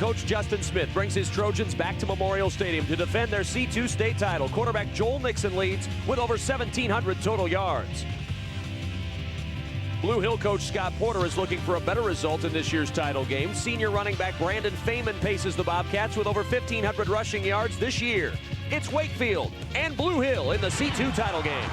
Coach Justin Smith brings his Trojans back to Memorial Stadium to defend their C2 state title. Quarterback Joel Nixon leads with over 1,700 total yards. Blue Hill coach Scott Porter is looking for a better result in this year's title game. Senior running back Brandon Feynman paces the Bobcats with over 1,500 rushing yards this year. It's Wakefield and Blue Hill in the C2 title game.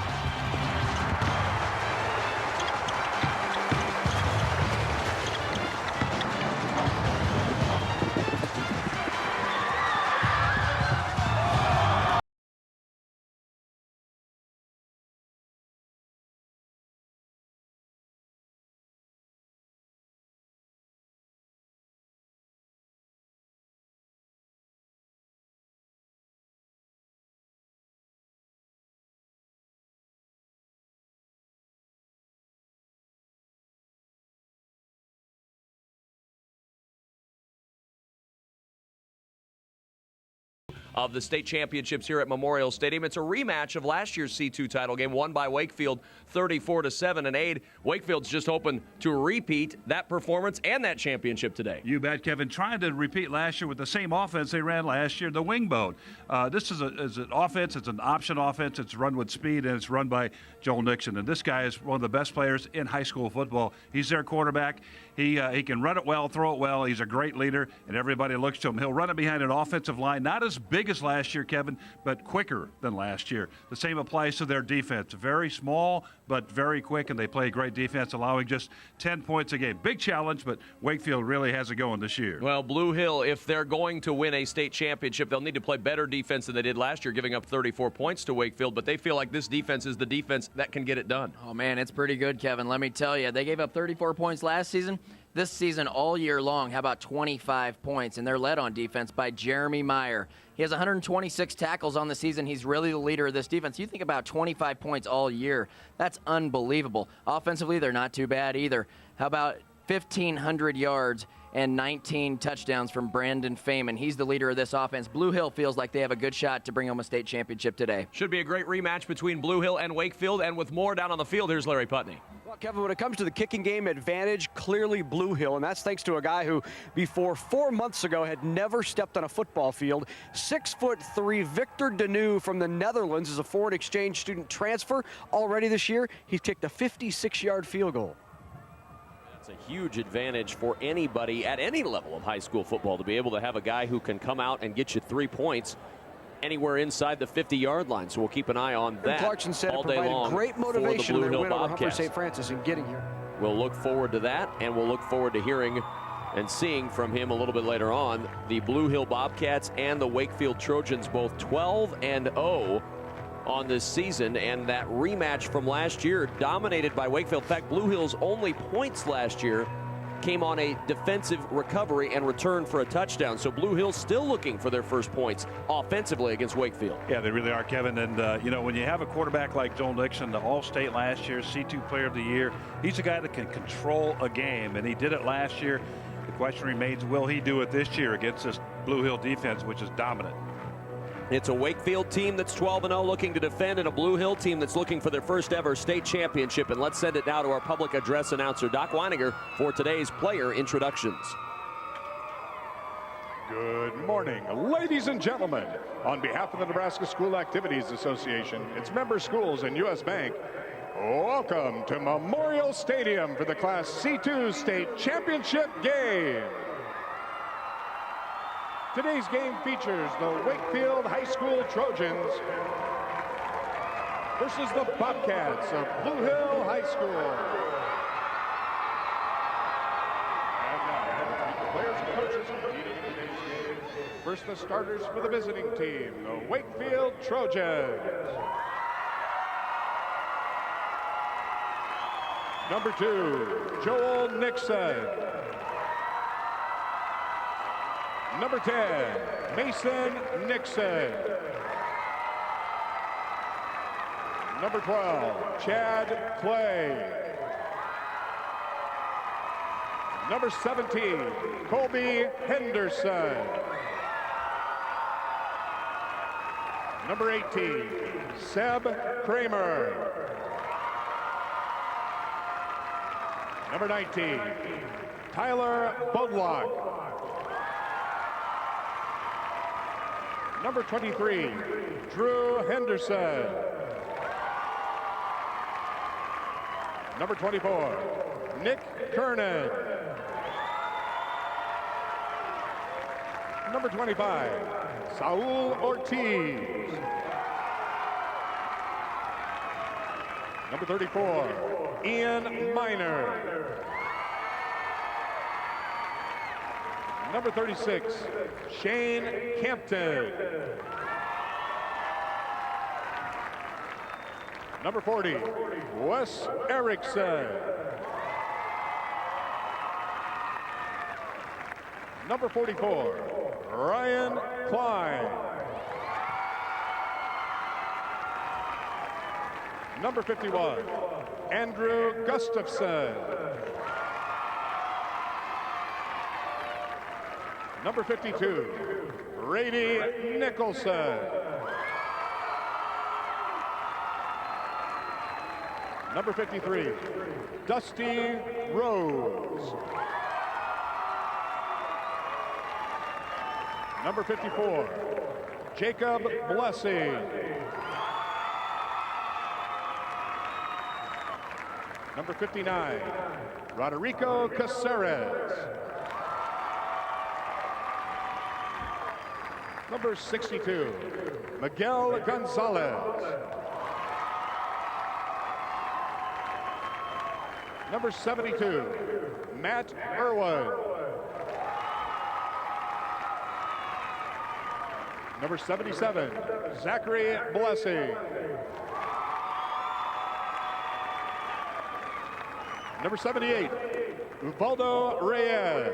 Of the state championships here at Memorial Stadium. It's a rematch of last year's C2 title game, won by Wakefield 34-7. And Aid, Wakefield's just hoping to repeat that performance and that championship today. You bet, Kevin. Trying to repeat last year with the same offense they ran last year, the wing boat. This is an offense. It's an option offense. It's run with speed, and it's run by Joel Nixon. And this guy is one of the best players in high school football. He's their quarterback. He can run it well, throw it well. He's a great leader, and everybody looks to him. He'll run it behind an offensive line, not as big as last year, Kevin, but quicker than last year. The same applies to their defense. Very small, but very quick, and they play great defense, allowing just 10 points a game. Big challenge, but Wakefield really has it going this year. Well, Blue Hill, if they're going to win a state championship, they'll need to play better defense than they did last year, giving up 34 points to Wakefield, but they feel like this defense is the defense that can get it done. Oh, man, it's pretty good, Kevin. Let me tell you, they gave up 34 points last season. This season, all year long, how about 25 points? And they're led on defense by Jeremy Meyer. He has 126 tackles on the season. He's really the leader of this defense. You think about 25 points all year. That's unbelievable. Offensively, they're not too bad either. How about 1,500 yards and 19 touchdowns from Brandon Feynman. He's the leader of this offense. Blue Hill feels like they have a good shot to bring home a state championship today. Should be a great rematch between Blue Hill and Wakefield, and with more down on the field, here's Larry Putney. Well, Kevin, when it comes to the kicking game advantage, clearly Blue Hill, and that's thanks to a guy who, before 4 months ago, had never stepped on a football field. 6'3", Victor Deneau from the Netherlands is a foreign exchange student transfer. Already this year, he's kicked a 56-yard field goal. It's a huge advantage for anybody at any level of high school football to be able to have a guy who can come out and get you 3 points anywhere inside the 50-yard line. So we'll keep an eye on that Clarkson said all it day provided long great motivation for the in Blue their Hill win over Humber Bobcats. St. Francis in getting here. We'll look forward to that, and we'll look forward to hearing and seeing from him a little bit later on. The Blue Hill Bobcats and the Wakefield Trojans both 12-0 on this season, and that rematch from last year dominated by Wakefield. In fact, Blue Hill's only points last year came on a defensive recovery and return for a touchdown. So Blue Hill's still looking for their first points offensively against Wakefield. Yeah, they really are, Kevin. And, you know, when you have a quarterback like Joel Nixon, the All-State last year, C2 Player of the Year, he's a guy that can control a game, and he did it last year. The question remains, will he do it this year against this Blue Hill defense, which is dominant? It's a Wakefield team that's 12-0 looking to defend, and a Blue Hill team that's looking for their first ever state championship. And let's send it now to our public address announcer, Doc Weininger, for today's player introductions. Good morning, ladies and gentlemen. On behalf of the Nebraska School Activities Association, its member schools, and U.S. Bank, welcome to Memorial Stadium for the Class C2 State Championship game. Today's game features the Wakefield High School Trojans versus the Bobcats of Blue Hill High School. And now, the players and coaches competing in today's game. First, the starters for the visiting team, the Wakefield Trojans. Number 2, Joel Nixon. Number 10, Mason Nixon. Number 12, Chad Clay. Number 17, Colby Henderson. Number 18, Seb Kramer. Number 19, Tyler Bodlock. Number 23, Drew Henderson. Number 24, Nick Kernan. Number 25, Saul Ortiz. Number 34, Ian Miner. Number 36, Shane Campton. Number 40, Wes Erickson. Number 44, Ryan Klein. Number 51, Andrew Gustafson. Number 52, Brady Nicholson. Number 53, Dusty Rose. Number 54, Jacob Blessing. Number 59, Rodrigo Caceres. Number 62, Miguel Gonzalez. Number 72, Matt Irwin. Number 77, Zachary Blessing. Number 78, Ubaldo Reyes.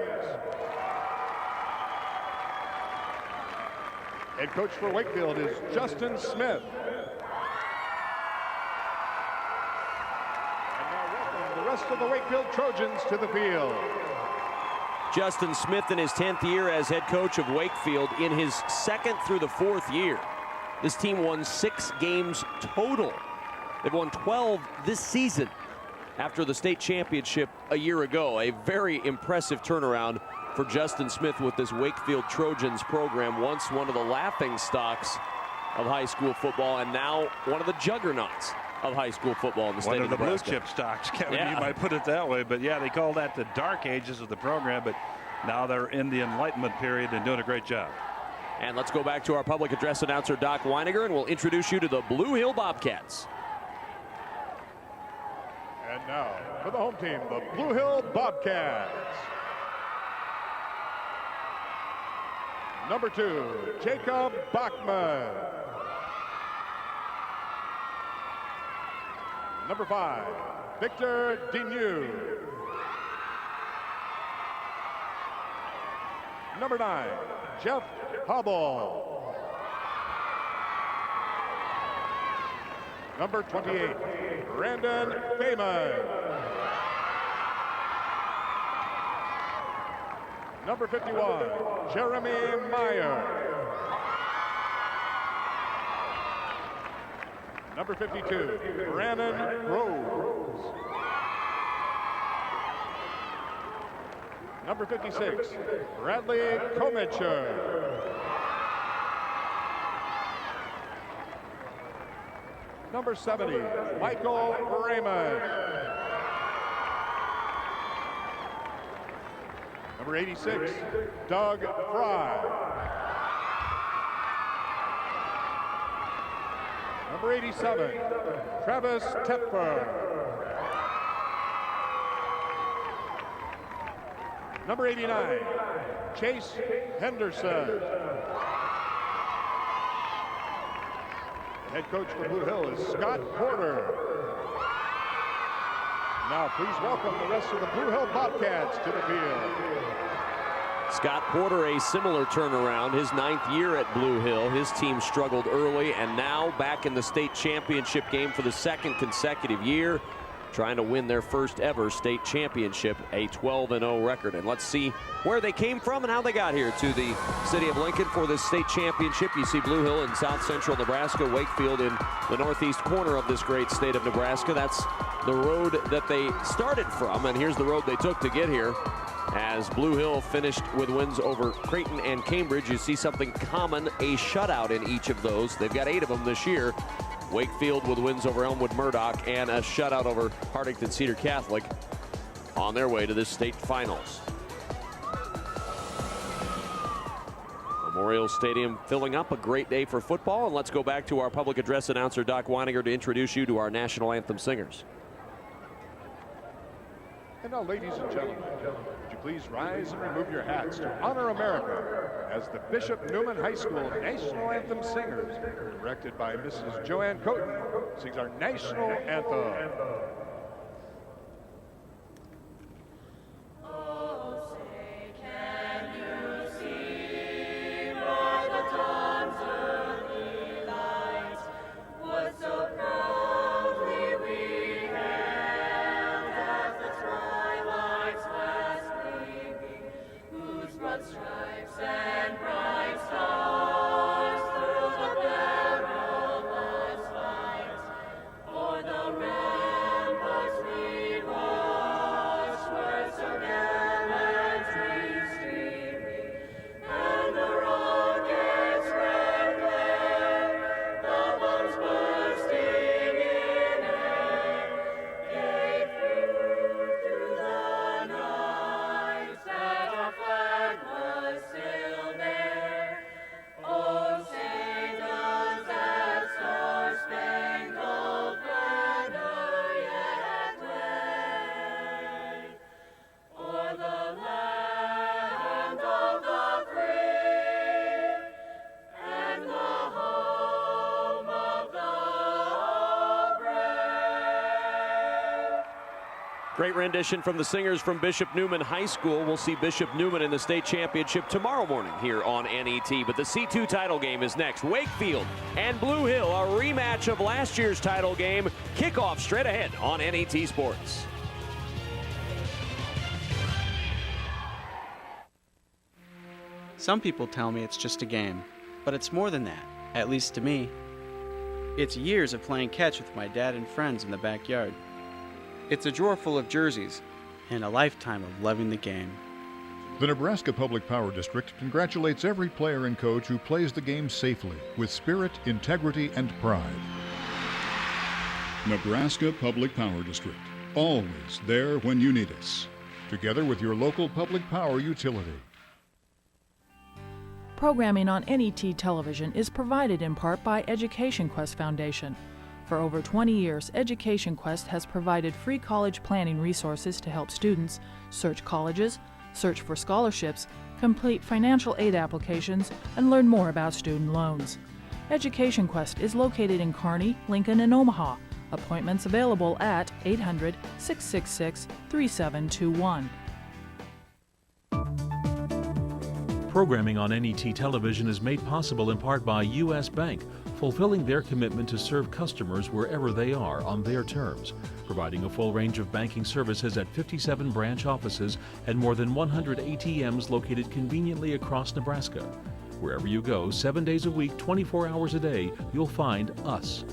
Head coach for Wakefield is Justin Smith. And now welcome the rest of the Wakefield Trojans to the field. Justin Smith in his 10th year as head coach of Wakefield, in his 2nd through the 4th year. This team won 6 games total. They've won 12 this season after the state championship a year ago. A very impressive turnaround for Justin Smith with this Wakefield Trojans program, once one of the laughing stocks of high school football and now one of the juggernauts of high school football in the state of Nebraska. One of the blue chip stocks, Kevin, yeah. You might put it that way, but yeah, they call that the dark ages of the program, but now they're in the enlightenment period and doing a great job. And let's go back to our public address announcer, Doc Weiniger, and we'll introduce you to the Blue Hill Bobcats. And now for the home team, the Blue Hill Bobcats. Number 2, Jacob Bachman. Number 5, Victor Denew. Number 9, Jeff Hubble. Number 28, Brandon Feynman. Number 51, Jeremy Meyer. Number 52, Brandon Rose. Number 56, Bradley Komicher. Number 70, Michael Raymond. Number 86, Doug Fry. Number 87, Travis Tepfer. Number 89, Chase Henderson. Head coach for Blue Hill is Scott Porter. Now please welcome the rest of the Blue Hill Bobcats to the field. Scott Porter, a similar turnaround, his 9th year at Blue Hill. His team struggled early and now back in the state championship game for the 2nd consecutive year, trying to win their first ever state championship, a 12-0 record. And let's see where they came from and how they got here to the city of Lincoln for this state championship. You see Blue Hill in south central Nebraska, Wakefield in the northeast corner of this great state of Nebraska. That's the road that they started from, and here's the road they took to get here. As Blue Hill finished with wins over Creighton and Cambridge, you see something common, a shutout in each of those. They've got 8 of them this year. Wakefield with wins over Elmwood Murdoch and a shutout over Hardington Cedar Catholic on their way to the state finals. Memorial Stadium filling up, a great day for football. And let's go back to our public address announcer, Doc Weininger, to introduce you to our national anthem singers. And now, ladies and gentlemen, would you please rise and remove your hats to honor America as the Bishop Neumann High School National Anthem Singers, directed by Mrs. Joanne Coton, sings our national anthem. Great rendition from the singers from Bishop Neumann High School. We'll see Bishop Neumann in the state championship tomorrow morning here on NET. But the C2 title game is next. Wakefield and Blue Hill, a rematch of last year's title game. Kickoff straight ahead on NET Sports. Some people tell me it's just a game, but it's more than that, at least to me. It's years of playing catch with my dad and friends in the backyard. It's a drawer full of jerseys and a lifetime of loving the game. The Nebraska Public Power District congratulates every player and coach who plays the game safely, with spirit, integrity, and pride. Nebraska Public Power District, always there when you need us. Together with your local public power utility. Programming on NET television is provided in part by Education Quest Foundation. For over 20 years, Education Quest has provided free college planning resources to help students search colleges, search for scholarships, complete financial aid applications, and learn more about student loans. Education Quest is located in Kearney, Lincoln, and Omaha. Appointments available at 800-666-3721. Programming on NET television is made possible in part by U.S. Bank, fulfilling their commitment to serve customers wherever they are on their terms, providing a full range of banking services at 57 branch offices and more than 100 ATMs located conveniently across Nebraska. Wherever you go, 7 days a week, 24 hours a day, you'll find us.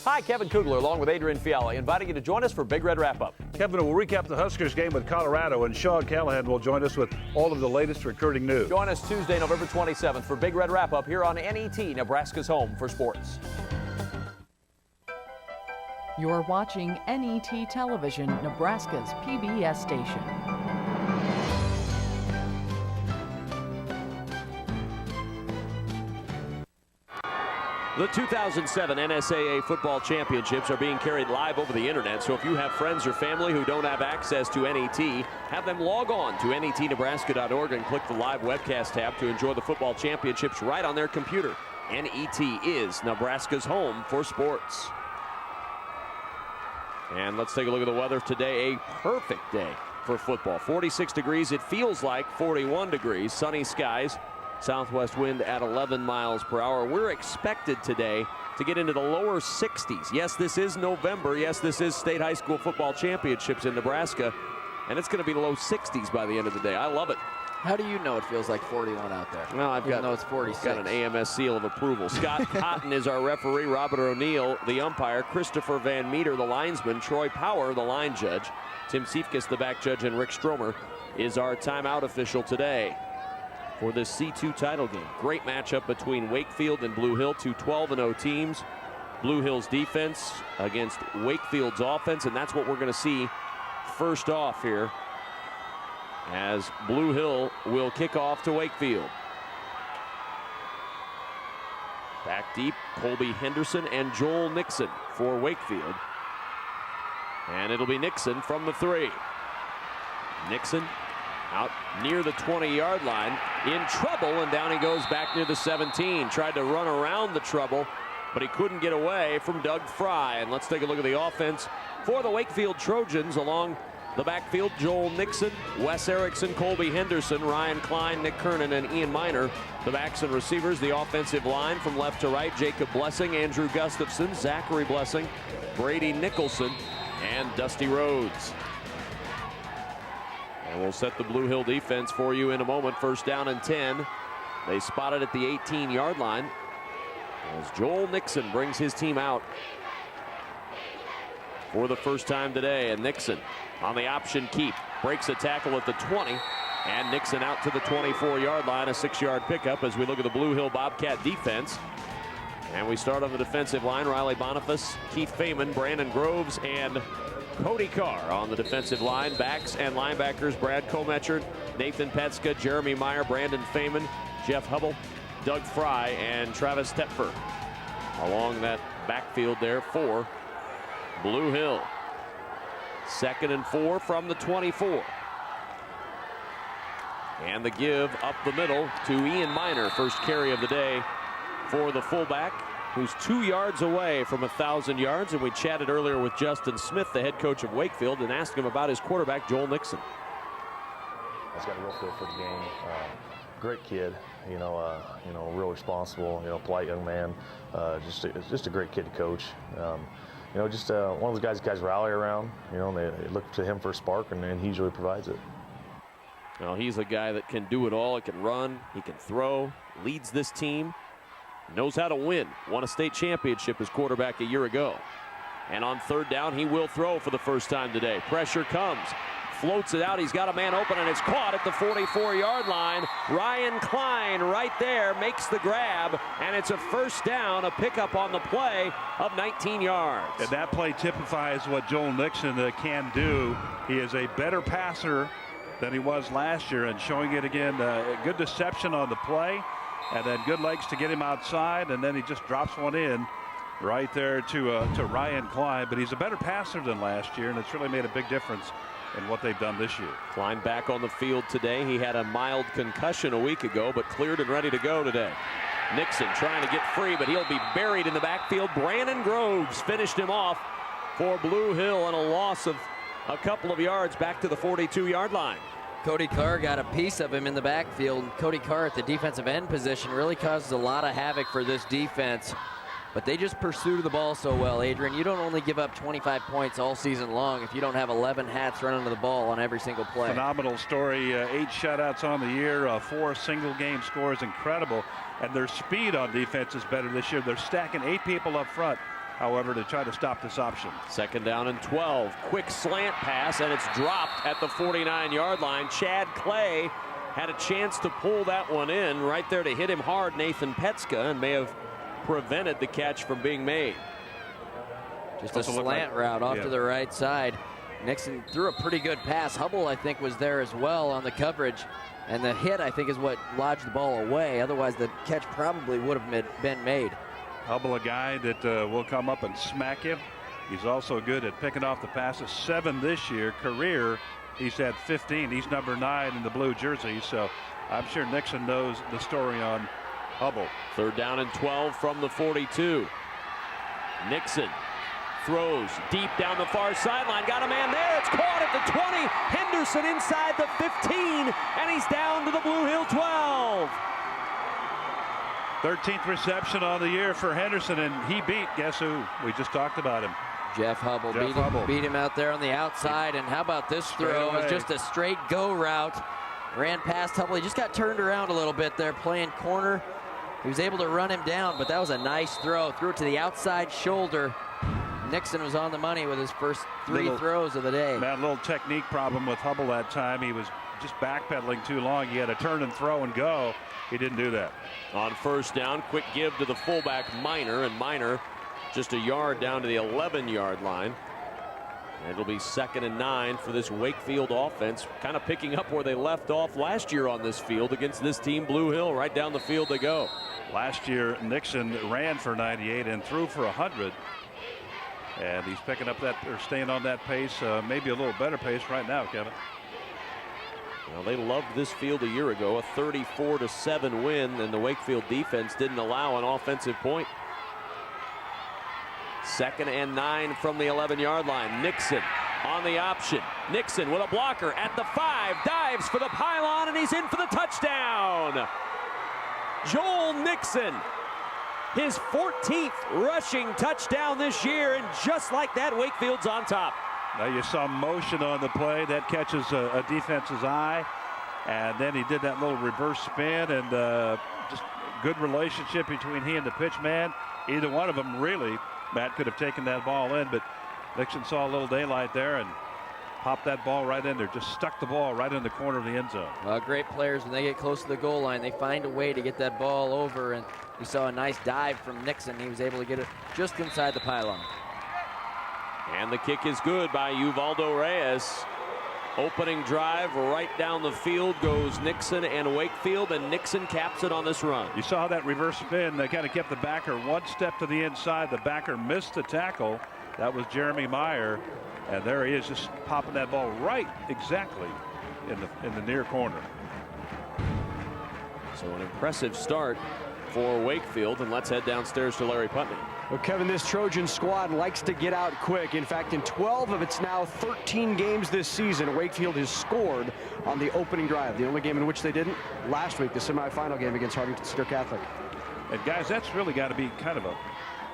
Hi, Kevin Kugler, along with Adrian Fiala, inviting you to join us for Big Red Wrap-Up. Kevin will recap the Huskers game with Colorado, and Sean Callahan will join us with all of the latest recruiting news. Join us Tuesday, November 27th for Big Red Wrap-Up here on NET, Nebraska's home for sports. You're watching NET Television, Nebraska's PBS station. The 2007 NSAA football championships are being carried live over the internet, so if you have friends or family who don't have access to NET, have them log on to netnebraska.org and click the live webcast tab to enjoy the football championships right on their computer. NET is Nebraska's home for sports. And let's take a look at the weather today. A perfect day for football. 46 degrees. It feels like 41 degrees. Sunny skies. Southwest wind at 11 miles per hour. We're expected today to get into the lower 60s. Yes, this is November. Yes, this is state high school football championships in Nebraska. And it's going to be the low 60s by the end of the day. I love it. How do you know it feels like 41 out there? Well, I've got it's 46. Got an AMS seal of approval. Scott Cotton is our referee. Robert O'Neill, the umpire. Christopher Van Meter, the linesman. Troy Power, the line judge. Tim Siefkes, the back judge, and Rick Stromer is our timeout official today for this C2 title game. Great matchup between Wakefield and Blue Hill, two 12-0 teams. Blue Hill's defense against Wakefield's offense, and that's what we're going to see first off here as Blue Hill will kick off to Wakefield. Back deep, Colby Henderson and Joel Nixon for Wakefield. And it'll be Nixon from the 3. Nixon out near the 20-yard line, in trouble, and down he goes back near the 17. Tried to run around the trouble, but he couldn't get away from Doug Fry. And let's take a look at the offense for the Wakefield Trojans. Along the backfield, Joel Nixon, Wes Erickson, Colby Henderson, Ryan Klein, Nick Kernan, and Ian Miner. The backs and receivers, the offensive line from left to right, Jacob Blessing, Andrew Gustafson, Zachary Blessing, Brady Nicholson, and Dusty Rhodes. And we'll set the Blue Hill defense for you in a moment. First down and 10. They spot it at the 18-yard line as Joel Nixon brings his team out for the first time today. And Nixon on the option keep, breaks a tackle at the 20, and Nixon out to the 24-yard line, a 6-yard pickup as we look at the Blue Hill Bobcat defense. And we start on the defensive line. Riley Boniface, Keith Feynman, Brandon Groves, and Cody Carr on the defensive line. Backs and linebackers, Brad Kometcher, Nathan Petska, Jeremy Meyer, Brandon Feynman, Jeff Hubble, Doug Fry, and Travis Tepfer along that backfield there for Blue Hill. 2nd and 4 from the 24. And the give up the middle to Ian Miner. First carry of the day for the fullback, who's 2 yards away from 1,000 yards. And we chatted earlier with Justin Smith, the head coach of Wakefield, and asked him about his quarterback, Joel Nixon. He's got a real feel for the game. Great kid, real responsible, polite young man. Just a great kid to coach. One of those guys rally around, and they look to him for a spark, and he usually provides it. Well, he's a guy that can do it all. He can run, he can throw, leads this team, knows how to win. Won a state championship as quarterback a year ago. And on 3rd down, he will throw for the first time today. Pressure comes. Floats it out. He's got a man open, and it's caught at the 44-yard line. Ryan Klein right there makes the grab, and it's a first down, a pickup on the play of 19 yards. And that play typifies what Joel Nixon can do. He is a better passer than he was last year, and showing it again. Good deception on the play, and then good legs to get him outside, and then he just drops one in right there to Ryan Klein. But he's a better passer than last year, and it's really made a big difference in what they've done this year. Klein back on the field today. He had a mild concussion a week ago, but cleared and ready to go today. Nixon trying to get free, but he'll be buried in the backfield. Brandon Groves finished him off for Blue Hill on a loss of a couple of yards back to the 42-yard line. Cody Carr got a piece of him in the backfield. Cody Carr at the defensive end position really causes a lot of havoc for this defense. But they just pursue the ball so well, Adrian. You don't only give up 25 points all season long if you don't have 11 hats running to the ball on every single play. Phenomenal story. 8 shutouts on the year, 4 single-game scores, incredible. And their speed on defense is better this year. They're stacking 8 people up front, however, to try to stop this option. 2nd down and 12. Quick slant pass, and it's dropped at the 49-yard line. Chad Clay had a chance to pull that one in right there to hit him hard, Nathan Petska, and may have prevented the catch from being made. Just a slant route off to the right side. Nixon threw a pretty good pass. Hubble, I think, was there as well on the coverage. And the hit, I think, is what lodged the ball away. Otherwise, the catch probably would have been made. Hubble, a guy that will come up and smack him. He's also good at picking off the passes. 7 this year. Career, he's had 15. He's number 9 in the blue jersey. So I'm sure Nixon knows the story on Hubble. 3rd down and 12 from the 42. Nixon throws deep down the far sideline. Got a man there. It's caught at the 20. Henderson inside the 15, and he's down to the Blue Hill 12. 13th reception on the year for Henderson, and he beat, guess who? We just talked about him. Jeff Hubble. Beat him out there on the outside. And how about this throw? It's just a straight go route. Ran past Hubble. He just got turned around a little bit there playing corner. He was able to run him down, but that was a nice throw. Threw it to the outside shoulder. Nixon was on the money with his first three throws of the day. That little technique problem with Hubble that time. He was just backpedaling too long. He had to turn and throw and go. He didn't do that. On first down, quick give to the fullback Minor, and Minor just a yard down to the 11-yard line. And it'll be 2nd and 9 for this Wakefield offense, kind of picking up where they left off last year on this field against this team, Blue Hill. Right down the field they go. Last year, Nixon ran for 98 and threw for 100. And he's picking up that, or staying on that pace, maybe a little better pace right now, Kevin. Well, they loved this field a year ago, a 34-7 win, and the Wakefield defense didn't allow an offensive point. 2nd and 9 from the 11-yard line. Nixon on the option. Nixon with a blocker at the 5, dives for the pylon, and he's in for the touchdown. Joel Nixon, his 14th rushing touchdown this year, and just like that, Wakefield's on top. Now you saw motion on the play that catches a defense's eye, and then he did that little reverse spin, and just good relationship between he and the pitch man. Either one of them really, Matt, could have taken that ball in, but Nixon saw a little daylight there and popped that ball right in there. Just stuck the ball right in the corner of the end zone. Great players, when they get close to the goal line, they find a way to get that ball over, and we saw a nice dive from Nixon. He was able to get it just inside the pylon. And the kick is good by Uvaldo Reyes. Opening drive right down the field goes Nixon and Wakefield, and Nixon caps it on this run. You saw that reverse spin. They kind of kept the backer one step to the inside. The backer missed the tackle. That was Jeremy Meyer, and there he is, just popping that ball right exactly in the near corner. So an impressive start for Wakefield, and let's head downstairs to Larry Putney. Well, Kevin, this Trojan squad likes to get out quick. In fact, in 12 of its now 13 games this season, Wakefield has scored on the opening drive. The only game in which they didn't last week, the semifinal game against Hartington Cedar Catholic. And guys, that's really got to be kind of a,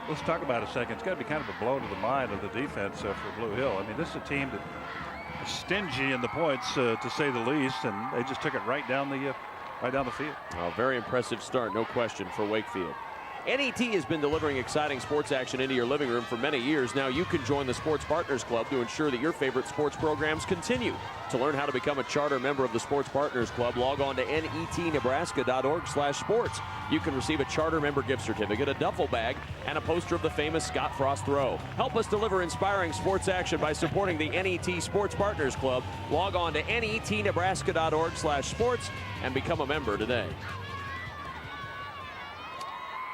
let's talk about it a second. It's got to be kind of a blow to the mind of the defense for Blue Hill. I mean, this is a team that is stingy in the points, to say the least, and they just took it right down the field. A very impressive start, no question, for Wakefield. NET has been delivering exciting sports action into your living room for many years. Now you can join the Sports Partners Club to ensure that your favorite sports programs continue. To learn how to become a charter member of the Sports Partners Club, log on to netnebraska.org/sports. You can receive a charter member gift certificate, a duffel bag, and a poster of the famous Scott Frost throw. Help us deliver inspiring sports action by supporting the NET Sports Partners Club. Log on to netnebraska.org/sports and become a member today.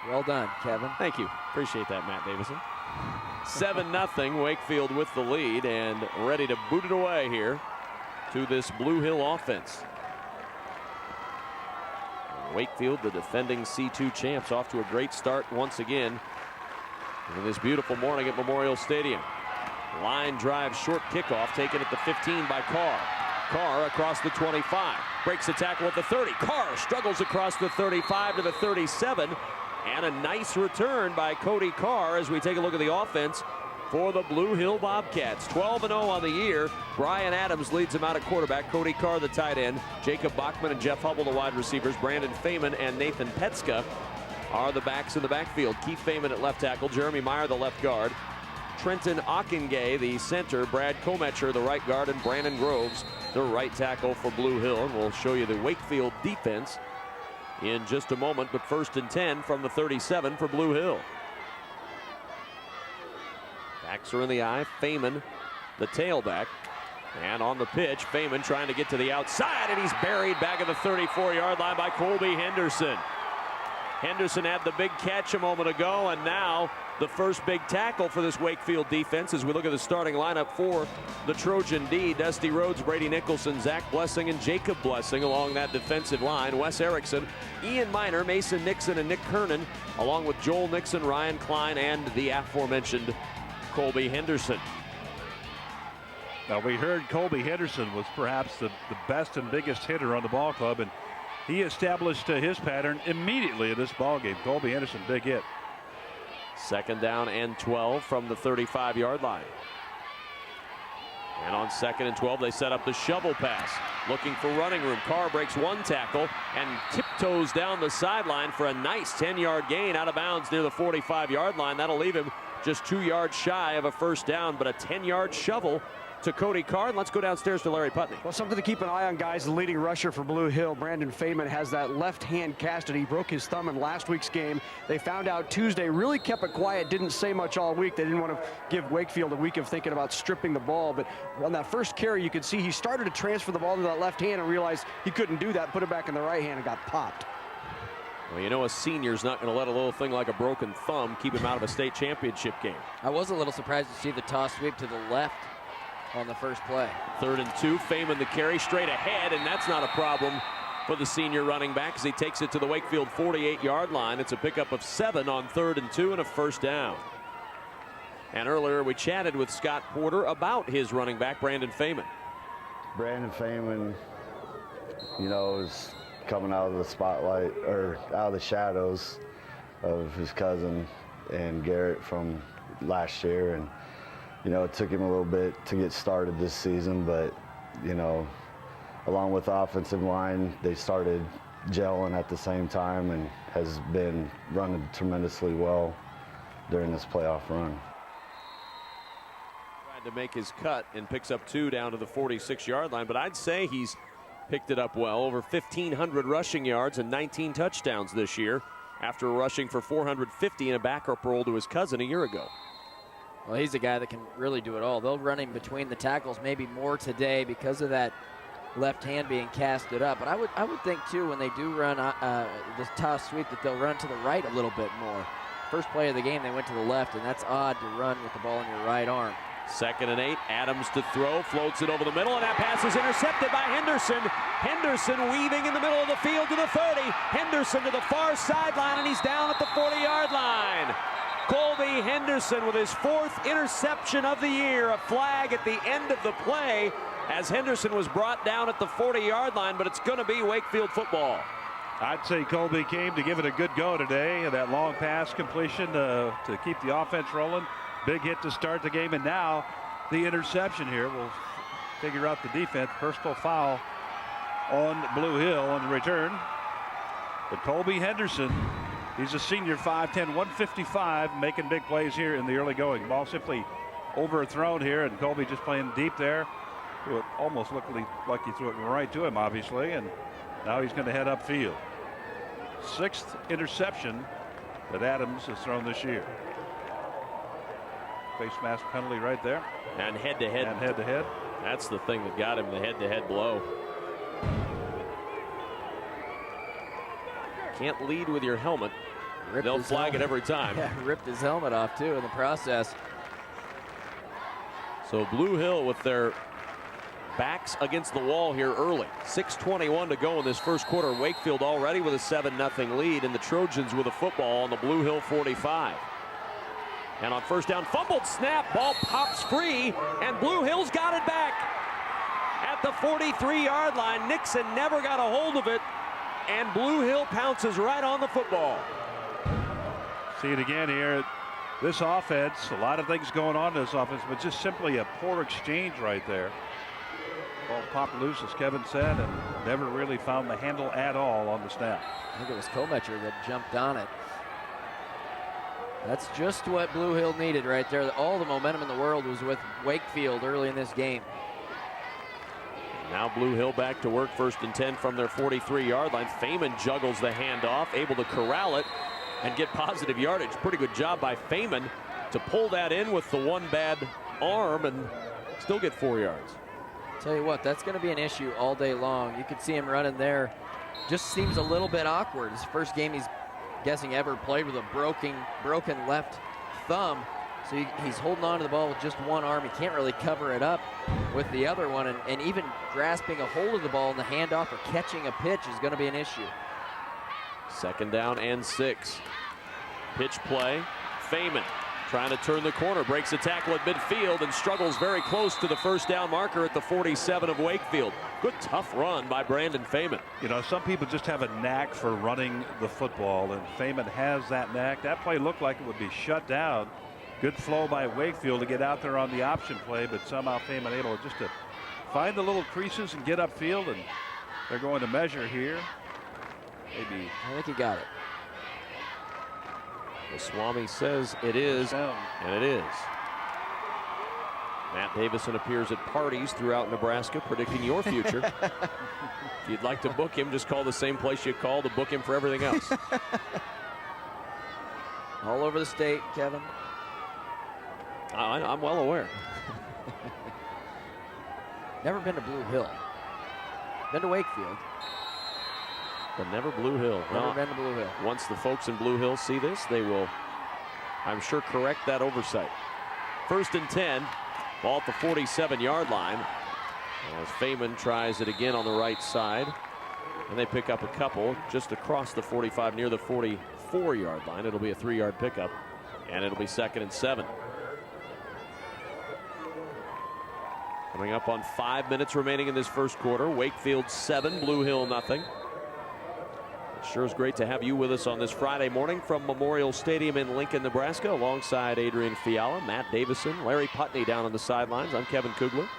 Well done, Kevin. Thank you. Appreciate that, Matt Davison. 7-0, Wakefield with the lead and ready to boot it away here to this Blue Hill offense. Wakefield, the defending C2 champs, off to a great start once again in this beautiful morning at Memorial Stadium. Line drive, short kickoff taken at the 15 by Carr. Carr across the 25, breaks the tackle at the 30. Carr struggles across the 35 to the 37. And a nice return by Cody Carr as we take a look at the offense for the Blue Hill Bobcats. 12-0 on the year. Brian Adams leads them out at quarterback. Cody Carr, the tight end. Jacob Bachman and Jeff Hubble, the wide receivers. Brandon Feynman and Nathan Petska are the backs in the backfield. Keith Feynman at left tackle. Jeremy Meyer, the left guard. Trenton Ockengay, the center. Brad Kometcher, the right guard. And Brandon Groves, the right tackle for Blue Hill. And we'll show you the Wakefield defense in just a moment, but 1st and 10 from the 37 for Blue Hill. Backs are in the eye. Feynman, the tailback. And on the pitch, Feynman trying to get to the outside, and he's buried back at the 34-yard line by Colby Henderson. Henderson had the big catch a moment ago, and now the first big tackle for this Wakefield defense as we look at the starting lineup for the Trojan D. Dusty Rhodes, Brady Nicholson, Zach Blessing, and Jacob Blessing along that defensive line. Wes Erickson, Ian Minor, Mason Nixon, and Nick Kernan, along with Joel Nixon, Ryan Klein, and the aforementioned Colby Henderson. Now, we heard Colby Henderson was perhaps the best and biggest hitter on the ball club, and he established his pattern immediately in this ball game. Colby Henderson, big hit. 2nd down and 12 from the 35-yard line. And on 2nd and 12, they set up the shovel pass. Looking for running room. Carr breaks one tackle and tiptoes down the sideline for a nice 10-yard gain out of bounds near the 45-yard line. That'll leave him just 2 yards shy of a first down, but a 10-yard shovel to Cody Carr. And let's go downstairs to Larry Putney. Well, something to keep an eye on, guys. The leading rusher for Blue Hill, Brandon Feynman, has that left hand casted. He broke his thumb in last week's game. They found out Tuesday, really kept it quiet, didn't say much all week. They didn't want to give Wakefield a week of thinking about stripping the ball, but on that first carry, you could see he started to transfer the ball to that left hand and realized he couldn't do that, put it back in the right hand and got popped. Well, you know a senior's not going to let a little thing like a broken thumb keep him out of a state championship game. I was a little surprised to see the toss sweep to the left on the first play. 3rd and 2, Feynman the carry straight ahead, and that's not a problem for the senior running back as he takes it to the Wakefield 48-yard line. It's a pickup of 7 on 3rd and 2 and a first down. And earlier we chatted with Scott Porter about his running back, Brandon Feynman. Brandon Feynman, you know, is coming out of the spotlight, or out of the shadows of his cousin and Garrett from last year. And you know, it took him a little bit to get started this season, but, you know, along with the offensive line, they started gelling at the same time and has been running tremendously well during this playoff run. Tried to make his cut and picks up 2 down to the 46-yard line, but I'd say he's picked it up well. Over 1,500 rushing yards and 19 touchdowns this year after rushing for 450 in a backup role to his cousin a year ago. Well, he's a guy that can really do it all. They'll run him between the tackles maybe more today because of that left hand being casted up. But I would think, too, when they do run this toss sweep, that they'll run to the right a little bit more. First play of the game, they went to the left, and that's odd to run with the ball in your right arm. 2nd and 8, Adams to throw, floats it over the middle, and that pass is intercepted by Henderson. Henderson weaving in the middle of the field to the 30. Henderson to the far sideline, and he's down at the 40-yard line. Colby Henderson with his 4th interception of the year. A flag at the end of the play as Henderson was brought down at the 40-yard line, but it's going to be Wakefield football. I'd say Colby came to give it a good go today. That long pass completion to keep the offense rolling. Big hit to start the game, and now the interception here. We'll figure out the defense. Personal foul on Blue Hill on the return. But Colby Henderson, he's a senior, 5'10", 155, making big plays here in the early going. Ball simply overthrown here, and Colby just playing deep there. It almost looked like he threw it right to him, obviously, and now he's going to head upfield. 6th interception that Adams has thrown this year. Face mask penalty right there. And head-to-head. And head-to-head. That's the thing that got him, the head-to-head blow. Can't lead with your helmet. They'll flag it every time. Yeah, ripped his helmet off, too, in the process. So Blue Hill with their backs against the wall here early. 6:21 to go in this first quarter. Wakefield already with a 7-0 lead, and the Trojans with a football on the Blue Hill 45. And on first down, fumbled snap, ball pops free, and Blue Hill's got it back. At the 43-yard line, Nixon never got a hold of it, and Blue Hill pounces right on the football. See it again here. This offense, a lot of things going on in this offense, but just simply a poor exchange right there. Ball popped loose, as Kevin said, and never really found the handle at all on the snap. I think it was Komecher that jumped on it. That's just what Blue Hill needed right there. All the momentum in the world was with Wakefield early in this game. Now Blue Hill back to work, 1st and 10 from their 43-yard line. Feynman juggles the handoff, able to corral it and get positive yardage. Pretty good job by Feynman to pull that in with the one bad arm and still get 4 yards. Tell you what, that's going to be an issue all day long. You could see him running there. Just seems a little bit awkward. His first game he's guessing ever played with a broken left thumb. So he's holding on to the ball with just one arm. He can't really cover it up with the other one. And even grasping a hold of the ball in the handoff or catching a pitch is going to be an issue. 2nd down and 6. Pitch play. Feynman trying to turn the corner. Breaks a tackle at midfield and struggles very close to the first down marker at the 47 of Wakefield. Good tough run by Brandon Feynman. You know, some people just have a knack for running the football, and Feynman has that knack. That play looked like it would be shut down Good flow by Wakefield to get out there on the option play, but somehow Feynman able just to find the little creases and get upfield, and they're going to measure here. Maybe. I think he got it. The Swami says it is, and it is. Matt Davison appears at parties throughout Nebraska predicting your future. If you'd like to book him, just call the same place you call to book him for everything else. All over the state, Kevin. I'm well aware. Never been to Blue Hill. Been to Wakefield. But never Blue Hill. Never been to Blue Hill. Once the folks in Blue Hill see this, they will, I'm sure, correct that oversight. 1st and 10. Ball at the 47-yard line. As Feynman tries it again on the right side. And they pick up a couple just across the 45 near the 44-yard line. It'll be a 3-yard pickup. And it'll be 2nd and 7. Coming up on 5 minutes remaining in this first quarter. Wakefield 7, Blue Hill nothing. It sure is great to have you with us on this Friday morning from Memorial Stadium in Lincoln, Nebraska, alongside Adrian Fiala, Matt Davison, Larry Putney down on the sidelines. I'm Kevin Kugler.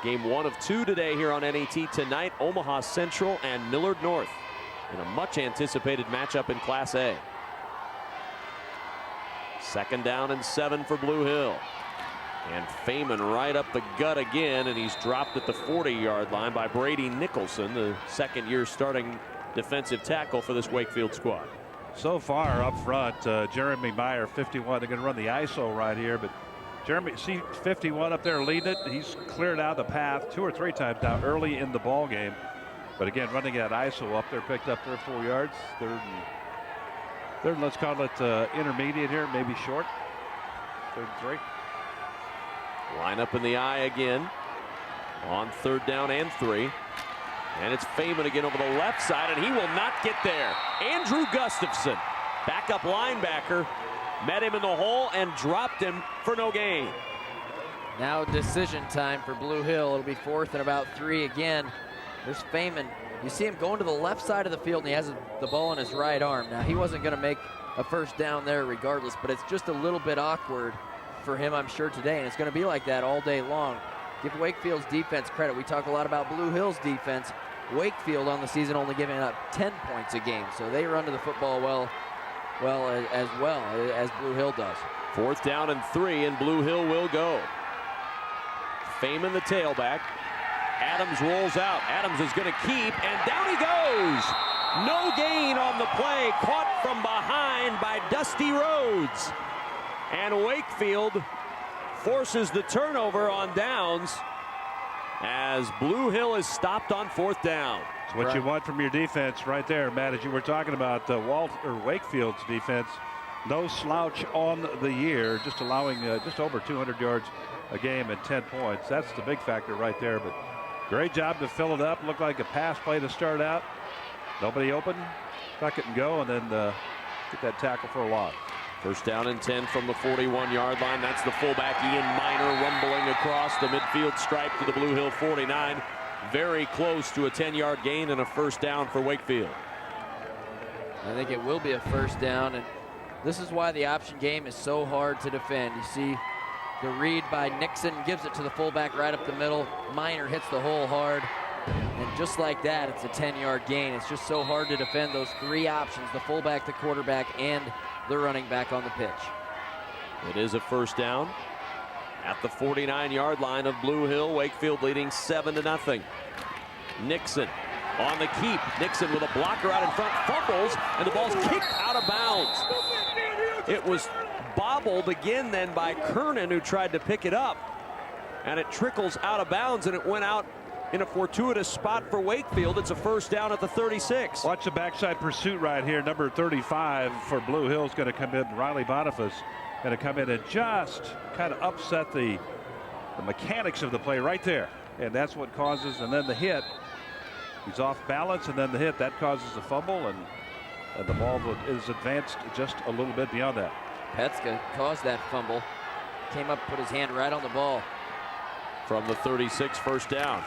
Game 1 of 2 today here on NET tonight. Omaha Central and Millard North in a much anticipated matchup in Class A. 2nd down and 7 for Blue Hill. And Feynman right up the gut again, and he's dropped at the 40-yard line by Brady Nicholson, the second-year starting defensive tackle for this Wakefield squad. So far up front, Jeremy Meyer, 51. They're going to run the ISO right here, but Jeremy, see 51 up there leading it. He's cleared out the path 2 or 3 times now early in the ball game. But again, running that ISO up there, picked up 3 or 4 yards. Third and let's call it intermediate here, maybe short. 3rd and 3. Line up in the eye again on 3rd down and 3. And it's Feynman again over the left side, and he will not get there. Andrew Gustafson, backup linebacker, met him in the hole and dropped him for no gain. Now decision time for Blue Hill. It'll be 4th and about 3 again. There's Feynman. You see him going to the left side of the field, and he has the ball in his right arm. Now, he wasn't going to make a first down there regardless, but it's just a little bit awkward for him, I'm sure, today, and it's going to be like that all day long. Give Wakefield's defense credit. We talk a lot about Blue Hill's defense. Wakefield on the season only giving up 10 points a game, so they run to the football well as Blue Hill does. 4th down and 3, and Blue Hill will go. Feynman, the tailback. Adams rolls out. Adams is going to keep, and down he goes. No gain on the play, caught from behind by Dusty Rhodes. And Wakefield forces the turnover on downs as Blue Hill is stopped on 4th down. It's what you want from your defense right there, Matt, as you were talking about Wakefield's defense. No slouch on the year, just allowing just over 200 yards a game and 10 points. That's the big factor right there, but great job to fill it up. Looked like a pass play to start out. Nobody open, tuck it and go, and then get that tackle for a loss. 1st down and 10 from the 41-yard line. That's the fullback, Ian Miner, rumbling across the midfield stripe to the Blue Hill 49. Very close to a 10-yard gain and a 1st down for Wakefield. I think it will be a 1st down, and this is why the option game is so hard to defend. You see the read by Nixon, gives it to the fullback right up the middle. Miner hits the hole hard, and just like that, it's a 10-yard gain. It's just so hard to defend those 3 options, the fullback, the quarterback, and the running back on the pitch. It is a 1st down at the 49-yard line of Blue Hill. Wakefield leading 7-0. Nixon on the keep. Nixon with a blocker out in front, fumbles, and the ball's kicked out of bounds. It was bobbled again then by Kernan, who tried to pick it up, and it trickles out of bounds, and it went out in a fortuitous spot for Wakefield. It's a 1st down at the 36. Watch the backside pursuit right here. Number 35 for Blue Hill is going to come in. Riley Boniface going to come in and just kind of upset the mechanics of the play right there. And that's what causes, and then the hit. He's off balance, and then the hit. That causes the fumble, and the ball is advanced just a little bit beyond that. Petska caused that fumble. Came up, put his hand right on the ball. From the 36, 1st down.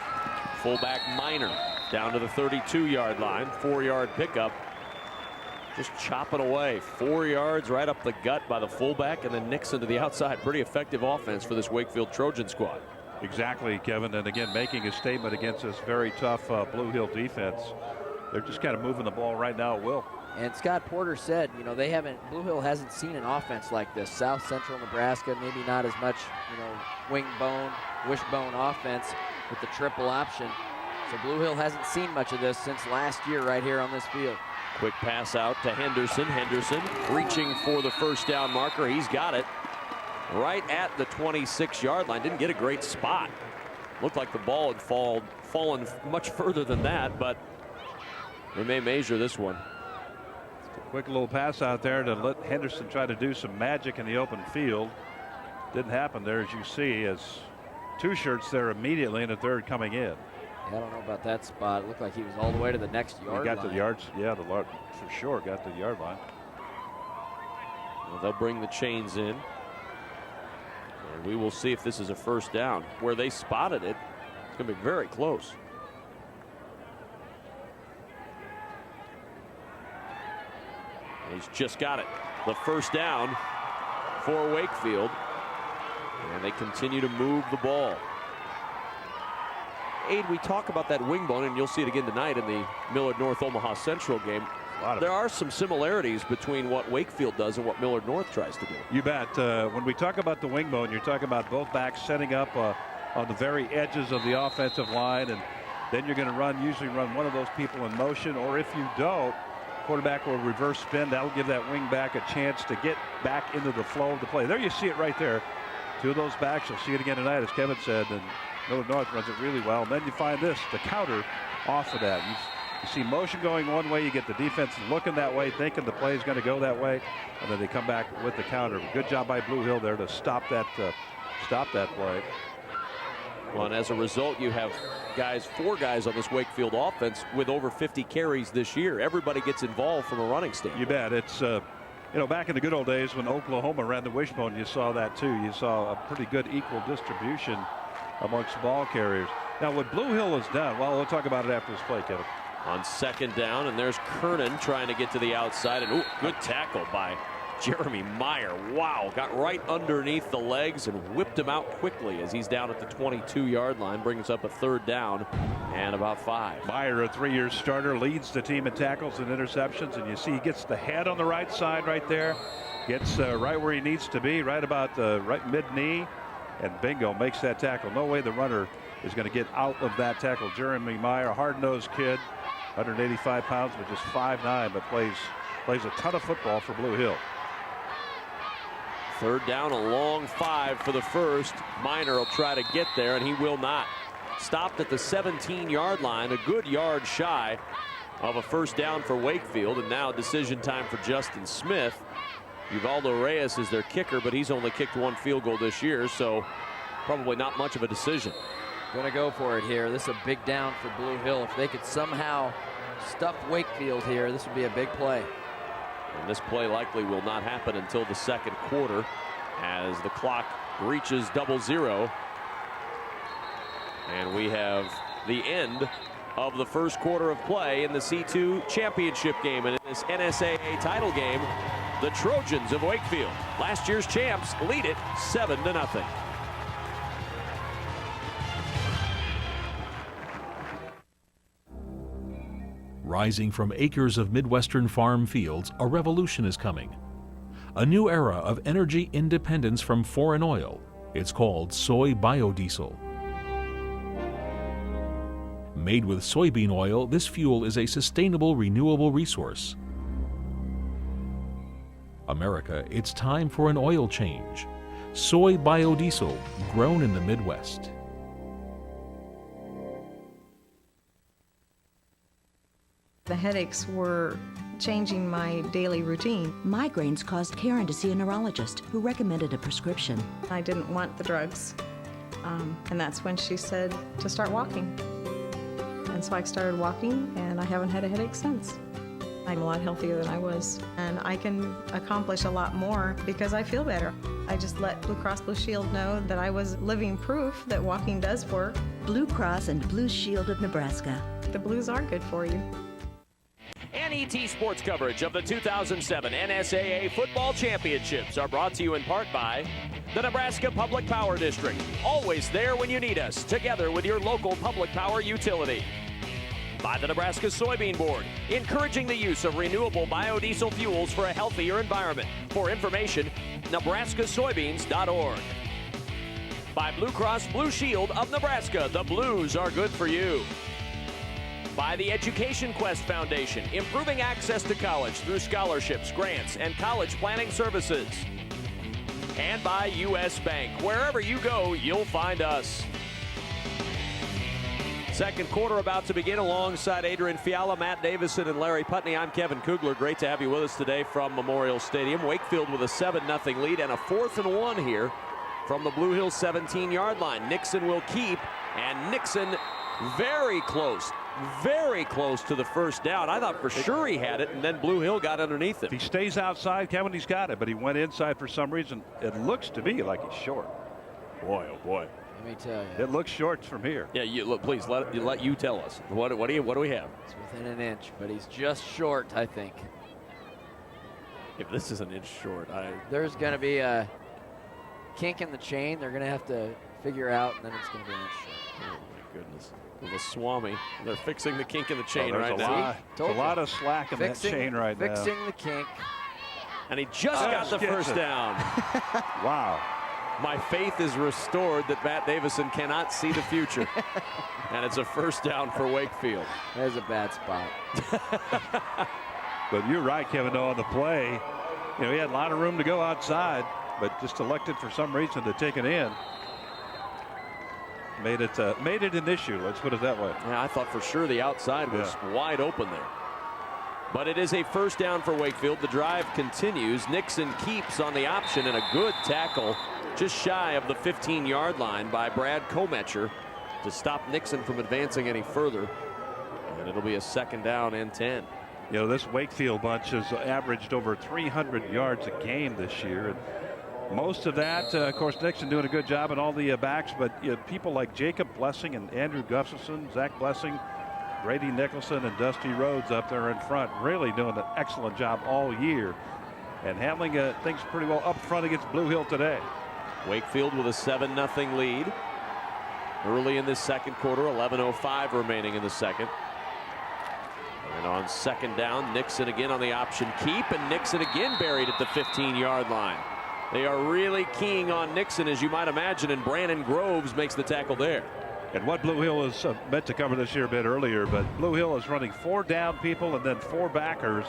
Fullback Miner down to the 32-yard line. 4-yard pickup. Just chopping away. 4 yards right up the gut by the fullback, and then Nixon to the outside. Pretty effective offense for this Wakefield Trojan squad. Exactly, Kevin. And again, making a statement against this very tough Blue Hill defense. They're just kind of moving the ball right now at will. And Scott Porter said, you know, Blue Hill hasn't seen an offense like this. South Central Nebraska, maybe not as much, you know, wishbone offense with the triple option. So Blue Hill hasn't seen much of this since last year right here on this field. Quick pass out to Henderson. Henderson reaching for the first down marker. He's got it right at the 26-yard line. Didn't get a great spot. Looked like the ball had fallen much further than that, but they may measure this one. Quick little pass out there to let Henderson try to do some magic in the open field. Didn't happen there, as you see, as two shirts there immediately and a third coming in. Yeah, I don't know about that spot. It looked like he was all the way to the next yard line. He got to the yards. Yeah, for sure got to the yard line. Well, they'll bring the chains in. And we will see if this is a first down. Where they spotted it, it's going to be very close. He's just got it. The first down for Wakefield. And they continue to move the ball. Aid, we talk about that wing bone, and you'll see it again tonight in the Millard North Omaha Central game. There are some similarities between what Wakefield does and what Millard North tries to do. You bet. When we talk about the wing bone, you're talking about both backs setting up on the very edges of the offensive line, and then you're going to usually run one of those people in motion, or if you don't, quarterback will reverse spin. That'll give that wing back a chance to get back into the flow of the play. There you see it right there. Two of those backs. You'll see it again tonight, as Kevin said, and Millard North runs it really well. And then you find this, the counter off of that. You see motion going one way, you get the defense looking that way, thinking the play is going to go that way, and then they come back with the counter. Good job by Blue Hill there to stop that play. Well, and as a result, you have four guys on this Wakefield offense with over 50 carries this year. Everybody gets involved from a running standpoint. You bet. It's back in the good old days when Oklahoma ran the wishbone, you saw that too. You saw a pretty good equal distribution amongst ball carriers. Now, what Blue Hill has done, well, we'll talk about it after this play, Kevin. On second down, and there's Kernan trying to get to the outside, and good tackle by Jeremy Meyer. Wow, got right underneath the legs and whipped him out quickly as he's down at the 22-yard line, brings up a third down and about 5. Meyer, a 3-year starter, leads the team in tackles and interceptions, and you see he gets the head on the right side right there, gets right where he needs to be, right about the right mid-knee, and bingo, makes that tackle. No way the runner is going to get out of that tackle. Jeremy Meyer, hard-nosed kid, 185 pounds, but just 5'9", but plays a ton of football for Blue Hill. Third down, a long 5 for the first. Miner will try to get there, and he will not. Stopped at the 17-yard line, a good yard shy of a first down for Wakefield, and now decision time for Justin Smith. Uvaldo Reyes is their kicker, but he's only kicked 1 field goal this year, so probably not much of a decision. Gonna go for it here. This is a big down for Blue Hill. If they could somehow stuff Wakefield here, this would be a big play. And this play likely will not happen until the second quarter as the clock reaches 00. And we have the end of the first quarter of play in the C2 championship game. And in this NSAA title game, the Trojans of Wakefield, last year's champs, lead it 7-0. Rising from acres of Midwestern farm fields, a revolution is coming. A new era of energy independence from foreign oil. It's called soy biodiesel. Made with soybean oil, this fuel is a sustainable, renewable resource. America, it's time for an oil change. Soy biodiesel, grown in the Midwest. The headaches were changing my daily routine. Migraines caused Karen to see a neurologist who recommended a prescription. I didn't want the drugs, and that's when she said to start walking. And so I started walking, and I haven't had a headache since. I'm a lot healthier than I was, and I can accomplish a lot more because I feel better. I just let Blue Cross Blue Shield know that I was living proof that walking does work. Blue Cross and Blue Shield of Nebraska. The blues are good for you. NET Sports coverage of the 2007 NSAA Football Championships are brought to you in part by the Nebraska Public Power District. Always there when you need us, together with your local public power utility. By the Nebraska Soybean Board, encouraging the use of renewable biodiesel fuels for a healthier environment. For information, nebraskasoybeans.org. By Blue Cross Blue Shield of Nebraska, the Blues are good for you. By the Education Quest Foundation, improving access to college through scholarships, grants, and college planning services. And by U.S. Bank, wherever you go, you'll find us. Second quarter about to begin alongside Adrian Fiala, Matt Davison, and Larry Putney. I'm Kevin Kugler. Great to have you with us today from Memorial Stadium. Wakefield with a 7-0 lead and a 4th and 1 here from the Blue Hill 17-yard line. Nixon will keep, and Nixon very close to the first down. I thought for sure he had it, and then Blue Hill got underneath it. If he stays outside, Kevin, he's got it, but he went inside for some reason. It looks to me like he's short. Boy, oh boy. Let me tell you. It looks short from here. Yeah, look, please let you tell us. What do we have? It's within an inch, but he's just short, I think. If this is an inch short, there's going to be a kink in the chain. They're going to have to figure out, and then it's going to be an inch short. Oh my goodness. With a Swami, they're fixing the kink in the chain right now. There's a lot of slack in that chain right now. Fixing the kink. And he just got the first down. Wow. My faith is restored that Matt Davison cannot see the future. And it's a first down for Wakefield. There's a bad spot. But you're right, Kevin, on the play. He had a lot of room to go outside, but just elected for some reason to take it in. Made it an issue, let's put it that way. Yeah, I thought for sure the outside was wide open there. But it is a first down for Wakefield. The drive continues. Nixon keeps on the option, and a good tackle just shy of the 15-yard line by Brad Kometcher to stop Nixon from advancing any further. And it'll be a 2nd down and 10. This Wakefield bunch has averaged over 300 yards a game this year. And most of that, of course, Nixon doing a good job and all the backs, but people like Jacob Blessing and Andrew Gustafson, Zach Blessing, Brady Nicholson, and Dusty Rhodes up there in front, really doing an excellent job all year and handling things pretty well up front against Blue Hill today. Wakefield with a 7-0 lead early in this second quarter. 11:05 remaining in the second. And on 2nd down, Nixon again on the option keep, and Nixon again buried at the 15-yard line. They are really keying on Nixon, as you might imagine, and Brandon Groves makes the tackle there. And what Blue Hill is meant to cover this year a bit earlier, but Blue Hill is running 4 down people and then 4 backers,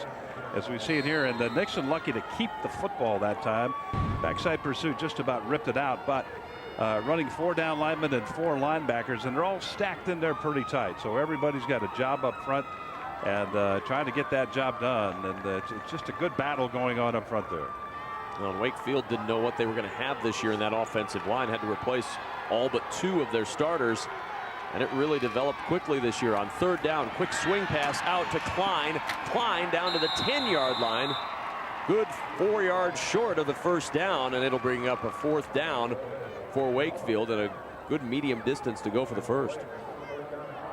as we see it here. And Nixon lucky to keep the football that time. Backside pursuit just about ripped it out, but running 4 down linemen and 4 linebackers, and they're all stacked in there pretty tight. So everybody's got a job up front and trying to get that job done. And it's just a good battle going on up front there. Well, Wakefield didn't know what they were going to have this year in that offensive line. Had to replace all but 2 of their starters. And it really developed quickly this year. On 3rd down, quick swing pass out to Klein. Klein down to the 10-yard line. Good 4 yards short of the first down, and it'll bring up a 4th down for Wakefield and a good medium distance to go for the first.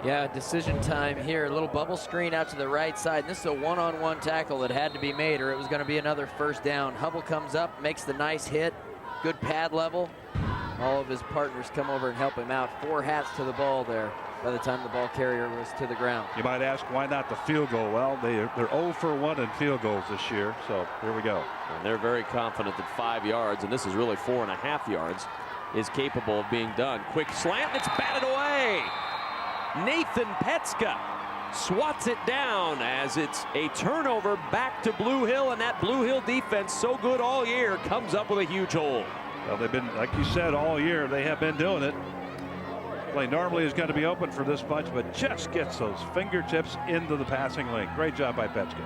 Yeah, decision time here. A little bubble screen out to the right side. This is a one-on-one tackle that had to be made, or it was going to be another first down. Hubble comes up, makes the nice hit. Good pad level. All of his partners come over and help him out. 4 hats to the ball there by the time the ball carrier was to the ground. You might ask, why not the field goal? Well, they're 0 for 1 in field goals this year, so here we go. And they're very confident that 5 yards, and this is really 4.5 yards, is capable of being done. Quick slant, it's batted away. Nathan Petska swats it down as it's a turnover back to Blue Hill, and that Blue Hill defense, so good all year, comes up with a huge hole. Well, they've been, like you said, all year they have been doing it. Play normally is going to be open for this bunch, but just gets those fingertips into the passing lane. Great job by Petska.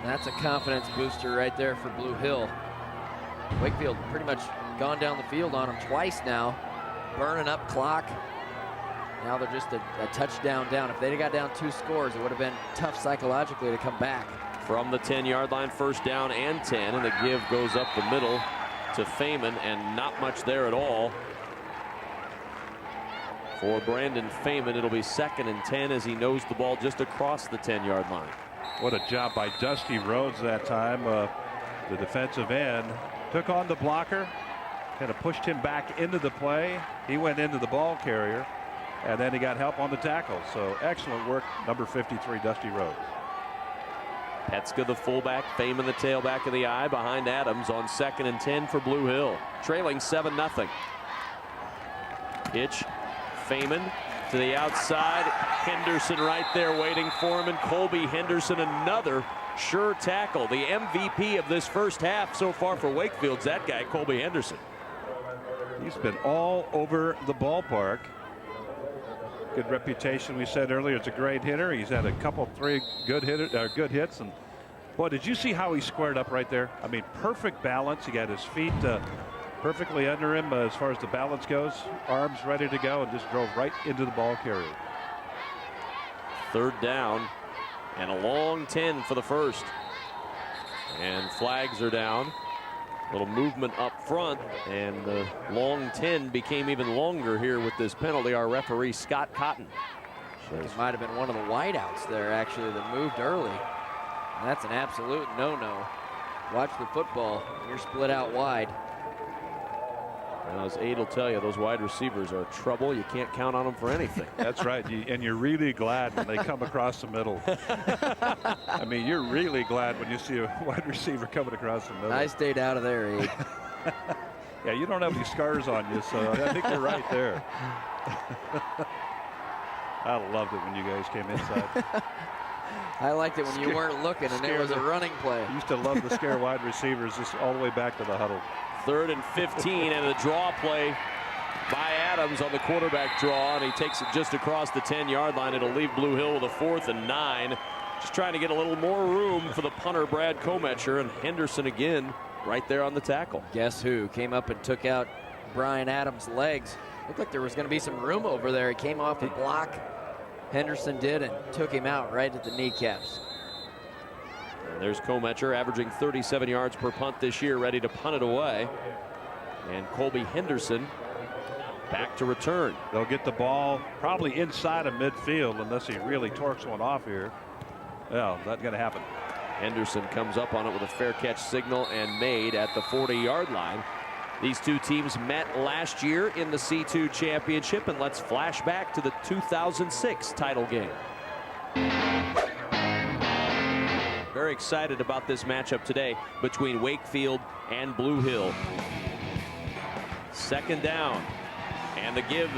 That's a confidence booster right there for Blue Hill. Wakefield pretty much gone down the field on them twice now, burning up clock. Now they're just a touchdown down. If they'd have got down 2 scores, it would have been tough psychologically to come back. From the 10-yard line, 1st down and 10, and the give goes up the middle to Feynman, and not much there at all For Brandon Feynman, it'll be 2nd and 10 as he knows the ball just across the 10-yard line. What a job by Dusty Rhodes that time. The defensive end took on the blocker, kind of pushed him back into the play. He went into the ball carrier, and then he got help on the tackle. So excellent work, number 53, Dusty Rhodes. Petska the fullback, Feynman the tailback of the eye behind Adams on 2nd and 10 for Blue Hill. Trailing 7-0. Pitch, Feynman to the outside. Henderson right there waiting for him, and Colby Henderson, another sure tackle. The MVP of this first half so far for Wakefield's that guy, Colby Henderson. He's been all over the ballpark. Good reputation. We said earlier, it's a great hitter. He's had a couple, 3 good hits. And boy, did you see how he squared up right there? I mean, perfect balance. He got his feet perfectly under him as far as the balance goes. Arms ready to go, and just drove right into the ball carrier. 3rd down and a long 10 for the first. And flags are down. A little movement up front, and the long 10 became even longer here with this penalty. Our referee, Scott Cotton. It might have been one of the wideouts there, actually, that moved early. And that's an absolute no-no. Watch the football. You're split out wide. Well, as Aid will tell you, those wide receivers are trouble. You can't count on them for anything. That's right. And you're really glad when they come across the middle. I mean, you're really glad when you see a wide receiver coming across the middle. I stayed out of there, Aid. Yeah, you don't have any scars on you, so I think you're right there. I loved it when you guys came inside. I liked it when you weren't looking and it was a running play. I used to love to scare wide receivers just all the way back to the huddle. 3rd and 15, and a draw play by Adams on the quarterback draw, and he takes it just across the 10-yard line. It'll leave Blue Hill with a 4th and 9. Just trying to get a little more room for the punter, Brad Kometcher, and Henderson again right there on the tackle. Guess who came up and took out Brian Adams' legs? Looked like there was going to be some room over there. He came off the block. Henderson did, and took him out right at the kneecaps. And there's Kometcher, averaging 37 yards per punt this year, ready to punt it away. And Colby Henderson back to return. They'll get the ball probably inside of midfield unless he really torques one off here. Well, that's going to happen. Henderson comes up on it with a fair catch signal and made at the 40-yard line. These two teams met last year in the C2 championship, and let's flash back to the 2006 title game. Very excited about this matchup today between Wakefield and Blue Hill. 2nd down, and the give.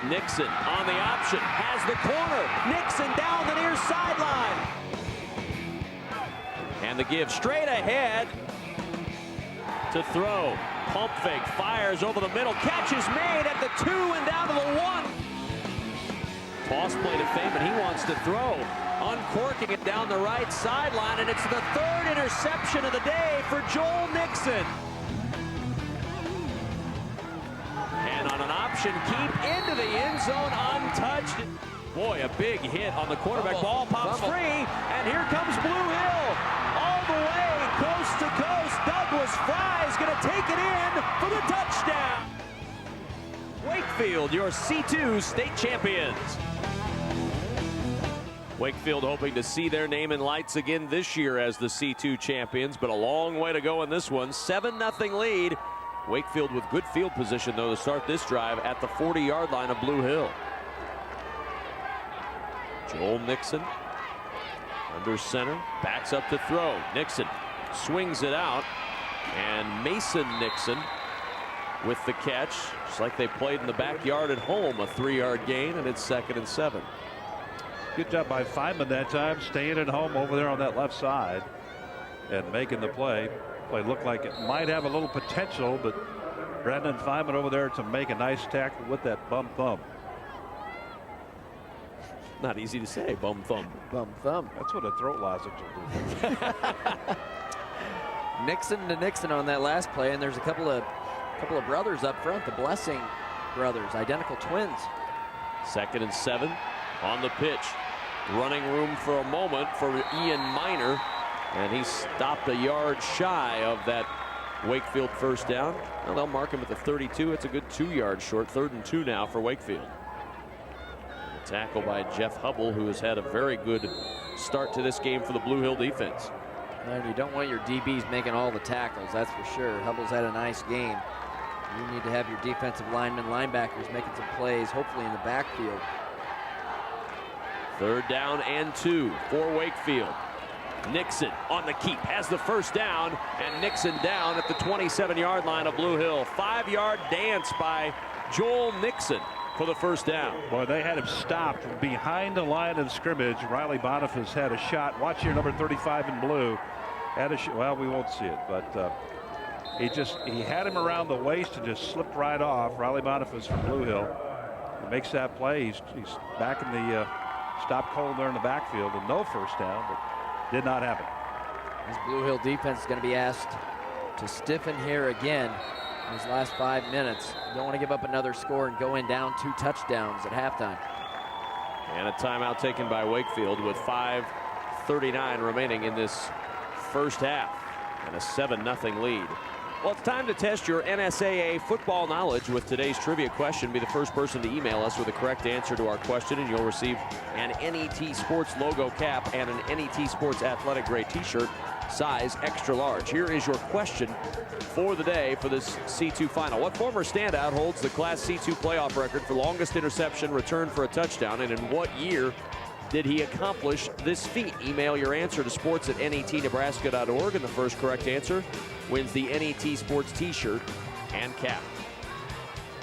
Nixon on the option, has the corner. Nixon down the near sideline. And the give straight ahead to throw. Pump fake, fires over the middle. Catch is made at the 2 and down to the 1. Toss play to Feynman. He wants to throw. Uncorking it down the right sideline, and it's the 3rd interception of the day for Joel Nixon. And on an option, keep into the end zone untouched. Boy, a big hit on the quarterback. Ball pops free, and here comes Blue Hill. All the way, coast to coast. Douglas Fry is going to take it in for the touchdown. Wakefield, your C2 state champions. Wakefield hoping to see their name in lights again this year as the C2 champions, but a long way to go in this one. 7-0 lead. Wakefield with good field position, though, to start this drive at the 40-yard line of Blue Hill. Joel Nixon under center, backs up to throw. Nixon swings it out, and Mason Nixon with the catch, just like they played in the backyard at home. A 3-yard gain, and it's 2nd and 7. Good job by Feynman that time, staying at home over there on that left side and making the play. Play looked like it might have a little potential, but Brandon Feynman over there to make a nice tackle with that bum thumb. Not easy to say, bum thumb. Bum thumb. That's what a throat lozenge will do. Nixon to Nixon on that last play, and there's a couple of brothers up front, the Blessing brothers, identical twins. 2nd and 7 on the pitch. Running room for a moment for Ian Miner, and he stopped a yard shy of that Wakefield first down. Well, they'll mark him at the 32. It's a good 2 yards short. 3rd and 2 now for Wakefield. tackle by Jeff Hubble, who has had a very good start to this game for the Blue Hill defense. And you don't want your DBs making all the tackles, that's for sure. Hubble's had a nice game. You need to have your defensive linemen, linebackers making some plays, hopefully in the backfield. 3rd down and 2 for Wakefield. Nixon on the keep, has the first down, and Nixon down at the 27-yard line of Blue Hill. 5-yard dance by Joel Nixon for the first down. Boy, they had him stopped behind the line of scrimmage. Riley Boniface had a shot. Watch here, number 35 in blue. Had a well, we won't see it, but he had him around the waist and just slipped right off. Riley Boniface from Blue Hill. He makes that play. He's back in the stop cold there in the backfield, and no first down, but did not happen. This Blue Hill defense is going to be asked to stiffen here again in these last 5 minutes. You don't want to give up another score and go in down 2 touchdowns at halftime. And a timeout taken by Wakefield with 5:39 remaining in this first half, and a 7-0 lead. Well, it's time to test your NSAA football knowledge with today's trivia question. Be the first person to email us with the correct answer to our question, and you'll receive an NET Sports logo cap and an NET Sports athletic grade t-shirt, size extra large. Here is your question for the day for this C2 final. What former standout holds the Class C2 playoff record for longest interception return for a touchdown, and in what year did he accomplish this feat? Email your answer to sports@netnebraska.org, and the first correct answer wins the NET Sports t-shirt and cap.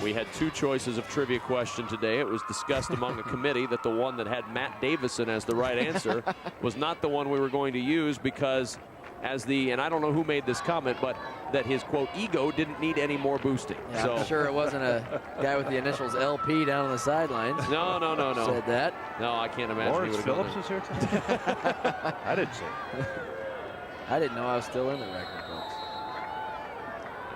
We had 2 choices of trivia question today. It was discussed among the committee that the one that had Matt Davison as the right answer was not the one we were going to use, because and I don't know who made this comment, but that his, quote, ego didn't need any more boosting. Yeah, so I'm sure it wasn't a guy with the initials LP down on the sidelines. No. Said that. No, I can't imagine. Lawrence Phillips is here tonight? I didn't see it. I didn't know I was still in the record books.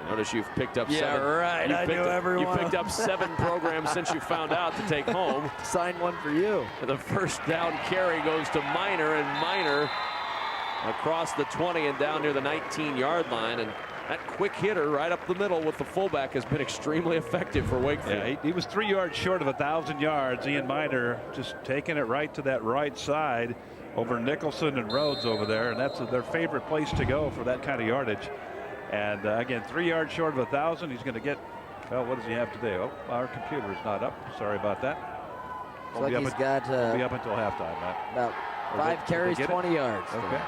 Notice you've picked up 7. Yeah, right. I knew everyone. You picked up 7 programs since you found out to take home. Sign one for you. The first down carry goes to Minor, and Minor across the 20 and down near the 19-yard line. And that quick hitter right up the middle with the fullback has been extremely effective for Wakefield. Yeah, he was 3 yards short of 1,000 yards. Ian Minor just taking it right to that right side over Nicholson and Rhodes over there, and that's their favorite place to go for that kind of yardage. And again, 3 yards short of 1,000. He's going to get, well, what does he have today? Oh, our computer is not up. Sorry about that. Looks like he's got be up until halftime, Matt. About 5 carries, 20 yards. Okay.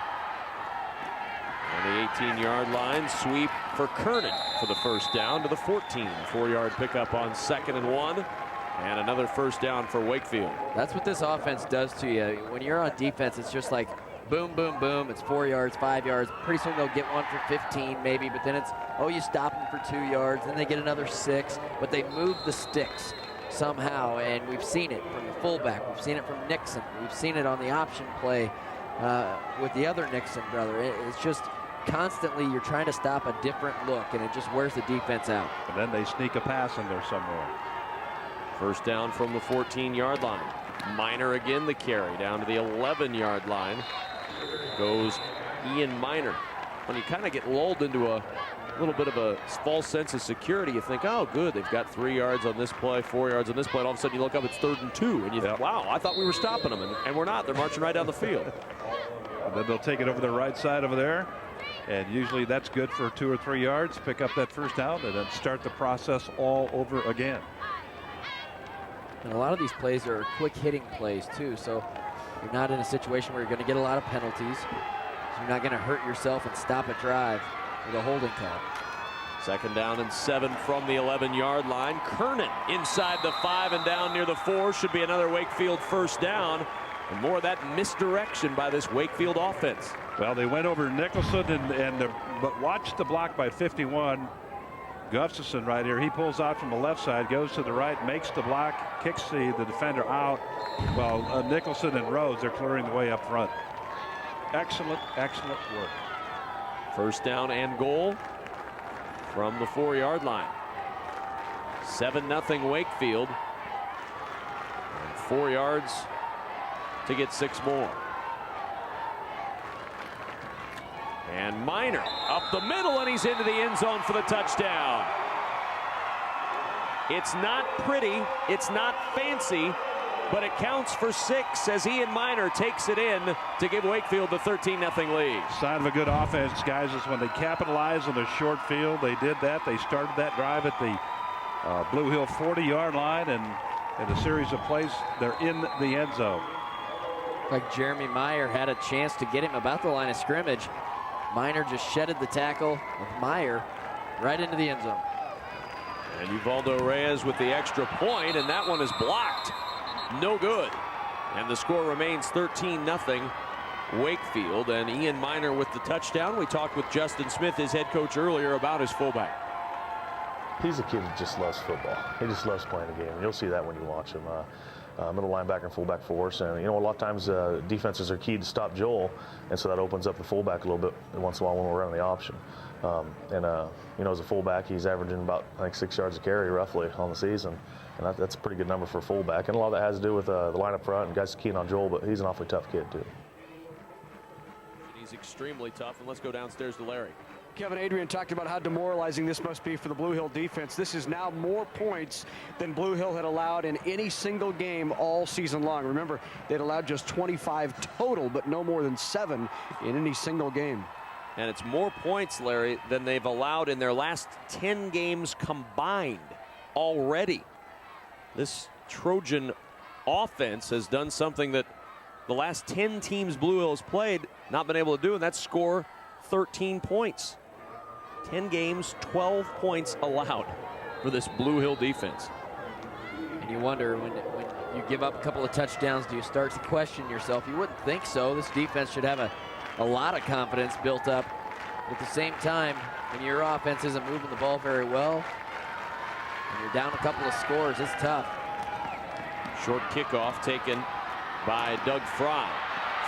On the 18-yard line, sweep for Kernan for the first down to the 14. 4-yard pickup on 2nd and 1. And another first down for Wakefield. That's what this offense does to you. When you're on defense, it's just like boom, boom, boom. It's 4 yards, 5 yards. Pretty soon they'll get one for 15 maybe, but then it's, oh, you stop them for 2 yards. Then they get another 6, but they move the sticks somehow. And we've seen it from the fullback. We've seen it from Nixon. We've seen it on the option play with the other Nixon brother. It's just constantly you're trying to stop a different look, and it just wears the defense out. And then they sneak a pass in there somewhere. First down from the 14-yard line. Minor again the carry down to the 11-yard line. Goes Ian Minor. When you kind of get lulled into a little bit of a false sense of security, you think, oh, good, they've got 3 yards on this play, 4 yards on this play, and all of a sudden you look up, it's 3rd and 2, and you think, wow, I thought we were stopping them, and we're not. They're marching right down the field. And then they'll take it over the right side over there, and usually that's good for 2 or 3 yards, pick up that first down, and then start the process all over again. And a lot of these plays are quick hitting plays too, so you're not in a situation where you're going to get a lot of penalties. So you're not going to hurt yourself and stop a drive with a holding call. 2nd down and 7 from the 11-yard line. Kernan inside the 5 and down near the 4. Should be another Wakefield first down. And more of that misdirection by this Wakefield offense. Well, they went over Nicholson but watch the block by 51. Gustafson right here. He pulls out from the left side, goes to the right, makes the block, kicks the defender out. Well, Nicholson and Rhodes are clearing the way up front. Excellent, excellent work. First down and goal from the 4-yard line. 7-0 Wakefield. And 4 yards to get 6 more. And Minor up the middle, and he's into the end zone for the touchdown. It's not pretty, it's not fancy, but it counts for 6 as Ian Miner takes it in to give Wakefield the 13-0 lead. Sign of a good offense, guys, is when they capitalize on the short field. They did that. They started that drive at the Blue Hill 40-yard line, and in a series of plays, they're in the end zone. Like Jeremy Meyer had a chance to get him about the line of scrimmage. Miner just shedded the tackle of Meyer right into the end zone. And Uvaldo Reyes with the extra point, and that one is blocked. No good. And the score remains 13-0 Wakefield, and Ian Miner with the touchdown. We talked with Justin Smith, his head coach, earlier about his fullback. He's a kid that just loves football. He just loves playing the game, and you'll see that when you watch him. Middle linebacker and fullback for us, and a lot of times defenses are key to stop Joel, and so that opens up the fullback a little bit once in a while when we're running the option. As a fullback, he's averaging about, I think, 6 yards a carry roughly on the season, and that's a pretty good number for a fullback. And a lot of that has to do with the line up front and guys keen on Joel, but he's an awfully tough kid too. He's extremely tough, and let's go downstairs to Larry. Kevin Adrian talked about how demoralizing this must be for the Blue Hill defense. This is now more points than Blue Hill had allowed in any single game all season long. Remember, they'd allowed just 25 total, but no more than 7 in any single game. And it's more points, Larry, than they've allowed in their last 10 games combined already. This Trojan offense has done something that the last 10 teams Blue Hill has played not been able to do, and that's score 13 points. 10 games, 12 points allowed for this Blue Hill defense. And you wonder, when you give up a couple of touchdowns, do you start to question yourself? You wouldn't think so. This defense should have a lot of confidence built up. But at the same time, when your offense isn't moving the ball very well, and you're down a couple of scores, it's tough. Short kickoff taken by Doug Fry.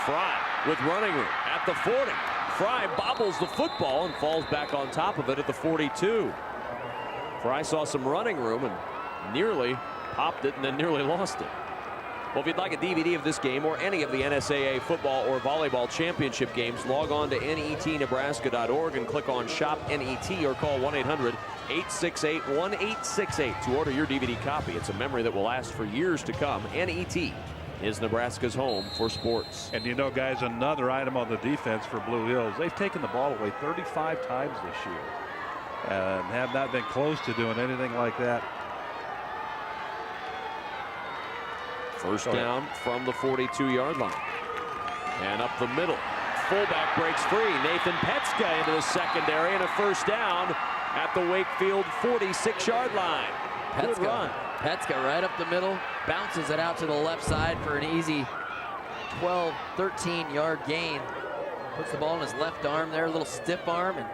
Fry with running room at the 40. Fry bobbles the football and falls back on top of it at the 42. Fry saw some running room and nearly popped it and then nearly lost it. Well, if you'd like a DVD of this game or any of the NSAA football or volleyball championship games, log on to netnebraska.org and click on Shop NET or call 1-800-868-1868 to order your DVD copy. It's a memory that will last for years to come. NET is Nebraska's home for sports. And guys, another item on the defense for Blue Hills. They've taken the ball away 35 times this year and have not been close to doing anything like that. First down from the 42-yard line. And up the middle. Fullback breaks free. Nathan Petska into the secondary and a first down at the Wakefield 46-yard line. Good run. Petska right up the middle, bounces it out to the left side for an easy 12, 13-yard gain. Puts the ball in his left arm there, a little stiff arm, and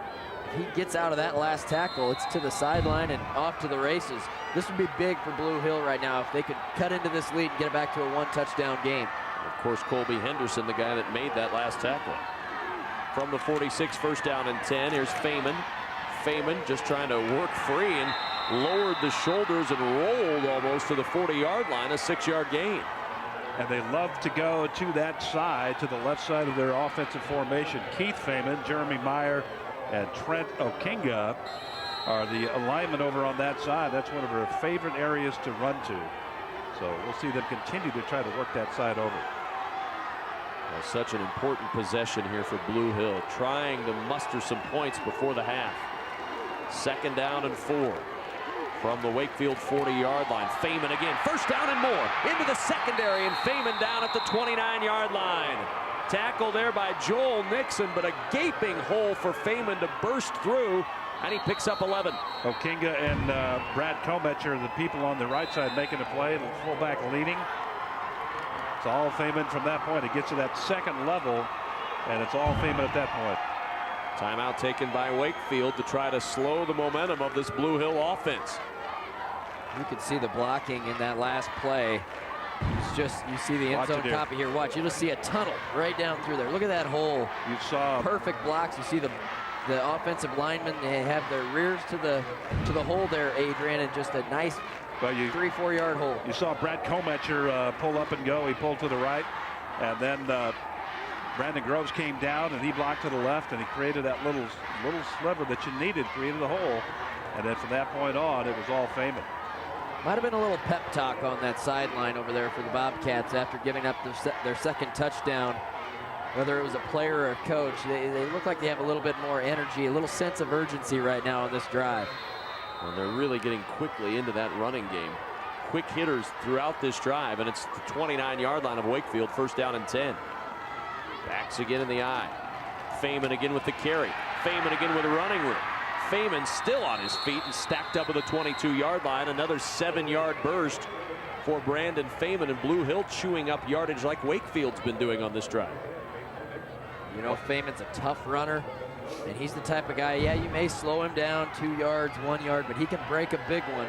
if he gets out of that last tackle, it's to the sideline and off to the races. This would be big for Blue Hill right now if they could cut into this lead and get it back to a 1-touchdown game. Of course, Colby Henderson, the guy that made that last tackle. From the 46, first down and 10. Here's Feynman. Feynman just trying to work free and lowered the shoulders and rolled almost to the 40-yard line, a 6-yard gain. And they love to go to that side, to the left side of their offensive formation. Keith Feynman, Jeremy Meyer, and Trent Okinga are the alignment over on that side. That's one of our favorite areas to run to. So we'll see them continue to try to work that side over. Well, such an important possession here for Blue Hill, trying to muster some points before the half. Second down and 4 from the Wakefield 40-yard line. Feynman again, first down and more into the secondary, and Feynman down at the 29-yard line. Tackle there by Joel Nixon, but a gaping hole for Feynman to burst through, and he picks up 11. Okinga and Brad Kometch are the people on the right side making the play, the fullback leading. It's all Feynman from that point. It gets to that second level, and it's all Feynman at that point. Timeout taken by Wakefield to try to slow the momentum of this Blue Hill offense. You can see the blocking in that last play. It's just, you see the end zone copy here. Watch, you'll just see a tunnel right down through there. Look at that hole. You saw perfect blocks. You see the offensive linemen, they have their rears to the hole there, Adrian, and just a nice 3-4 yard hole. You saw Brad Kometcher pull up and go. He pulled to the right, and then Brandon Groves came down and he blocked to the left, and he created that little sliver that you needed, created a hole, and then from that point on it was all Feynman. Might have been a little pep talk on that sideline over there for the Bobcats after giving up their second touchdown. Whether it was a player or a coach, they look like they have a little bit more energy, a little sense of urgency right now on this drive. And they're really getting quickly into that running game. Quick hitters throughout this drive, and it's the 29-yard line of Wakefield, first down and 10. Backs again in the eye. Feynman again with the carry. Feynman again with a running room. Feynman still on his feet and stacked up at the 22-yard line. Another 7-yard burst for Brandon Feynman, and Blue Hill chewing up yardage like Wakefield's been doing on this drive. You know, Feynman's a tough runner, and he's the type of guy, yeah, you may slow him down 2 yards, 1 yard, but he can break a big one.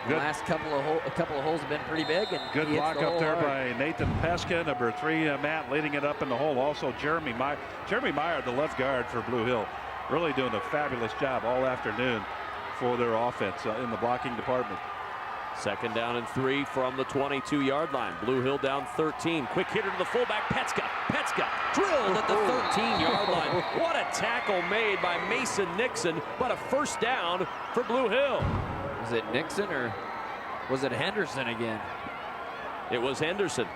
The last couple of holes have been pretty big. And good block up there by Nathan Pesca, number 3, Matt, leading it up in the hole. Also Jeremy Meyer. Jeremy Meyer, the left guard for Blue Hill, really doing a fabulous job all afternoon for their offense in the blocking department. Second down and 3 from the 22-yard line. Blue Hill down 13. Quick hitter to the fullback. Petska drilled at the 13-yard line. What a tackle made by Mason Nixon, but a first down for Blue Hill. Was it Nixon or was it Henderson again? It was Henderson.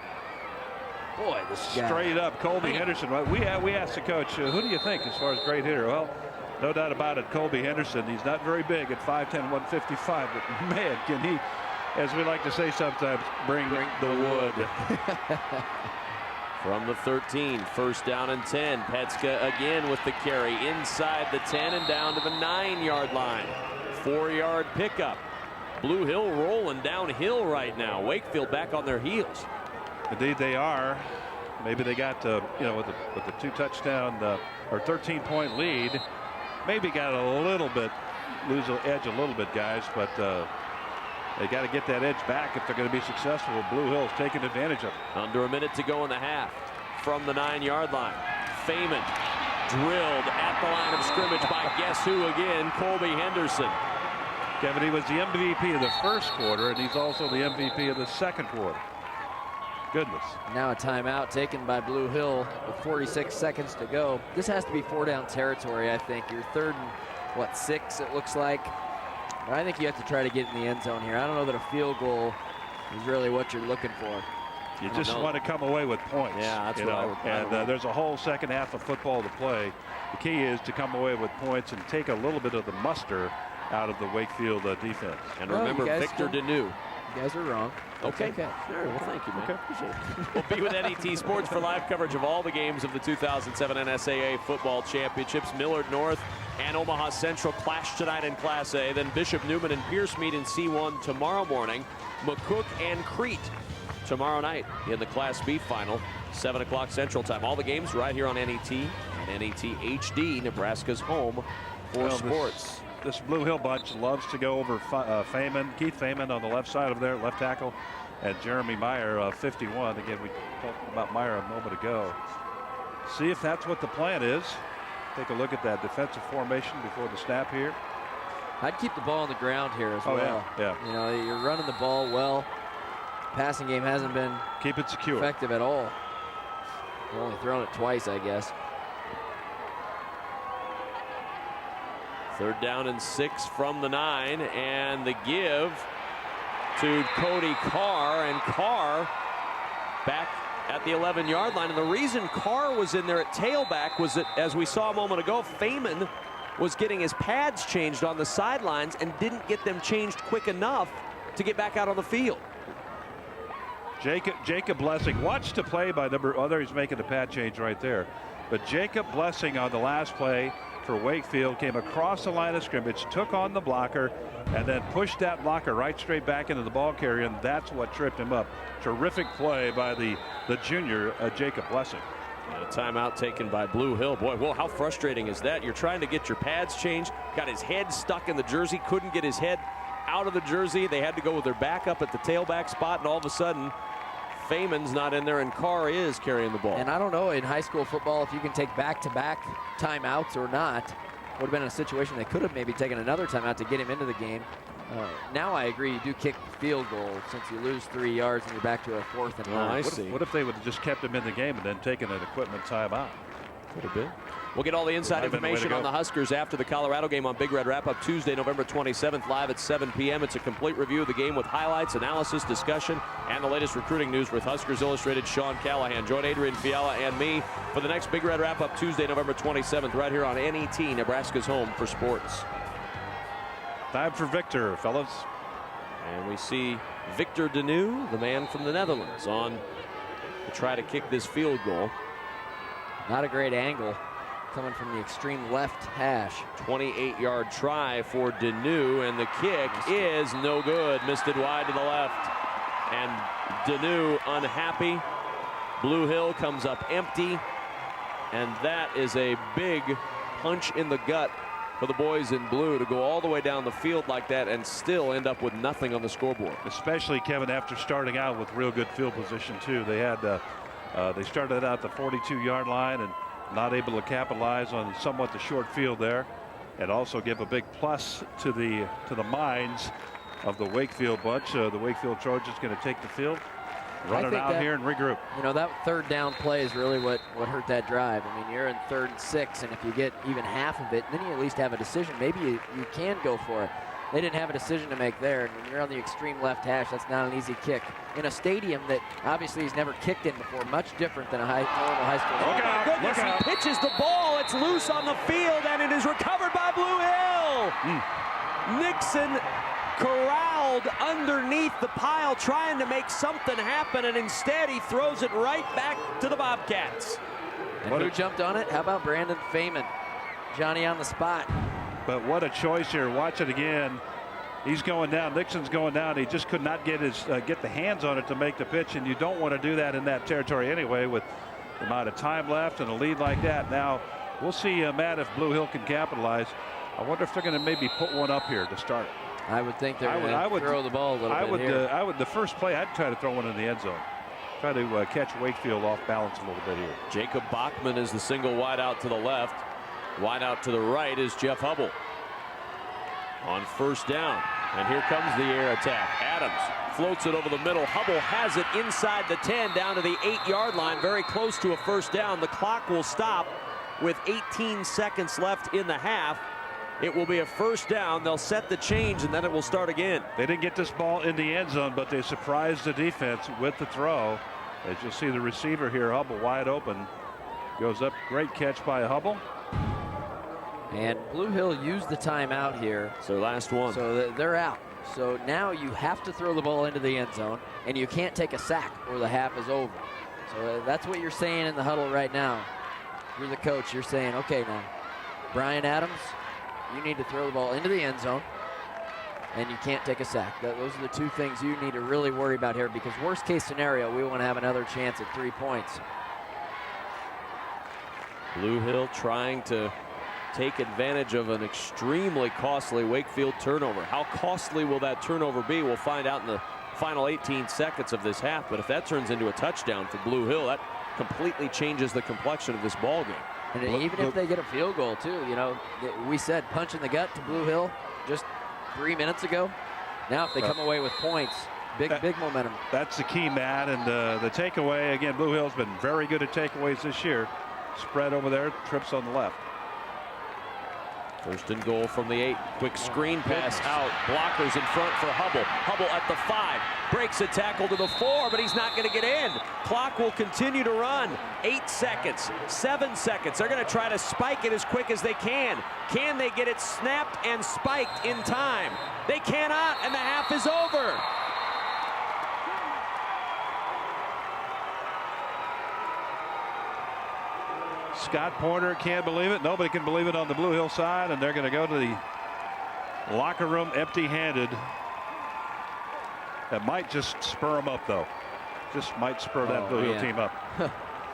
Boy, this guy. Straight up, Colby Henderson. We asked the coach, who do you think as far as great hitter? Well, no doubt about it, Colby Henderson. He's not very big at 5'10", 155, but man, can he, as we like to say sometimes, bring the wood. From the 13, first down and 10. Petska again with the carry inside the 10 and down to the 9-yard line. 4-yard pickup. Blue Hill rolling downhill right now. Wakefield back on their heels. Indeed they are. Maybe they got with the 2 touchdown or 13-point lead. Maybe got a little bit, lose the edge a little bit, guys, but they got to get that edge back if they're going to be successful. Blue Hill's taking advantage of it. Under a minute to go in the half. From the 9-yard line, Feynman drilled at the line of scrimmage by guess who again? Colby Henderson. Kevin, he was the MVP of the first quarter, and he's also the MVP of the second quarter. Goodness. Now a timeout taken by Blue Hill with 46 seconds to go. This has to be 4-down territory, I think. You're third and, 6, it looks like. But I think you have to try to get in the end zone here. I don't know that a field goal is really what you're looking for. You just want to come away with points. Yeah, that's what I would. And there's a whole second half of football to play. The key is to come away with points and take a little bit of the muster out of the Wakefield defense. And remember, Victor Deneau. You guys are wrong. Okay. Sure. Well, thank you, man. Okay. Appreciate it. We'll be with NET Sports for live coverage of all the games of the 2007 NSAA football championships. Millard North and Omaha Central clash tonight in Class A. Then Bishop Neumann and Pierce meet in C1 tomorrow morning. McCook and Crete tomorrow night in the Class B final, 7 o'clock Central Time. All the games right here on NET and NET HD, Nebraska's home for sports. This Blue Hill bunch loves to go over Feynman, Keith Feynman on the left side of there, left tackle, and Jeremy Meyer, 51. Again, we talked about Meyer a moment ago. See if that's what the plan is. Take a look at that defensive formation before the snap here. I'd keep the ball on the ground here as well. Yeah. You know, you're running the ball well. Passing game hasn't been keep it secure, effective at all. We've only thrown it twice, I guess. Third down and 6 from the 9, and the give to Cody Carr, and Carr back at the 11-yard line. And the reason Carr was in there at tailback was that, as we saw a moment ago, Feynman was getting his pads changed on the sidelines and didn't get them changed quick enough to get back out on the field. Jacob Blessing, watch the play by he's making the pad change right there. But Jacob Blessing on the last play for Wakefield came across the line of scrimmage, took on the blocker, and then pushed that blocker right straight back into the ball carrier, and that's what tripped him up. Terrific play by the junior, Jacob Blessing. And a timeout taken by Blue Hill. Boy, well, how frustrating is that? You're trying to get your pads changed, got his head stuck in the jersey, couldn't get his head out of the jersey. They had to go with their backup at the tailback spot, and all of a sudden, Feynman's not in there, and Carr is carrying the ball. And I don't know in high school football if you can take back-to-back timeouts or not. Would have been a situation they could have maybe taken another timeout to get him into the game. Now I agree, you do kick the field goal since you lose 3 yards and you're back to a 4th and 9. What if they would have just kept him in the game and then taken an equipment timeout? Could have been. We'll get all the inside information on the Huskers after the Colorado game on Big Red Wrap-Up Tuesday, November 27th, live at 7 p.m. It's a complete review of the game with highlights, analysis, discussion, and the latest recruiting news with Huskers Illustrated Sean Callahan. Join Adrian Fiala and me for the next Big Red Wrap-Up Tuesday, November 27th, right here on NET, Nebraska's home for sports. Time for Victor, fellas. And we see Victor Denu, the man from the Netherlands, on to try to kick this field goal. Not a great angle coming from the extreme left hash. 28-yard try for Denu, and the kick is no good. Missed it wide to the left. And Denu unhappy. Blue Hill comes up empty. And that is a big punch in the gut for the boys in blue to go all the way down the field like that and still end up with nothing on the scoreboard. Especially, Kevin, after starting out with real good field position, too. They had they started out the 42-yard line and not able to capitalize on somewhat the short field there, and also give a big plus to the minds of the Wakefield bunch. The Wakefield Trojans going to take the field, run it out here and regroup. You know, that third down play is really what hurt that drive. I mean, you're in 3rd and 6, and if you get even half of it, then you at least have a decision. Maybe you can go for it. They didn't have a decision to make there, and when you're on the extreme left hash, that's not an easy kick. In a stadium that obviously he's never kicked in before, much different than a normal high school. Look out, goodness, he pitches the ball, it's loose on the field, and it is recovered by Blue Hill. Nixon corralled underneath the pile, trying to make something happen, and instead he throws it right back to the Bobcats. And who jumped on it? How about Brandon Feynman? Johnny on the spot. But what a choice here. Watch it again. He's going down. Nixon's going down. He just could not get the hands on it to make the pitch, and you don't want to do that in that territory anyway with the amount of time left and a lead like that. Now, we'll see, Matt, if Blue Hill can capitalize. I wonder if they're going to maybe put one up here to start. I would think they're going to throw the ball a little bit here. The first play, I'd try to throw one in the end zone. Try to catch Wakefield off balance a little bit here. Jacob Bachman is the single wide out to the left. Wide out to the right is Jeff Hubble on 1st down. And here comes the air attack. Adams floats it over the middle. Hubble has it inside the 10 down to the 8-yard line, very close to a 1st down. The clock will stop with 18 seconds left in the half. It will be a 1st down. They'll set the change, and then it will start again. They didn't get this ball in the end zone, but they surprised the defense with the throw. As you'll see the receiver here, Hubble wide open. Goes up. Great catch by Hubble. And Blue Hill used the timeout here. So last one. So they're out. So now you have to throw the ball into the end zone, and you can't take a sack or the half is over. So that's what you're saying in the huddle right now. You're the coach. You're saying, okay, now, Brian Adams, you need to throw the ball into the end zone, and you can't take a sack. Those are the two things you need to really worry about here, because worst case scenario, we want to have another chance at 3 points. Blue Hill trying to take advantage of an extremely costly Wakefield turnover. How costly will that turnover be? We'll find out in the final 18 seconds of this half. But if that turns into a touchdown for Blue Hill, that completely changes the complexion of this ball game. And even if they get a field goal too, you know, we said punch in the gut to Blue Hill just 3 minutes ago. Now if they come away with points, big momentum. That's the key, Matt. And the takeaway, again, Blue Hill's been very good at takeaways this year. Spread over there, trips on the left. 1st and goal from the 8. Quick screen pass out. Blockers in front for Hubble. Hubble at the 5. Breaks a tackle to the 4, but he's not going to get in. Clock will continue to run. 8 seconds, 7 seconds. They're going to try to spike it as quick as they can. Can they get it snapped and spiked in time? They cannot, and the half is over. Scott Porter can't believe it. Nobody can believe it on the Blue Hill side, and they're going to go to the locker room empty-handed. That might just spur them up, though. Just might spur that Blue Hill team up.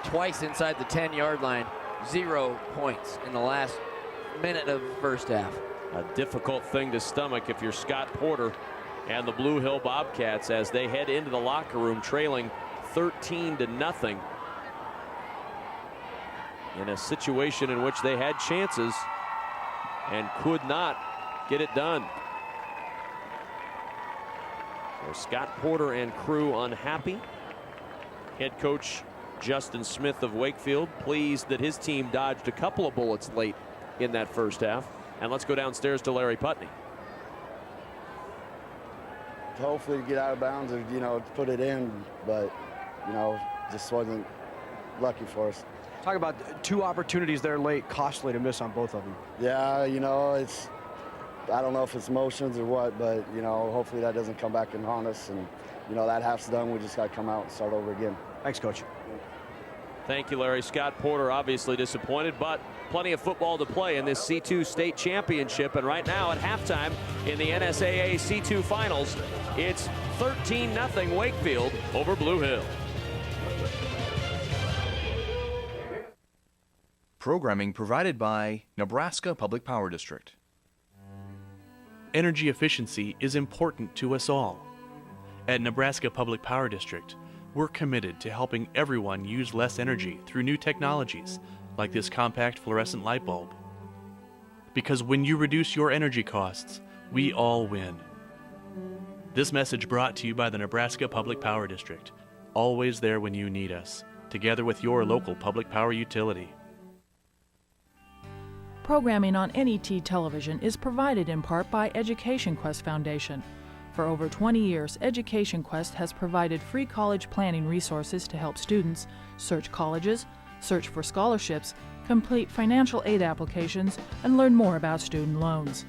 Twice inside the 10-yard line. 0 points in the last minute of the 1st half. A difficult thing to stomach if you're Scott Porter and the Blue Hill Bobcats as they head into the locker room trailing 13-0 in a situation in which they had chances and could not get it done. So Scott Porter and crew unhappy. Head coach Justin Smith of Wakefield, pleased that his team dodged a couple of bullets late in that first half. And let's go downstairs to Larry Putney. Hopefully to get out of bounds or, put it in, but, just wasn't lucky for us. Talk about 2 opportunities there late, costly to miss on both of them. Yeah, it's, I don't know if it's emotions or what, but, hopefully that doesn't come back and haunt us. And, that half's done. We just got to come out and start over again. Thanks, Coach. Thank you, Larry. Scott Porter obviously disappointed, but plenty of football to play in this C2 state championship. And right now at halftime in the NSAA C2 finals, it's 13-0 Wakefield over Blue Hill. Programming provided by Nebraska Public Power District. Energy efficiency is important to us all. At Nebraska Public Power District, we're committed to helping everyone use less energy through new technologies like this compact fluorescent light bulb. Because when you reduce your energy costs, we all win. This message brought to you by the Nebraska Public Power District, always there when you need us, together with your local public power utility. Programming on NET television is provided in part by Education Quest Foundation. For over 20 years, Education Quest has provided free college planning resources to help students search colleges, search for scholarships, complete financial aid applications, and learn more about student loans.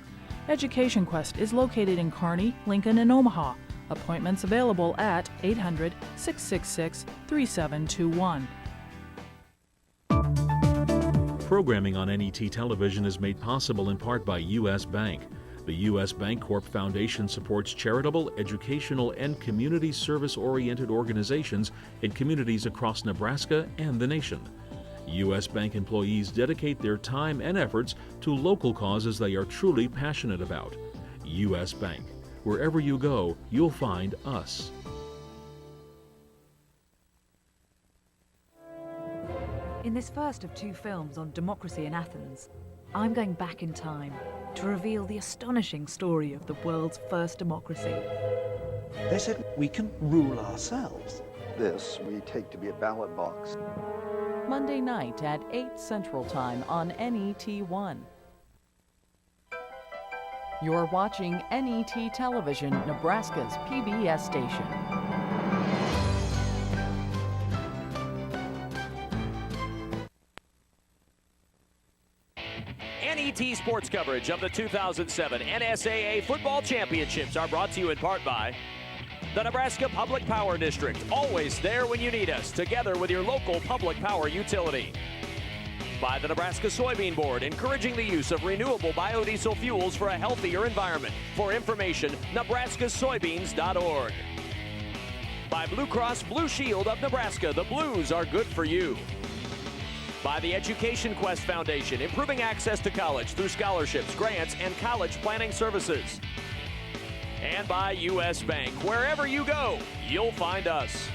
Education Quest is located in Kearney, Lincoln, and Omaha. Appointments available at 800-666-3721. Programming on NET television is made possible in part by U.S. Bank. The U.S. Bancorp Foundation supports charitable, educational, and community service-oriented organizations in communities across Nebraska and the nation. U.S. Bank employees dedicate their time and efforts to local causes they are truly passionate about. U.S. Bank. Wherever you go, you'll find us. In this first of 2 films on democracy in Athens, I'm going back in time to reveal the astonishing story of the world's first democracy. They said we can rule ourselves. This we take to be a ballot box. Monday night at 8 Central Time on NET1. You're watching NET Television, Nebraska's PBS station. NET sports coverage of the 2007 NSAA Football Championships are brought to you in part by the Nebraska Public Power District, always there when you need us, together with your local public power utility. By the Nebraska Soybean Board, encouraging the use of renewable biodiesel fuels for a healthier environment. For information, nebraskasoybeans.org. By Blue Cross Blue Shield of Nebraska, the Blues are good for you. By the Education Quest Foundation, improving access to college through scholarships, grants, and college planning services. And by U.S. Bank. Wherever you go, you'll find us.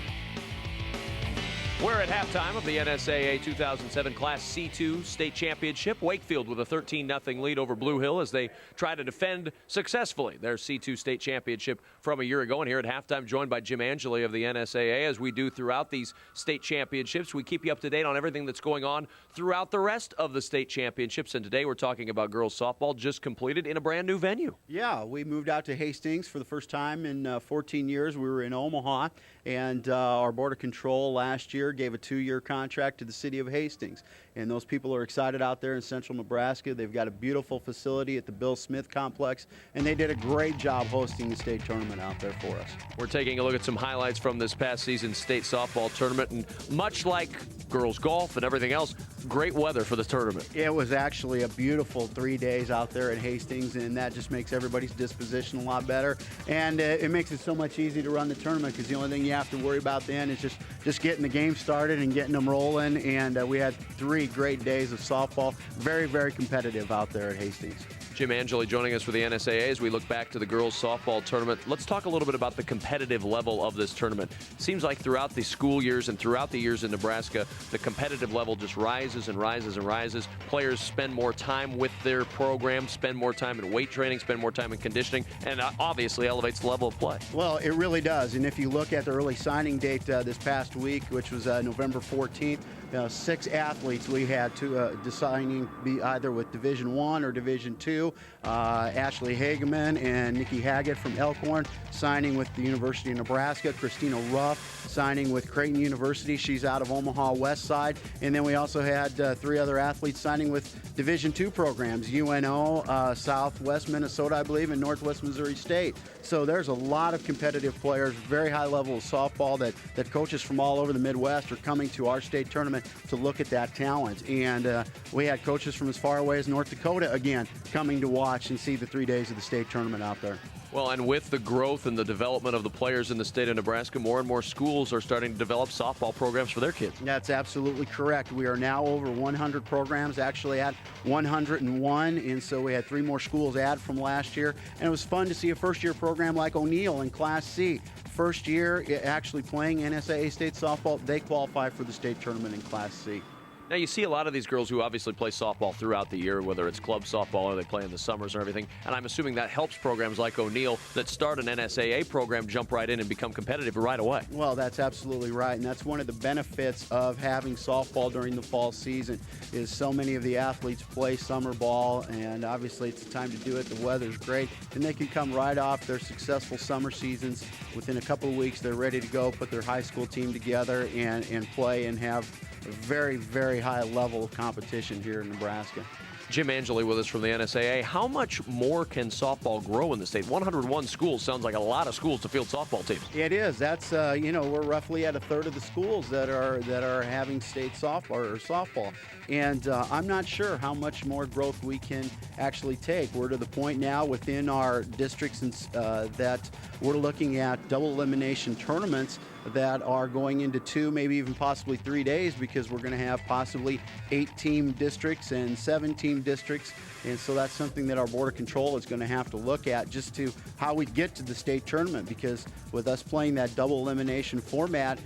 We're at halftime of the NSAA 2007 Class C2 State Championship. Wakefield with a 13-0 lead over Blue Hill as they try to defend successfully their C2 State Championship from a year ago. And here at halftime, joined by Jim Angeli of the NSAA, as we do throughout these state championships. We keep you up to date on everything that's going on throughout the rest of the state championships. And today we're talking about girls softball, just completed in a brand new venue. Yeah, we moved out to Hastings for the first time in 14 years. We were in Omaha, and our Board of Control last year gave a 2-year contract to the city of Hastings. And those people are excited out there in central Nebraska. They've got a beautiful facility at the Bill Smith Complex, and they did a great job hosting the state tournament out there for us. We're taking a look at some highlights from this past season's state softball tournament, and much like girls golf and everything else, great weather for the tournament. It was actually a beautiful 3 days out there at Hastings, and that just makes everybody's disposition a lot better. And it makes it so much easier to run the tournament, because the only thing you have to worry about then is just getting the game started and getting them rolling. And we had 3 great days of softball. Very, very competitive out there at Hastings. Jim Angeli joining us for the NSAA as we look back to the girls softball tournament. Let's talk a little bit about the competitive level of this tournament. Seems like throughout the school years and throughout the years in Nebraska, the competitive level just rises and rises and rises. Players spend more time with their program, spend more time in weight training, spend more time in conditioning, and obviously elevates the level of play. Well, it really does. And if you look at the early signing date this past week, which was November 14th, 6 athletes we had to deciding be either with Division I or Division II. Ashley Hageman and Nikki Haggett from Elkhorn signing with the University of Nebraska. Christina Ruff signing with Creighton University. She's out of Omaha West Side. And then we also had 3 other athletes signing with Division II programs, UNO, Southwest Minnesota, I believe, and Northwest Missouri State. So there's a lot of competitive players, very high level of softball that coaches from all over the Midwest are coming to our state tournament to look at that talent. And we had coaches from as far away as North Dakota, again, coming to watch and see the 3 days of the state tournament out there. Well, and with the growth and the development of the players in the state of Nebraska, more and more schools are starting to develop softball programs for their kids. That's absolutely correct. We are now over 100 programs, actually at 101, and so we had 3 more schools add from last year. And it was fun to see a first-year program like O'Neill in Class C. First year actually playing NSAA state softball, they qualify for the state tournament in Class C. Now, you see a lot of these girls who obviously play softball throughout the year, whether it's club softball or they play in the summers or everything, and I'm assuming that helps programs like O'Neill that start an NSAA program jump right in and become competitive right away. Well, that's absolutely right, and that's one of the benefits of having softball during the fall season is so many of the athletes play summer ball, and obviously it's the time to do it. The weather's great, and they can come right off their successful summer seasons. Within a couple of weeks, they're ready to go, put their high school team together and play and have a very, very high level of competition here in Nebraska. Jim Angeli with us from the NSAA. How much more can softball grow in the state? 101 schools sounds like a lot of schools to field softball teams. It is. That's we're roughly at a third of the schools that are having state softball. And I'm not sure how much more growth we can actually take. We're to the point now within our districts that we're looking at double elimination tournaments that are going into 2, maybe even possibly 3 days, because we're going to have possibly 8-team districts and 7-team districts. And so that's something that our Board of Control is going to have to look at just to how we get to the state tournament, because with us playing that double elimination format,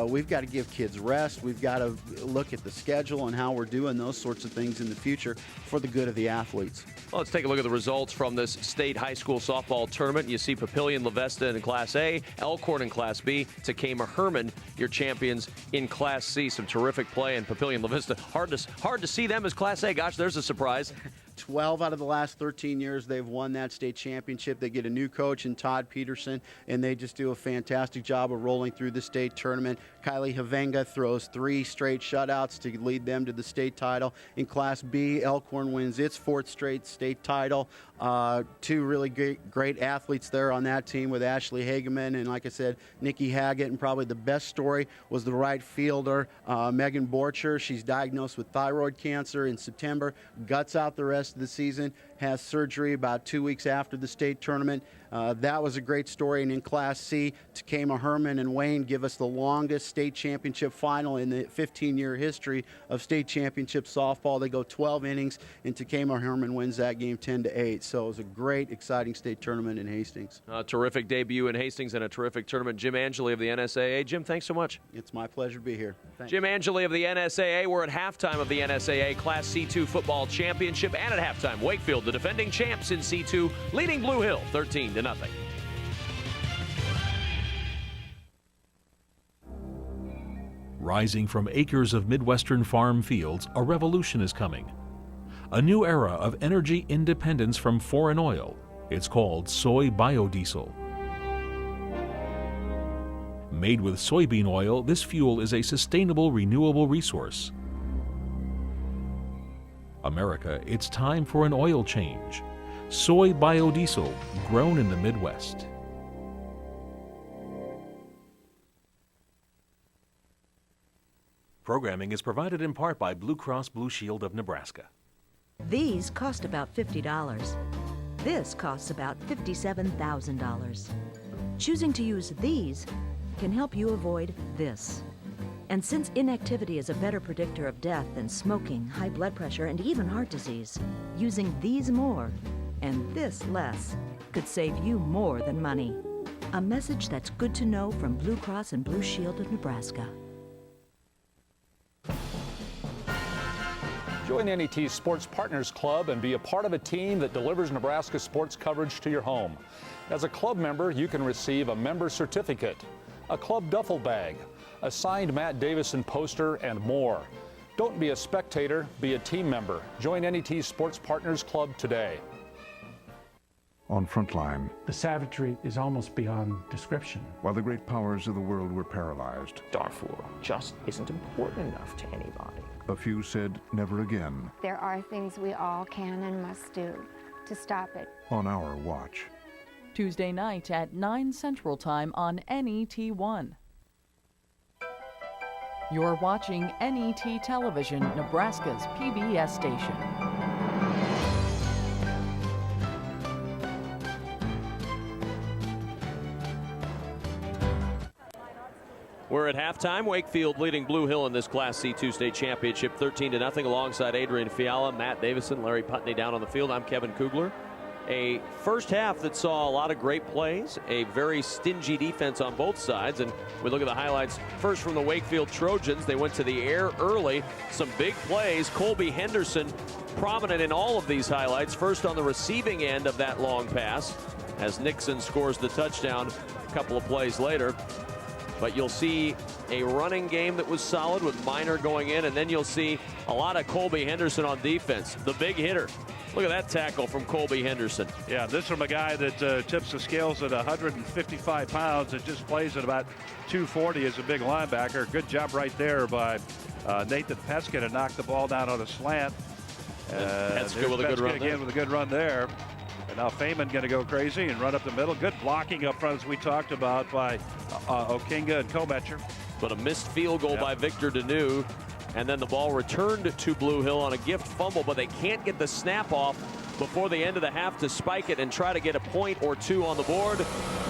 we've got to give kids rest. We've got to look at the schedule and how we're doing those sorts of things in the future for the good of the athletes. Well, let's take a look at the results from this state high school softball tournament. You see Papillion La Vesta in Class A, Elkhorn in Class B, Takema Herman, your champions in Class C. Some terrific play in Papillion La Vista. Hard to see them as Class A. Gosh, there's a surprise. 12 out of the last 13 years they've won that state championship. They get a new coach in Todd Peterson, and they just do a fantastic job of rolling through the state tournament. Kylie Havenga throws 3 straight shutouts to lead them to the state title. In Class B, Elkhorn wins its 4th straight state title. 2 really great athletes there on that team with Ashley Hageman and, like I said, Nikki Haggett. And probably the best story was the right fielder, Megan Borcher. She's diagnosed with thyroid cancer in September, guts out the rest of the season, has surgery about 2 weeks after the state tournament. That was a great story. And in Class C, Takema Herman and Wayne give us the longest state championship final in the 15-year history of state championship softball. They go 12 innings, and Takema Herman wins that game 10-8. So it was a great, exciting state tournament in Hastings. A terrific debut in Hastings and a terrific tournament. Jim Angeli of the NSAA. Jim, thanks so much. It's my pleasure to be here. Thanks. Jim Angeli of the NSAA. We're at halftime of the NSAA Class C2 football championship, and at halftime, Wakefield, the defending champs in C2, leading Blue Hill 13-0. Rising from acres of Midwestern farm fields, a revolution is coming. A new era of energy independence from foreign oil. It's called soy biodiesel. Made with soybean oil, this fuel is a sustainable, renewable resource. America, it's time for an oil change. Soy biodiesel, grown in the Midwest. Programming is provided in part by Blue Cross Blue Shield of Nebraska. These cost about $50. This costs about $57,000. Choosing to use these can help you avoid this. And since inactivity is a better predictor of death than smoking, high blood pressure, and even heart disease, using these more and this less could save you more than money. A message that's good to know from Blue Cross and Blue Shield of Nebraska. Join NET's Sports Partners Club and be a part of a team that delivers Nebraska sports coverage to your home. As a club member, you can receive a member certificate, a club duffel bag, a signed Matt Davison poster, and more. Don't be a spectator, be a team member. Join NET's Sports Partners Club today. On Frontline, the savagery is almost beyond description. While the great powers of the world were paralyzed, Darfur just isn't important enough to anybody. A few said never again. There are things we all can and must do to stop it. On our watch. Tuesday night at 9 Central Time on NET1. You're watching NET Television, Nebraska's PBS station. We're at halftime. Wakefield leading Blue Hill in this Class C2 state championship 13-0 alongside Adrian Fiala, Matt Davison, Larry Putney down on the field. I'm Kevin Kugler. A first half that saw a lot of great plays, a very stingy defense on both sides. And we look at the highlights first from the Wakefield Trojans. They went to the air early. Some big plays. Colby Henderson prominent in all of these highlights. First on the receiving end of that long pass as Nixon scores the touchdown a couple of plays later. But you'll see a running game that was solid with Minor going in, and then you'll see a lot of Colby Henderson on defense, the big hitter. Look at that tackle from Colby Henderson. Yeah, this from a guy that tips the scales at 155 pounds and just plays at about 240 as a big linebacker. Good job right there by Nathan Peskin to knock the ball down on a slant. Peskin with a good run again with a good run there. And now Feynman going to go crazy and run up the middle. Good blocking up front, as we talked about, by Okinga and Kometcher. But a missed field goal by Victor Deneau. And then the ball returned to Blue Hill on a gift fumble, but they can't get the snap off before the end of the half to spike it and try to get a point or two on the board.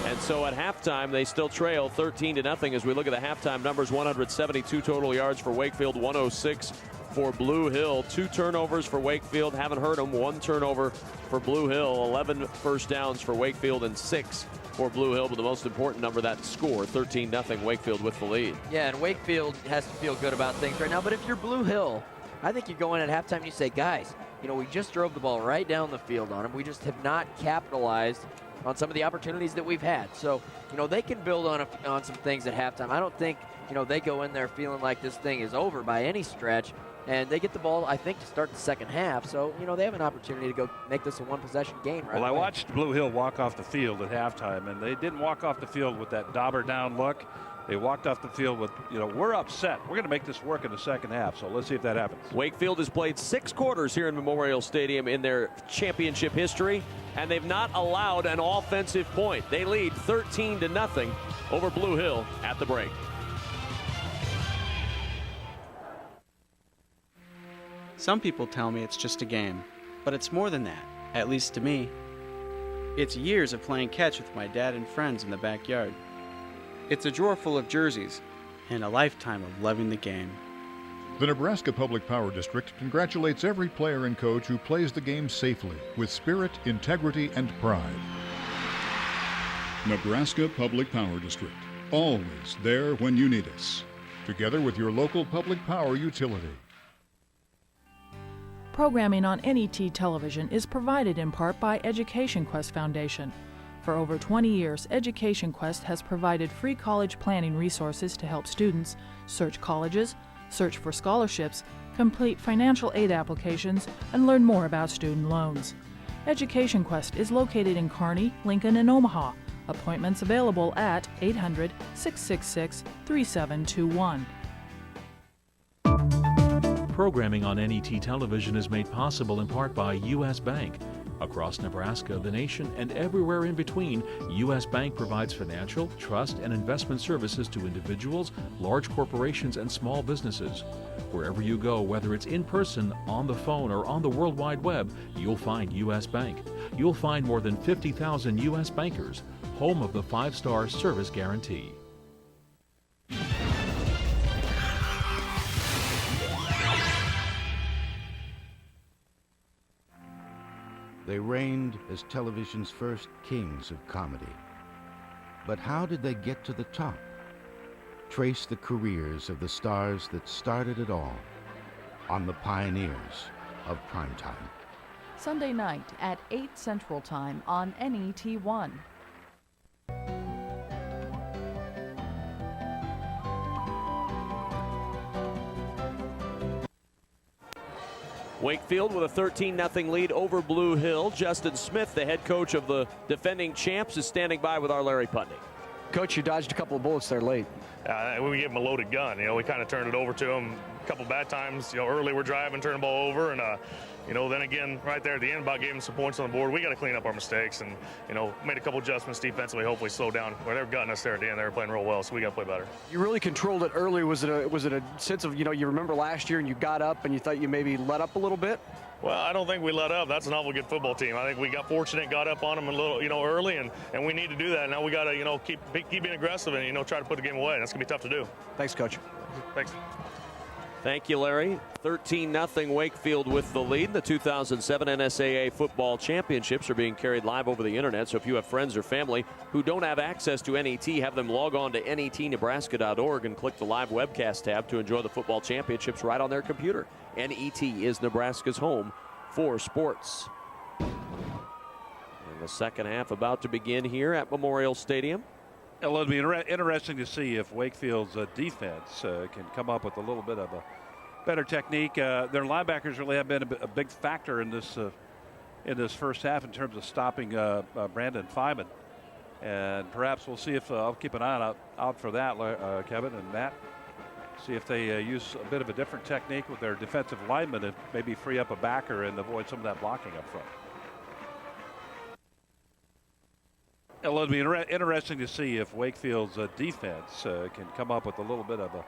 And so at halftime, they still trail 13-0 as we look at the halftime numbers. 172 total yards for Wakefield, 106 for Blue Hill. 2 turnovers for Wakefield. Haven't heard them. 1 turnover for Blue Hill. 11 first downs for Wakefield and 6 for Blue Hill. But the most important number, that score, 13-0 Wakefield with the lead. Yeah, and Wakefield has to feel good about things right now. But if you're Blue Hill, I think you go in at halftime and you say, guys, you know, we just drove the ball right down the field on them. We just have not capitalized on some of the opportunities that we've had. So, you know, they can build on some things at halftime. I don't think, you know, they go in there feeling like this thing is over by any stretch. And they get the ball, I think, to start the second half. So, you know, they have an opportunity to go make this a one-possession game. Right well, away. I watched Blue Hill walk off the field at halftime, and they didn't walk off the field with that dauber down look. They walked off the field with, you know, we're upset. We're going to make this work in the second half. So let's see if that happens. Wakefield has played 6 quarters here in Memorial Stadium in their championship history, and they've not allowed an offensive point. They lead 13-0 over Blue Hill at the break. Some people tell me it's just a game, but it's more than that, at least to me. It's years of playing catch with my dad and friends in the backyard. It's a drawer full of jerseys and a lifetime of loving the game. The Nebraska Public Power District congratulates every player and coach who plays the game safely, with spirit, integrity, and pride. Nebraska Public Power District, always there when you need us. Together with your local public power utility. Programming on NET Television is provided in part by Education Quest Foundation. For over 20 years, Education Quest has provided free college planning resources to help students search colleges, search for scholarships, complete financial aid applications, and learn more about student loans. Education Quest is located in Kearney, Lincoln, and Omaha. Appointments available at 800-666-3721. Programming on NET Television is made possible in part by U.S. Bank. Across Nebraska, the nation, and everywhere in between, U.S. Bank provides financial, trust, and investment services to individuals, large corporations, and small businesses. Wherever you go, whether it's in person, on the phone, or on the World Wide Web, you'll find U.S. Bank. You'll find more than 50,000 U.S. bankers, home of the 5-star service guarantee. They reigned as television's first kings of comedy. But how did they get to the top? Trace the careers of the stars that started it all on the pioneers of primetime. Sunday night at 8 Central Time on NET1. Wakefield with a 13-0 lead over Blue Hill. Justin Smith, the head coach of the defending champs, is standing by with our Larry Putney. Coach, you dodged a couple of bullets there late. We gave him a loaded gun. We kind of turned it over to him a couple bad times. Early we're driving, turn the ball over, and then again right there at the end, about gave him some points on the board. We got to clean up our mistakes, and made a couple adjustments defensively. Hopefully slow down. Well, they were gutting us there at the end. They were playing real well, so we got to play better. You really controlled it early. Was it a sense of you remember last year and you got up and you thought you maybe let up a little bit? Well, I don't think we let up. That's an awful good football team. I think we got fortunate, got up on them a little, early, and we need to do that. Now we got to, keep being aggressive and, try to put the game away. That's going to be tough to do. Thanks, Coach. Thanks. Thank you, Larry. 13-0 Wakefield with the lead. The 2007 NSAA football championships are being carried live over the internet. So if you have friends or family who don't have access to NET, have them log on to netnebraska.org and click the live webcast tab to enjoy the football championships right on their computer. NET is Nebraska's home for sports. And the second half about to begin here at Memorial Stadium. It'll be interesting to see if Wakefield's defense can come up with a little bit of a better technique. Their linebackers really have been a big factor in this first half in terms of stopping Brandon Feynman. And perhaps we'll see if I'll keep an eye out for that, Kevin and Matt. See if they use a bit of a different technique with their defensive linemen and maybe free up a backer and avoid some of that blocking up front. It'll be interesting to see if Wakefield's defense can come up with a little bit of a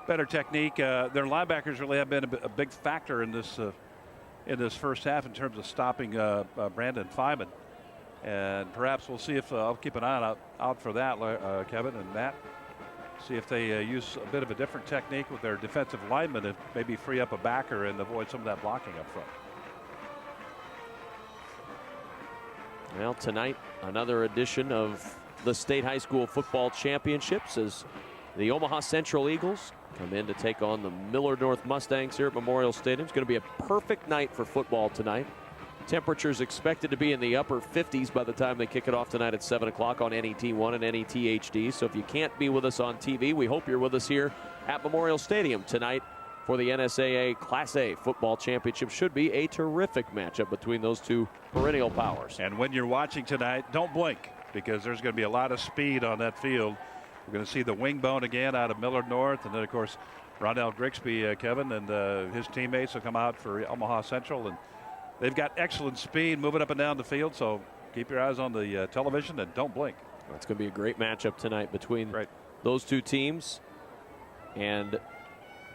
better technique. Their linebackers really have been a big factor in this first half in terms of stopping Brandon Feynman. And perhaps we'll see if I'll keep an eye out for that, Kevin and Matt. See if they use a bit of a different technique with their defensive linemen and maybe free up a backer and avoid some of that blocking up front. Well, tonight, another edition of the State High School Football Championships as the Omaha Central Eagles come in to take on the Millard North Mustangs here at Memorial Stadium. It's going to be a perfect night for football tonight. Temperatures expected to be in the upper 50s by the time they kick it off tonight at 7 o'clock on NET1 and NET HD. So if you can't be with us on TV, we hope you're with us here at Memorial Stadium tonight for the NSAA Class A Football Championship. Should be a terrific matchup between those two perennial powers. And when you're watching tonight, don't blink, because there's going to be a lot of speed on that field. We're going to see the wing bone again out of Millard North, and then, of course, Rondell Grigsby, Kevin, and his teammates will come out for Omaha Central. And they've got excellent speed moving up and down the field, so keep your eyes on the television and don't blink. It's going to be a great matchup tonight between those two teams, and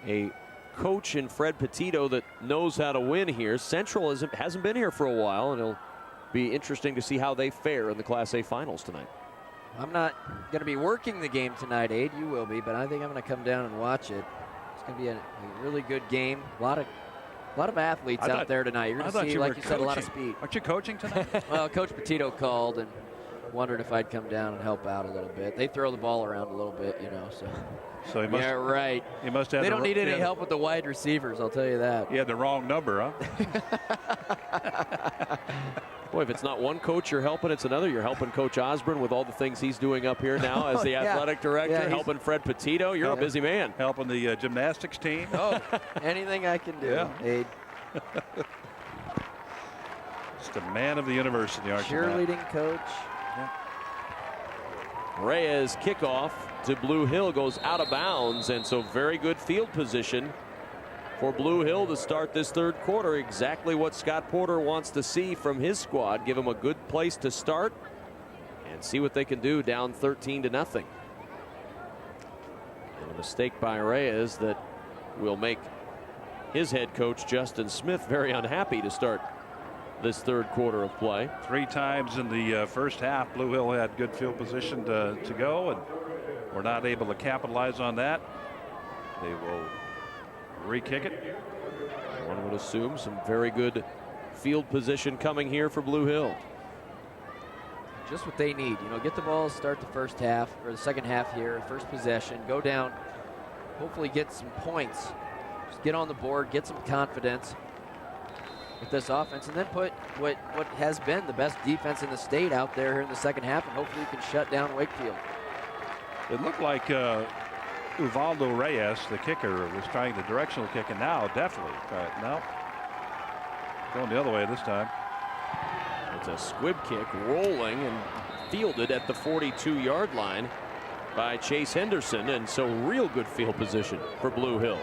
a coach in Fred Petito that knows how to win here. Central hasn't been here for a while, and it'll be interesting to see how they fare in the Class A finals tonight. I'm not going to be working the game tonight, Abe. You will be, but I think I'm going to come down and watch it. It's going to be a really good game. A lot of athletes out there tonight. You're going to see, like you said, a lot of speed. Aren't you coaching tonight? Well, Coach Petito called and wondered if I'd come down and help out a little bit. They throw the ball around a little bit, So he must, yeah, right. He must have. They don't need any help with the wide receivers, I'll tell you that. He had the wrong number, huh? Boy, if it's not one coach you're helping, it's another. You're helping Coach Osborne with all the things he's doing up here now as the athletic director, helping Fred Petito. You're a busy man. Helping the gymnastics team. Oh, anything I can do, Abe. It's the man of the university, aren't you? Cheerleading coach. Reyes kickoff to Blue Hill goes out of bounds, and so very good field position for Blue Hill to start this third quarter. Exactly what Scott Porter wants to see from his squad. Give him a good place to start and see what they can do down 13-0. And a mistake by Reyes that will make his head coach Justin Smith very unhappy to start this third quarter of play. 3 times in the first half, Blue Hill had good field position to go, and we're not able to capitalize on that. They will re-kick it. One would assume some very good field position coming here for Blue Hill. Just what they need. Get the ball, start the first half, or the second half here, first possession, go down, hopefully get some points. Just get on the board, get some confidence with this offense, and then put what has been the best defense in the state out there here in the second half, and hopefully you can shut down Wakefield. It looked like Uvaldo Reyes, the kicker, was trying the directional kick, and now definitely. No. Going the other way this time. It's a squib kick rolling and fielded at the 42-yard line by Chase Henderson, and so real good field position for Blue Hill.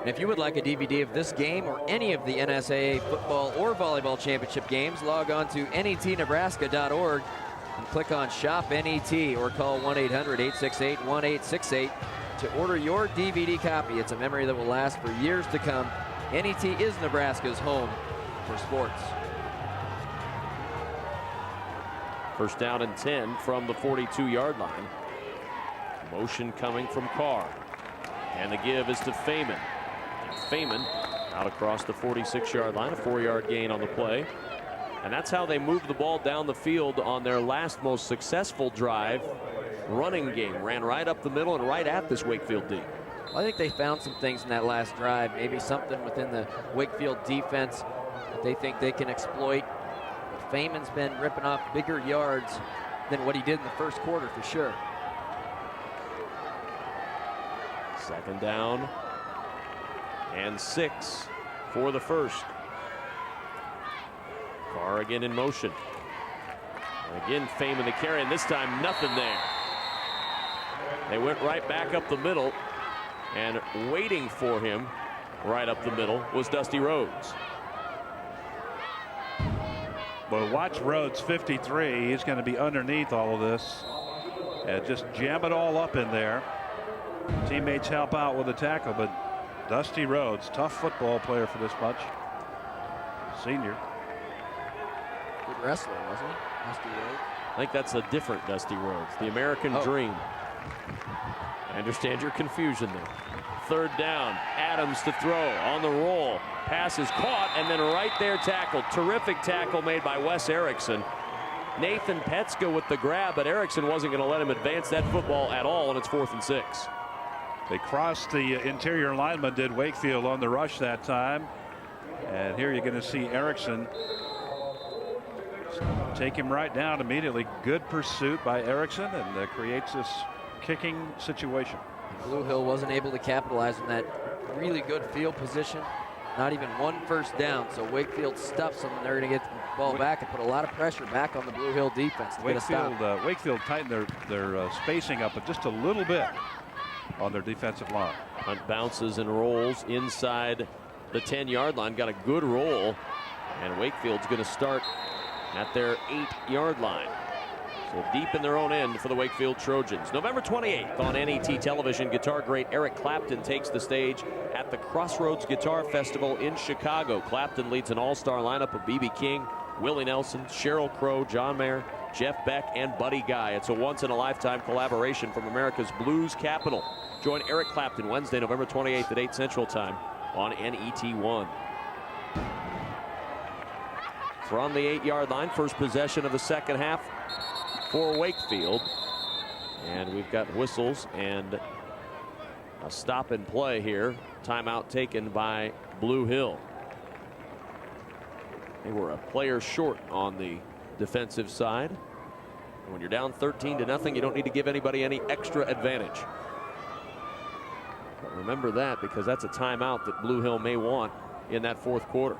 And if you would like a DVD of this game or any of the NSAA football or volleyball championship games, log on to netnebraska.org and click on Shop NET or call 1-800-868-1868 to order your DVD copy. It's a memory that will last for years to come. NET is Nebraska's home for sports. First down and 10 from the 42-yard line. Motion coming from Carr. And the give is to Feynman. Feynman out across the 46-yard line, a 4-yard gain on the play. And that's how they moved the ball down the field on their last most successful drive. Running game, ran right up the middle and right at this Wakefield D. Well, I think they found some things in that last drive, maybe something within the Wakefield defense that they think they can exploit. But Feynman's been ripping off bigger yards than what he did in the first quarter for sure. Second down and 6 for the first. Carr again in motion. And again, Feynman the carry, and this time nothing there. They went right back up the middle, and waiting for him right up the middle was Dusty Rhodes. But watch Rhodes, 53. He's going to be underneath all of this and just jam it all up in there. Teammates help out with the tackle, but Dusty Rhodes, tough football player for this bunch. Senior. Good wrestler, wasn't he? Dusty Rhodes. I think that's a different Dusty Rhodes, the American Dream. I understand your confusion there. Third down, Adams to throw on the roll. Pass is caught and then right there tackled. Terrific tackle made by Wes Erickson. Nathan Petska with the grab, but Erickson wasn't going to let him advance that football at all, and it's 4th and 6. They crossed the interior lineman, did Wakefield, on the rush that time. And here you're going to see Erickson take him right down immediately. Good pursuit by Erickson, and creates this kicking situation. Blue Hill wasn't able to capitalize on that really good field position. Not even one first down, so Wakefield stuffs them, and they're going to get the ball back and put a lot of pressure back on the Blue Hill defense. Wakefield tightened their spacing up just a little bit on their defensive line. Hunt bounces and rolls inside the 10-yard line. Got a good roll, and Wakefield's going to start at their 8-yard line. So deep in their own end for the Wakefield Trojans. November 28th on NET television, guitar great Eric Clapton takes the stage at the Crossroads Guitar Festival in Chicago. Clapton leads an all-star lineup of B.B. King, Willie Nelson, Sheryl Crow, John Mayer, Jeff Beck, and Buddy Guy. It's a once-in-a-lifetime collaboration from America's blues capital. Join Eric Clapton Wednesday, November 28th at 8 Central Time on NET1. From the 8-yard line, first possession of the second half for Wakefield. And we've got whistles and a stop and play here. Timeout taken by Blue Hill. They were a player short on the defensive side. When you're down 13-0, you don't need to give anybody any extra advantage. But remember that, because that's a timeout that Blue Hill may want in that fourth quarter.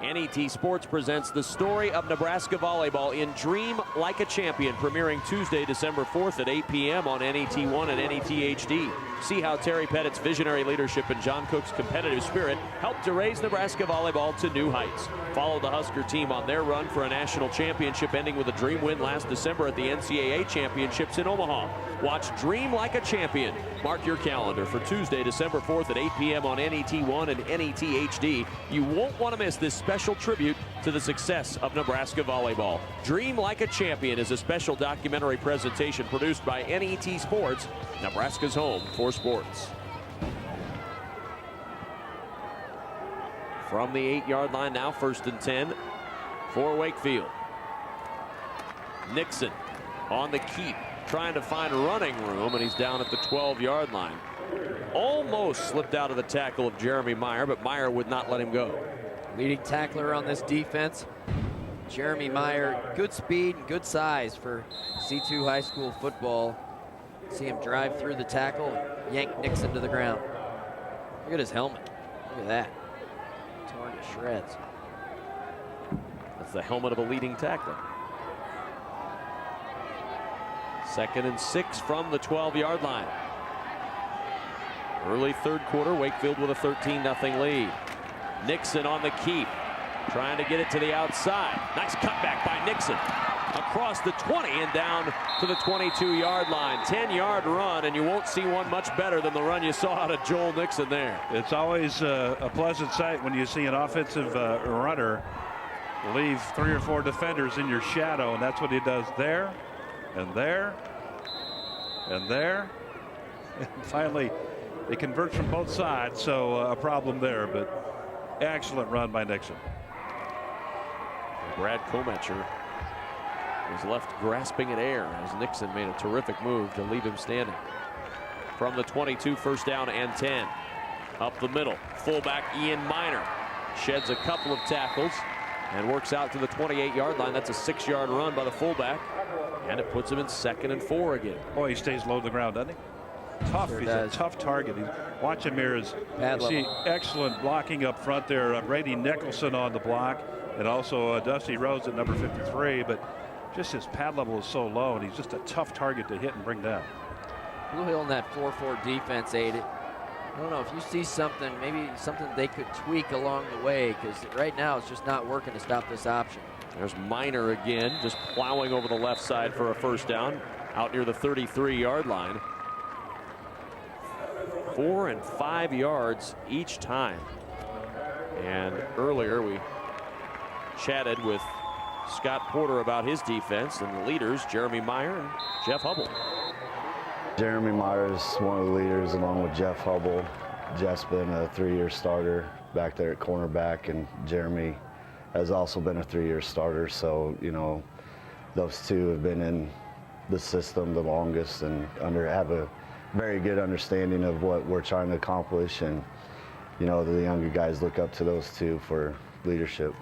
NET Sports presents the story of Nebraska volleyball in Dream Like a Champion, premiering Tuesday, December 4th at 8 p.m. on NET1 and NET HD. See how Terry Pettit's visionary leadership and John Cook's competitive spirit helped to raise Nebraska volleyball to new heights. Follow the Husker team on their run for a national championship, ending with a dream win last December at the NCAA championships in Omaha. Watch Dream Like a Champion. Mark your calendar for Tuesday, December 4th at 8 p.m. on NET1 and NET HD. You won't want to miss this special tribute to the success of Nebraska volleyball. Dream Like a Champion is a special documentary presentation produced by NET Sports, Nebraska's home for sports. from the 8-yard line now, 1st and 10 for Wakefield. Nixon on the keep, trying to find running room, and he's down at the 12-yard line. Almost slipped out of the tackle of Jeremy Meyer, but Meyer would not let him go. Leading tackler on this defense, Jeremy Meyer. Good speed and good size for C2 high school football. See him drive through the tackle, yank Nixon to the ground. Look at his helmet. Look at that. Torn to shreds. That's the helmet of a leading tackler. 2nd and 6 from the 12-yard line. Early 3rd quarter, Wakefield with a 13-0 lead. Nixon on the keep, trying to get it to the outside. Nice cutback by Nixon. Across the 20 and down to the 22-yard line. 10-yard run, and you won't see one much better than the run you saw out of Joel Nixon there. It's always a pleasant sight when you see an offensive runner leave 3 or 4 defenders in your shadow, and that's what he does there, and there, and there. And finally, it converts from both sides, so a problem there, but excellent run by Nixon. Brad Kometcher was left grasping at air as Nixon made a terrific move to leave him standing. From the 22, 1st down and 10. Up the middle, fullback Ian Miner sheds a couple of tackles and works out to the 28-yard line. That's a 6-yard run by the fullback, and it puts him in 2nd and 4 again. Boy, he stays low to the ground, doesn't he? Tough. Sure He's does. a tough target. Watch him here. Pad You see level. excellent blocking up front there. Brady Nicholson on the block, and also Dusty Rose at number 53. But just his pad level is so low, and he's just a tough target to hit and bring down. Blue Hill in that 4-4 defense, Aid. I don't know if you see something, maybe something they could tweak along the way, because right now it's just not working to stop this option. There's Miner again, just plowing over the left side for a 1st down out near the 33-yard line. 4 and 5 yards each time. And earlier we chatted with Scott Porter about his defense and the leaders, Jeremy Meyer and Jeff Hubble. Jeremy Meyer is one of the leaders along with Jeff Hubble. Jeff's been a 3-year starter back there at cornerback, and Jeremy has also been a 3-year starter. So, you know, those two have been in the system the longest and have a very good understanding of what we're trying to accomplish. And, you know, the younger guys look up to those two for leadership.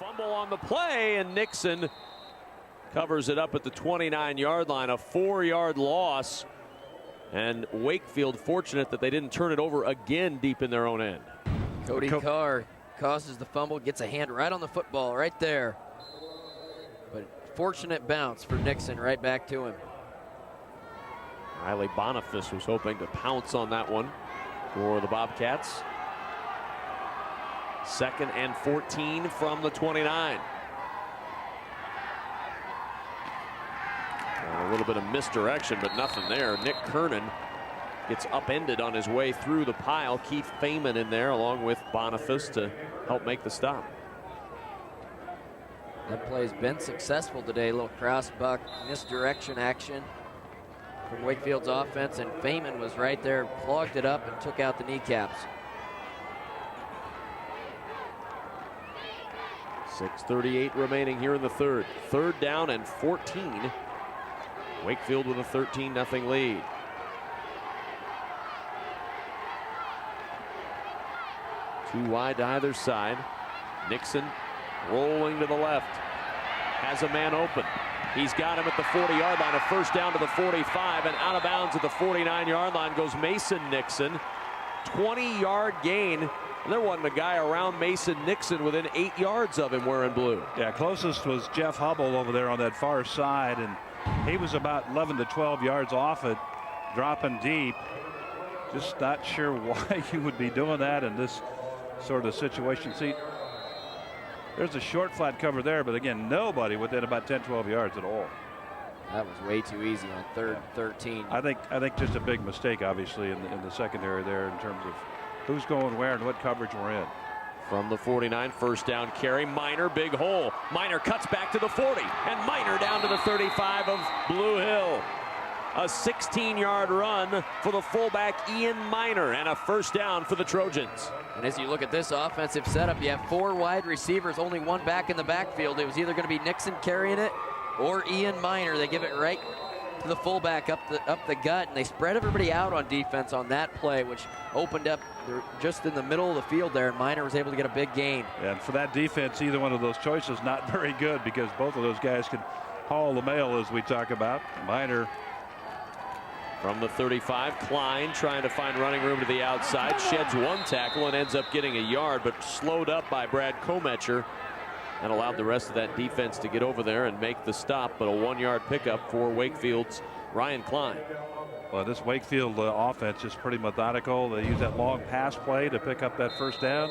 Fumble on the play, and Nixon covers it up at the 29-yard line. A 4-yard loss, and Wakefield fortunate that they didn't turn it over again deep in their own end. Cody Carr causes the fumble, gets a hand right on the football right there. But fortunate bounce for Nixon right back to him. Riley Boniface was hoping to pounce on that one for the Bobcats. 2nd and 14 from the 29. A little bit of misdirection, but nothing there. Nick Kernan gets upended on his way through the pile. Keith Feynman in there along with Boniface to help make the stop. That play's been successful today. A little cross buck misdirection action from Wakefield's offense, and Feynman was right there, clogged it up and took out the kneecaps. 6:38 remaining here in the 3rd. 3rd down and 14. Wakefield with a 13-0 lead. Two wide to either side. Nixon rolling to the left. Has a man open. He's got him at the 40-yard line. A 1st down to the 45, and out of bounds at the 49-yard line goes Mason Nixon. 20-yard gain. There wasn't a guy around Mason Nixon within 8 yards of him wearing blue. Yeah, closest was Jeff Hubble over there on that far side, and he was about 11 to 12 yards off it, dropping deep. Just not sure why you would be doing that in this sort of situation. See, there's a short flat cover there, but again, nobody within about 10, 12 yards at all. That was way too easy on 3rd and 13. I think just a big mistake, obviously, in the secondary there in terms of who's going where and what coverage we're in. From the 49, 1st down carry. Miner, big hole. Miner cuts back to the 40, and Miner down to the 35 of Blue Hill. A 16-yard run for the fullback Ian Miner, and a first down for the Trojans. And as you look at this offensive setup, you have 4 wide receivers, only 1 back in the backfield. It was either going to be Nixon carrying it or Ian Miner. They give it right to the fullback up the gut, and they spread everybody out on defense on that play, which opened up just in the middle of the field there, and Miner was able to get a big gain. And for that defense, either one of those choices not very good, because both of those guys can haul the mail, as we talk about. Miner from the 35, Klein trying to find running room to the outside, sheds 1 tackle and ends up getting a yard, but slowed up by Brad Kometcher and allowed the rest of that defense to get over there and make the stop, but a 1-yard pickup for Wakefield's Ryan Klein. Well, this Wakefield offense is pretty methodical. They use that long pass play to pick up that first down,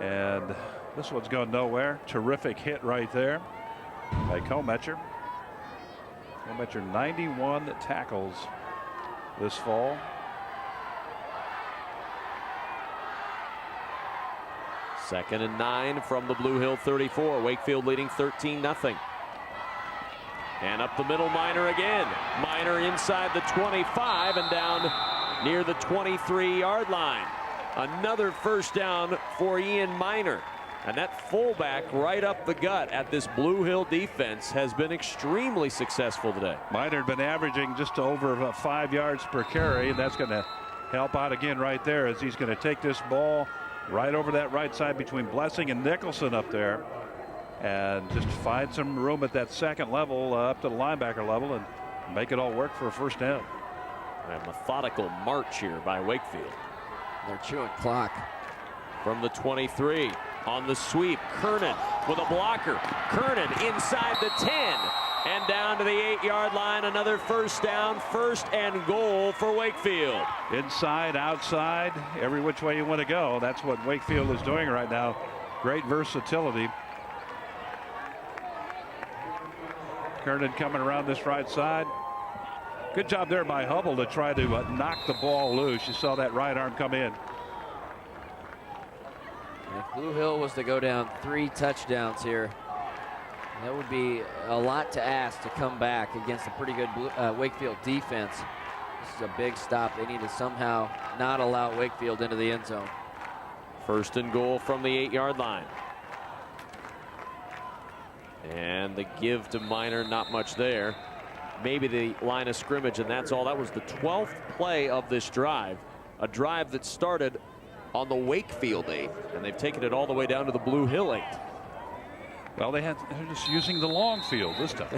and this one's going nowhere. Terrific hit right there by Kometcher. Kometcher 91 tackles this fall. Second and 9 from the Blue Hill 34. Wakefield leading 13-0. And up the middle, Miner again. Miner inside the 25 and down near the 23-yard line. Another first down for Ian Miner. And that fullback right up the gut at this Blue Hill defense has been extremely successful today. Miner had been averaging just over 5 yards per carry, and that's going to help out again right there, as he's going to take this ball right over that right side between Blessing and Nicholson up there, and just find some room at that second level up to the linebacker level and make it all work for a first down. A methodical march here by Wakefield. They're chewing clock. From the 23 on the sweep, Kernan with a blocker. Kernan inside the 10 and down to the 8-yard line. Another first down, 1st and goal for Wakefield. Inside, outside, every which way you want to go. That's what Wakefield is doing right now. Great versatility. Kernan coming around this right side. Good job there by Hubble to try to knock the ball loose. You saw that right arm come in. If Blue Hill was to go down 3 touchdowns here, that would be a lot to ask to come back against a pretty good Wakefield defense. This is a big stop. They need to somehow not allow Wakefield into the end zone. 1st and goal from the 8-yard line. And the give to Miner, not much there. Maybe the line of scrimmage, and that's all. That was the 12th play of this drive. A drive that started on the Wakefield 8, and they've taken it all the way down to the Blue Hill 8. Well, they're just using the long field this time.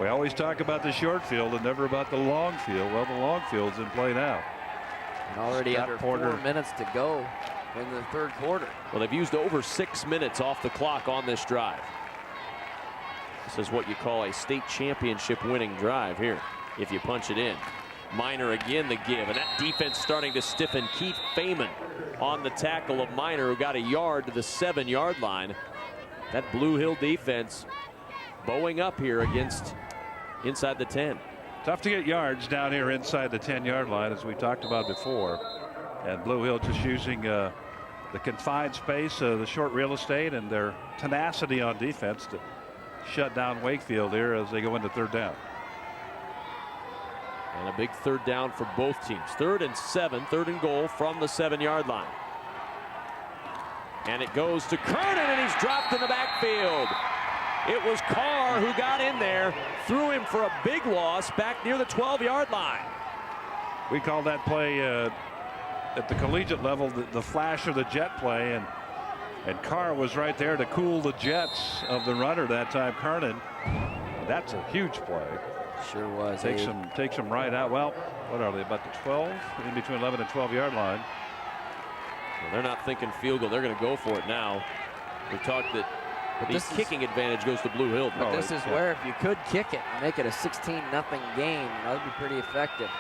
We always talk about the short field and never about the long field. Well, the long field's in play now. And already Scott under Porter. 4 minutes to go in the 3rd quarter. Well, they've used over 6 minutes off the clock on this drive. This is what you call a state championship winning drive here, if you punch it in. Miner again the give, and that defense starting to stiffen. Keith Feynman on the tackle of Miner, who got a yard to the 7-yard line. That Blue Hill defense bowing up here against inside the 10. Tough to get yards down here inside the 10-yard line, as we talked about before. And Blue Hill just using the confined space, the short real estate, and their tenacity on defense to shut down Wakefield here as they go into 3rd down. And a big 3rd down for both teams. 3rd and 7, 3rd and goal from the 7-yard line. And it goes to Kernan, and he's dropped in the backfield. It was Carr who got in there, threw him for a big loss back near the 12-yard line. We call that play at the collegiate level the flash of the jet play, and Carr was right there to cool the jets of the runner that time, Kernan. That's a huge play. Sure was. Takes them right out. Well, what are they, about the 12? In between 11 and 12-yard line. Well, they're not thinking field goal. They're going to go for it now. We talked that the kicking advantage goes to Blue Hill. But this is where if you could kick it and make it a 16-0 game, that would be pretty effective.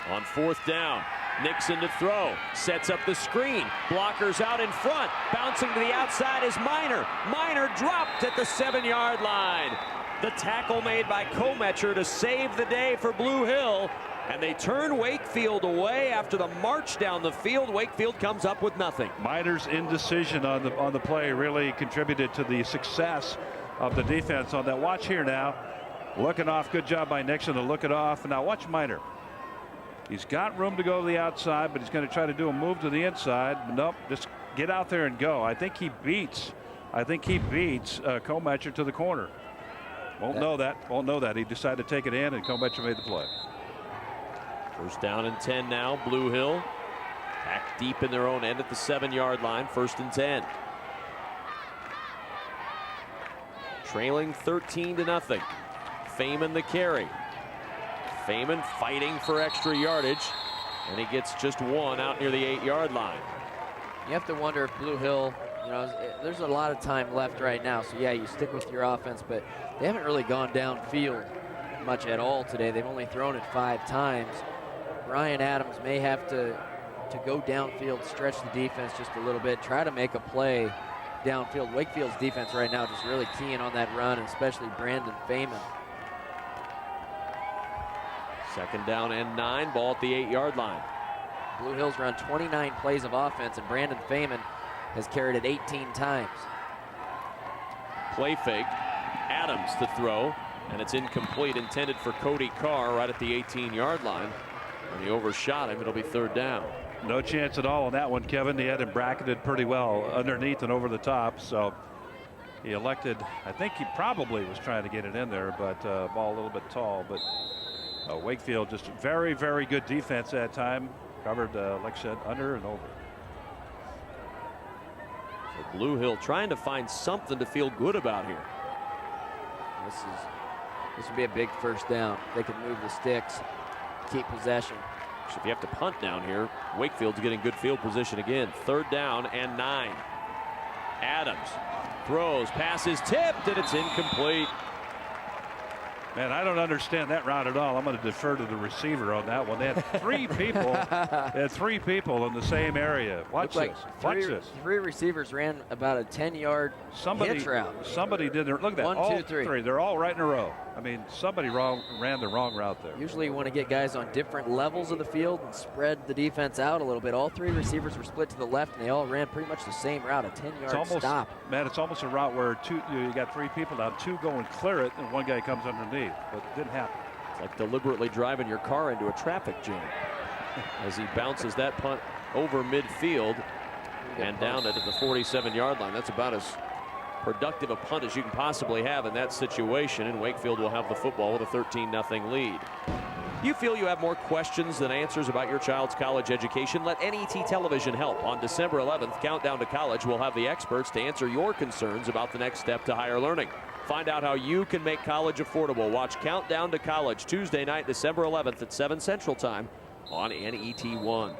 On 4th down, Nixon to throw, sets up the screen, blockers out in front, bouncing to the outside is Miner. Miner dropped at the 7-yard line. The tackle made by Kometcher to save the day for Blue Hill, and they turn Wakefield away after the march down the field. Wakefield comes up with nothing. Miner's indecision on the play really contributed to the success of the defense on that. Watch here now. Looking off, good job by Nixon to look it off. And now watch Miner. He's got room to go to the outside, but he's going to try to do a move to the inside. Nope, just get out there and go. I think he beats Kometcher to the corner. Won't know that. He decided to take it in, and Kometcher made the play. First down and 10 now. Blue Hill back deep in their own end at the 7-yard line. 1st and 10. Trailing 13-0. Feynman the carry. Feynman fighting for extra yardage, and he gets just one out near the 8-yard line. You have to wonder if Blue Hill, there's a lot of time left right now. So yeah, you stick with your offense, but they haven't really gone downfield much at all today. They've only thrown it 5 times. Brian Adams may have to go downfield, stretch the defense just a little bit, try to make a play downfield. Wakefield's defense right now just really keying on that run, especially Brandon Feynman. 2nd down and 9. Ball at the 8-yard line. Blue Hill's run 29 plays of offense, and Brandon Feynman has carried it 18 times. Play fake. Adams to throw, and it's incomplete, intended for Cody Carr right at the 18-yard line. When he overshot him, it'll be 3rd down. No chance at all on that one, Kevin. He had him bracketed pretty well underneath and over the top, so he elected. I think he probably was trying to get it in there, but ball a little bit tall. But Wakefield just very, very good defense that time. Covered, like I said, under and over. So Blue Hill trying to find something to feel good about here. This would be a big 1st down. They can move the sticks, keep possession. So if you have to punt down here, Wakefield's getting good field position again. 3rd down and 9. Adams throws, passes tipped, and it's incomplete. Man, I don't understand that route at all. I'm going to defer to the receiver on that one. They had 3 people. They had 3 people in the same area. Watch this. Watch this. 3 receivers ran about a 10-yard hitch route. Somebody did their, look at that. 1, 2, 3. They're all right in a row. I mean, somebody ran the wrong route there. Usually you want to get guys on different levels of the field and spread the defense out a little bit. All 3 receivers were split to the left, and they all ran pretty much the same route, a 10-yard stop. Man, it's almost a route where you got 3 people now, 2 go and clear it, and 1 guy comes underneath. But it didn't happen. It's like deliberately driving your car into a traffic jam as he bounces that punt over midfield and down it at the 47-yard line. That's about as productive a punt as you can possibly have in that situation, and Wakefield will have the football with a 13-0 lead. You feel you have more questions than answers about your child's college education? Let NET Television help. On December 11th, Countdown to College will have the experts to answer your concerns about the next step to higher learning. Find out how you can make college affordable. Watch Countdown to College Tuesday night, December 11th at 7 Central Time on NET1.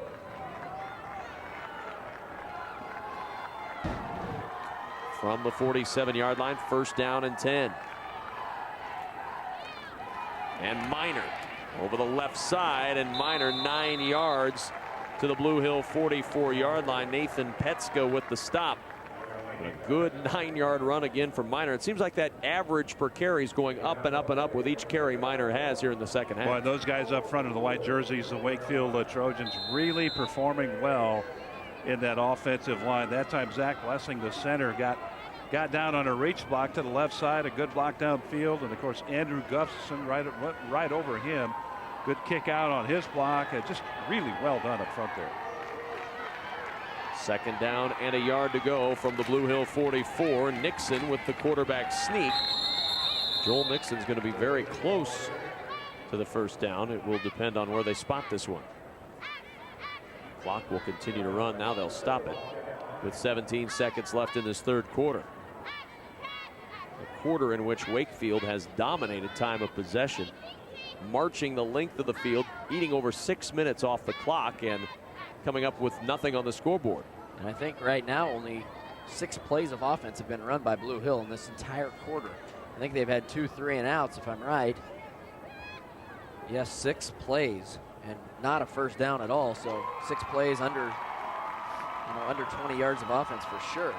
From the 47-yard line, 1st down and 10. And Miner over the left side, and Miner 9 yards to the Blue Hill 44-yard line. Nathan Petska with the stop. A good 9-yard run again from Miner. It seems like that average per carry is going up and up and up with each carry Miner has here in the 2nd half. Boy, those guys up front in the white jerseys, the Wakefield Trojans, really performing well in that offensive line. That time Zach Blessing, the center, got down on a reach block to the left side, a good block downfield, and of course Andrew Gustafson went right over him. Good kick out on his block. Just really well done up front there. 2nd down and a yard to go from the Blue Hill 44. Nixon with the quarterback sneak. Joel Nixon's going to be very close to the 1st down. It will depend on where they spot this one. Clock will continue to run. Now they'll stop it with 17 seconds left in this 3rd quarter. A quarter in which Wakefield has dominated time of possession, marching the length of the field, eating over 6 minutes off the clock, and coming up with nothing on the scoreboard. And I think right now only 6 plays of offense have been run by Blue Hill in this entire quarter. I think they've had 2 3-and-outs, if I'm right. Yes, 6 plays and not a 1st down at all. So 6 plays under 20 yards of offense for sure.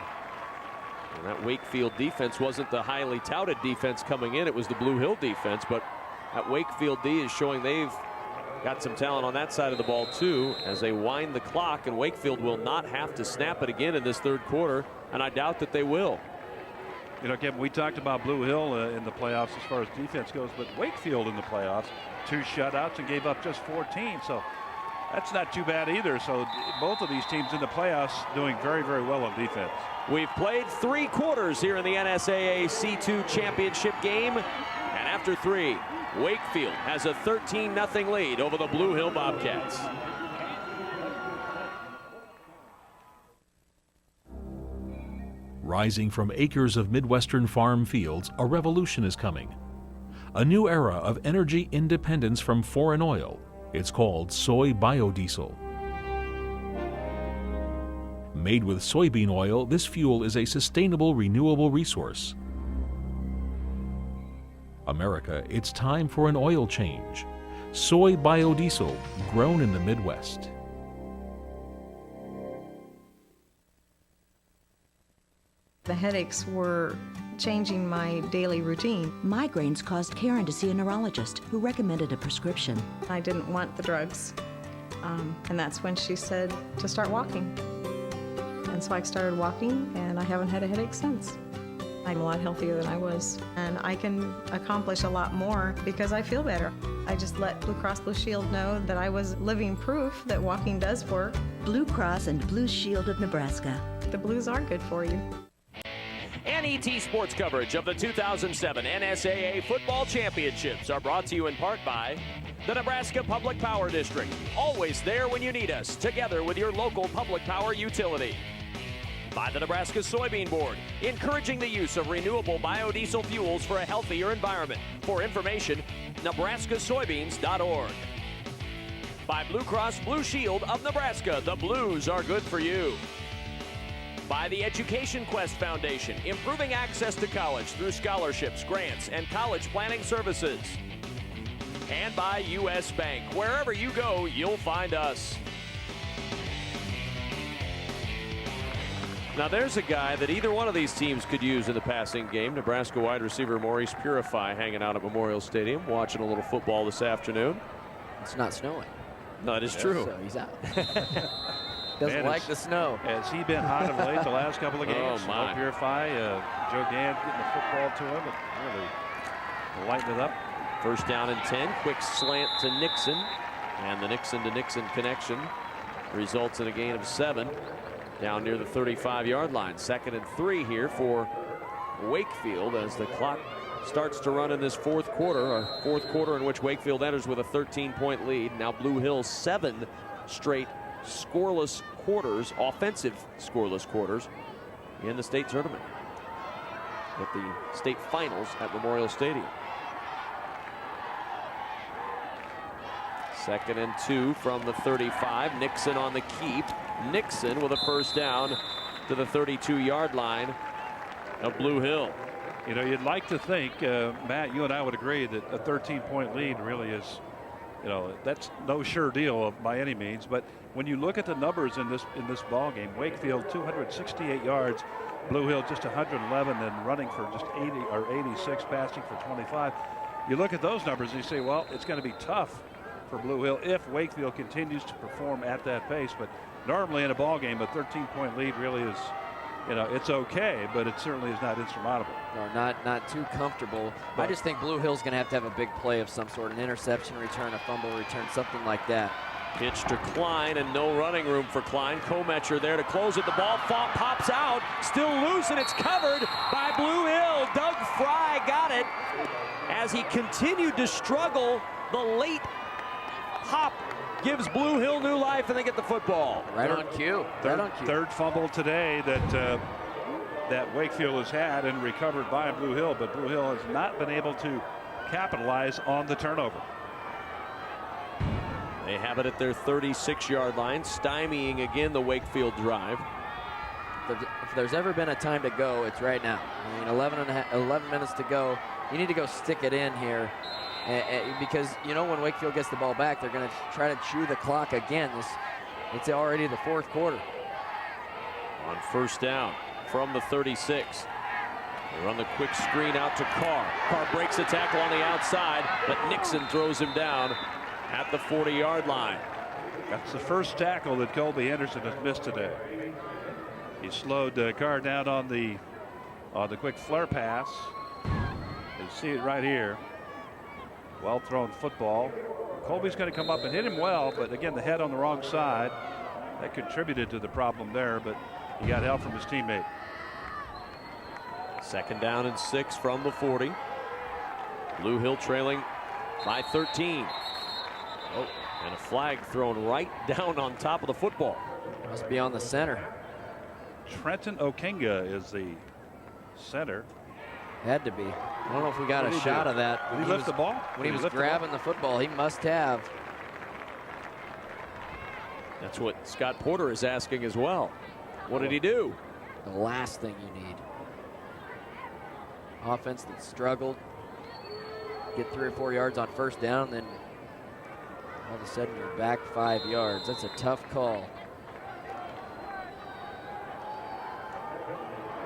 And that Wakefield defense wasn't the highly touted defense coming in. It was the Blue Hill defense, but that Wakefield D is showing they've got some talent on that side of the ball too, as they wind the clock, and Wakefield will not have to snap it again in this 3rd quarter, and I doubt that they will. You know, Kevin, we talked about Blue Hill in the playoffs as far as defense goes, but Wakefield in the playoffs, 2 shutouts and gave up just 14. So that's not too bad either. So both of these teams in the playoffs doing very, very well on defense. We've played 3 quarters here in the NSAA C2 championship game. And after 3, Wakefield has a 13-0 lead over the Blue Hill Bobcats. Rising from acres of Midwestern farm fields, a revolution is coming. A new era of energy independence from foreign oil. It's called soy biodiesel. Made with soybean oil, this fuel is a sustainable, renewable resource. America, it's time for an oil change. Soy biodiesel, grown in the Midwest. The headaches were changing my daily routine. Migraines caused Karen to see a neurologist who recommended a prescription. I didn't want the drugs, and that's when she said to start walking. And so I started walking, and I haven't had a headache since. I'm a lot healthier than I was, and I can accomplish a lot more because I feel better. I just let Blue Cross Blue Shield know that I was living proof that walking does work. Blue Cross and Blue Shield of Nebraska. The blues are good for you. NET Sports coverage of the 2007 NSAA Football Championships are brought to you in part by the Nebraska Public Power District. Always there when you need us, together with your local public power utility. By the Nebraska Soybean Board, encouraging the use of renewable biodiesel fuels for a healthier environment. For information, nebraskasoybeans.org. By Blue Cross Blue Shield of Nebraska, the blues are good for you. By the Education Quest Foundation, improving access to college through scholarships, grants, and college planning services. And by U.S. Bank. Wherever you go, you'll find us. Now there's a guy that either one of these teams could use in the passing game. Nebraska wide receiver Maurice Purify hanging out at Memorial Stadium, watching a little football this afternoon. It's not snowing. No, it is true. So he's out. Doesn't like the snow. Has he been hot of late the last couple of games? Oh, my. Purify, Joe Dan getting the football to him and really lighten it up. First down and 10. Quick slant to Nixon. And the Nixon to Nixon connection results in a gain of 7 down near the 35-yard line. 2nd and 3 here for Wakefield as the clock starts to run in this fourth quarter. A fourth quarter in which Wakefield enters with a 13-point lead. Now Blue Hill 7 straight scoreless quarters, offensive scoreless quarters in the state tournament at the state finals at Memorial Stadium. 2nd and 2 from the 35. Nixon on the keep. Nixon with a first down to the 32-yard line of Blue Hill. You know, you'd like to think, Matt, you and I would agree that a 13-point lead really is, you know, that's no sure deal by any means. But when you look at the numbers in this ball game, Wakefield 268 yards, Blue Hill just 111, and running for just 80 or 86, passing for 25. You look at those numbers and you say, well, it's going to be tough for Blue Hill if Wakefield continues to perform at that pace. But normally in a ball game, a 13-point lead really is, you know, it's okay, but it certainly is not insurmountable. No, not too comfortable. But I just think Blue Hill's going to have a big play of some sort, an interception return, a fumble return, something like that. Pitch to Klein, and no running room for Klein. Kometcher there to close it. The ball pops out, still loose, and it's covered by Blue Hill. Doug Fry got it as he continued to struggle. The late hop gives Blue Hill new life, and they get the football. Right on cue. Third fumble today that Wakefield has had and recovered by Blue Hill, but Blue Hill has not been able to capitalize on the turnover. They have it at their 36-yard line, stymieing again the Wakefield drive. If there's ever been a time to go, it's right now. I mean, 11 minutes to go. You need to go stick it in here. Because, you know, when Wakefield gets the ball back, they're going to try to chew the clock again. It's already the fourth quarter. On first down from the 36. They run the quick screen out to Carr. Carr breaks a tackle on the outside, but Nixon throws him down at the 40-yard line. That's the first tackle that Colby Henderson has missed today. He slowed Carr down on the on the quick flare pass. You see it right here. Well thrown football. Colby's going to come up and hit him well, but again, the head on the wrong side. That contributed to the problem there, but he got help from his teammate. 2nd down and 6 from the 40. Blue Hill trailing by 13. Oh, and a flag thrown right down on top of the football. Must be on the center. Trenton Okenga is the center. Had to be. I don't know if we got a shot of that. Did he lift the ball? When he was grabbing the football, he must have. That's what Scott Porter is asking as well. What did he do? The last thing you need. Offense that struggled. Get 3 or 4 yards on 1st down, then all of a sudden you're back 5 yards. That's a tough call.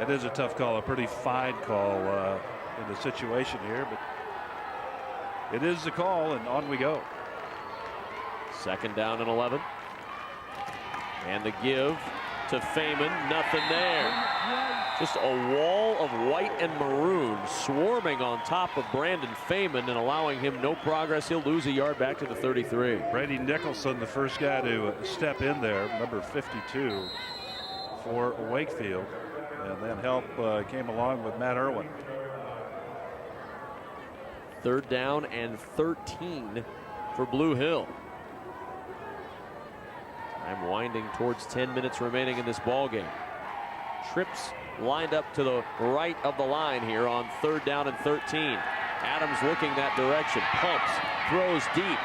It is a tough call, a pretty fine call in the situation here, but it is the call, and on we go. 2nd down and 11. And the give to Feynman, nothing there. Just a wall of white and maroon swarming on top of Brandon Feynman and allowing him no progress. He'll lose a yard back to the 33. Brady Nicholson, the first guy to step in there, number 52 for Wakefield. And then help came along with Matt Irwin. 3rd down and 13 for Blue Hill. I'm winding towards 10 minutes remaining in this ball game. Trips lined up to the right of the line here on 3rd down and 13. Adams looking that direction, pumps, throws deep.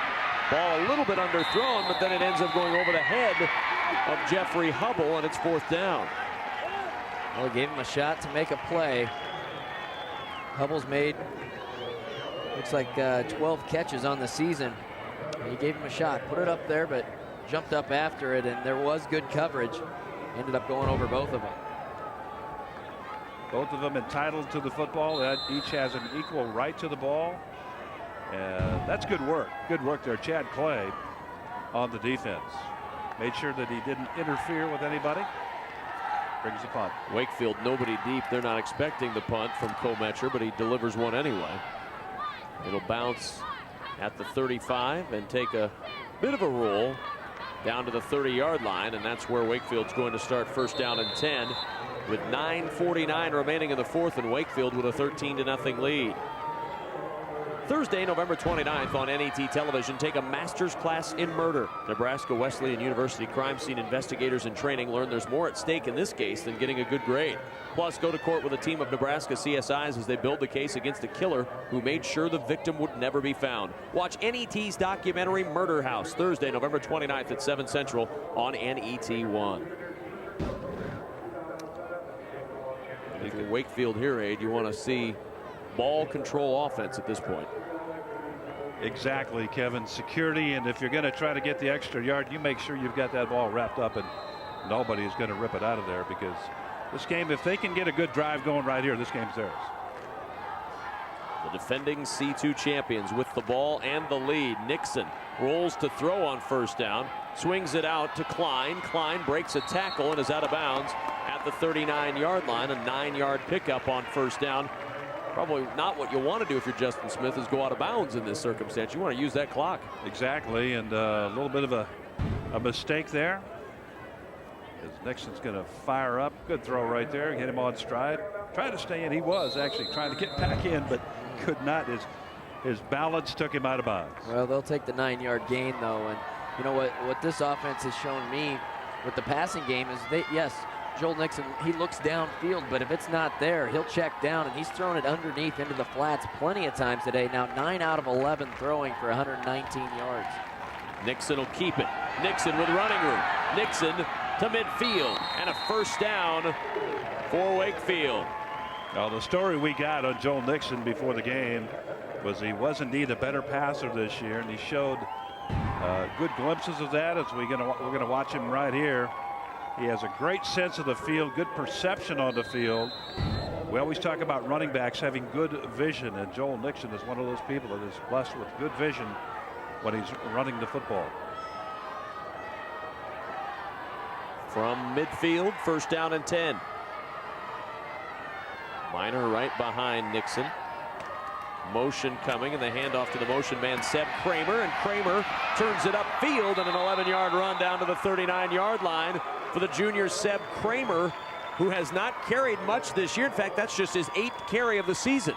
Ball a little bit underthrown, but then it ends up going over the head of Jeffrey Hubble, and it's 4th down. Well, he gave him a shot to make a play. Hubble's made, looks like 12 catches on the season. He gave him a shot, put it up there, but jumped up after it, and there was good coverage. Ended up going over both of them. Both of them entitled to the football. Each has an equal right to the ball. And that's good work. Good work there. Chad Clay on the defense. Made sure that he didn't interfere with anybody. Brings the punt. Wakefield, nobody deep. They're not expecting the punt from Kometcher, but he delivers one anyway. It'll bounce at the 35 and take a bit of a roll down to the 30-yard line, and that's where Wakefield's going to start 1st down and 10 with 9:49 remaining in the 4th, and Wakefield with a 13-0 lead. Thursday, November 29th on NET television, take a master's class in murder. Nebraska Wesleyan University crime scene investigators in training learn there's more at stake in this case than getting a good grade. Plus, go to court with a team of Nebraska CSIs as they build the case against a killer who made sure the victim would never be found. Watch NET's documentary Murder House, Thursday, November 29th at 7 Central on NET1. If you're Wakefield here, Aid, you want to see ball control offense at this point. Exactly, Kevin. Security, and if you're going to try to get the extra yard, you make sure you've got that ball wrapped up and nobody is going to rip it out of there, because this game, if they can get a good drive going right here, this game's theirs. The defending C2 champions with the ball and the lead. Nixon rolls to throw on 1st down, swings it out to Klein. Klein breaks a tackle and is out of bounds at the 39-yard line. A 9-yard pickup on 1st down. Probably not what you want to do if you're Justin Smith, is go out of bounds in this circumstance. You want to use that clock. Exactly, and a little bit of a mistake there. As Nixon's going to fire up. Good throw right there. Hit him on stride. Tried to stay in. He was actually trying to get back in, but could not. His balance took him out of bounds. Well, they'll take the 9-yard gain, though. And you know what this offense has shown me with the passing game is yes, Joel Nixon, he looks downfield, but if it's not there, he'll check down, and he's thrown it underneath into the flats plenty of times today. Now 9 out of 11 throwing for 119 yards. Nixon will keep it. Nixon with running room. Nixon to midfield, and a 1st down for Wakefield. Now, the story we got on Joel Nixon before the game was he was indeed a better passer this year, and he showed good glimpses of that as we're going to watch him right here. He has a great sense of the field, good perception on the field. We always talk about running backs having good vision, and Joel Nixon is one of those people that is blessed with good vision when he's running the football. From midfield, 1st down and 10. Minor right behind Nixon. Motion coming, and the handoff to the motion man, Seb Kramer, and Kramer turns it upfield, and an 11-yard run down to the 39-yard line for the junior Seb Kramer, who has not carried much this year. In fact, that's just his 8th carry of the season.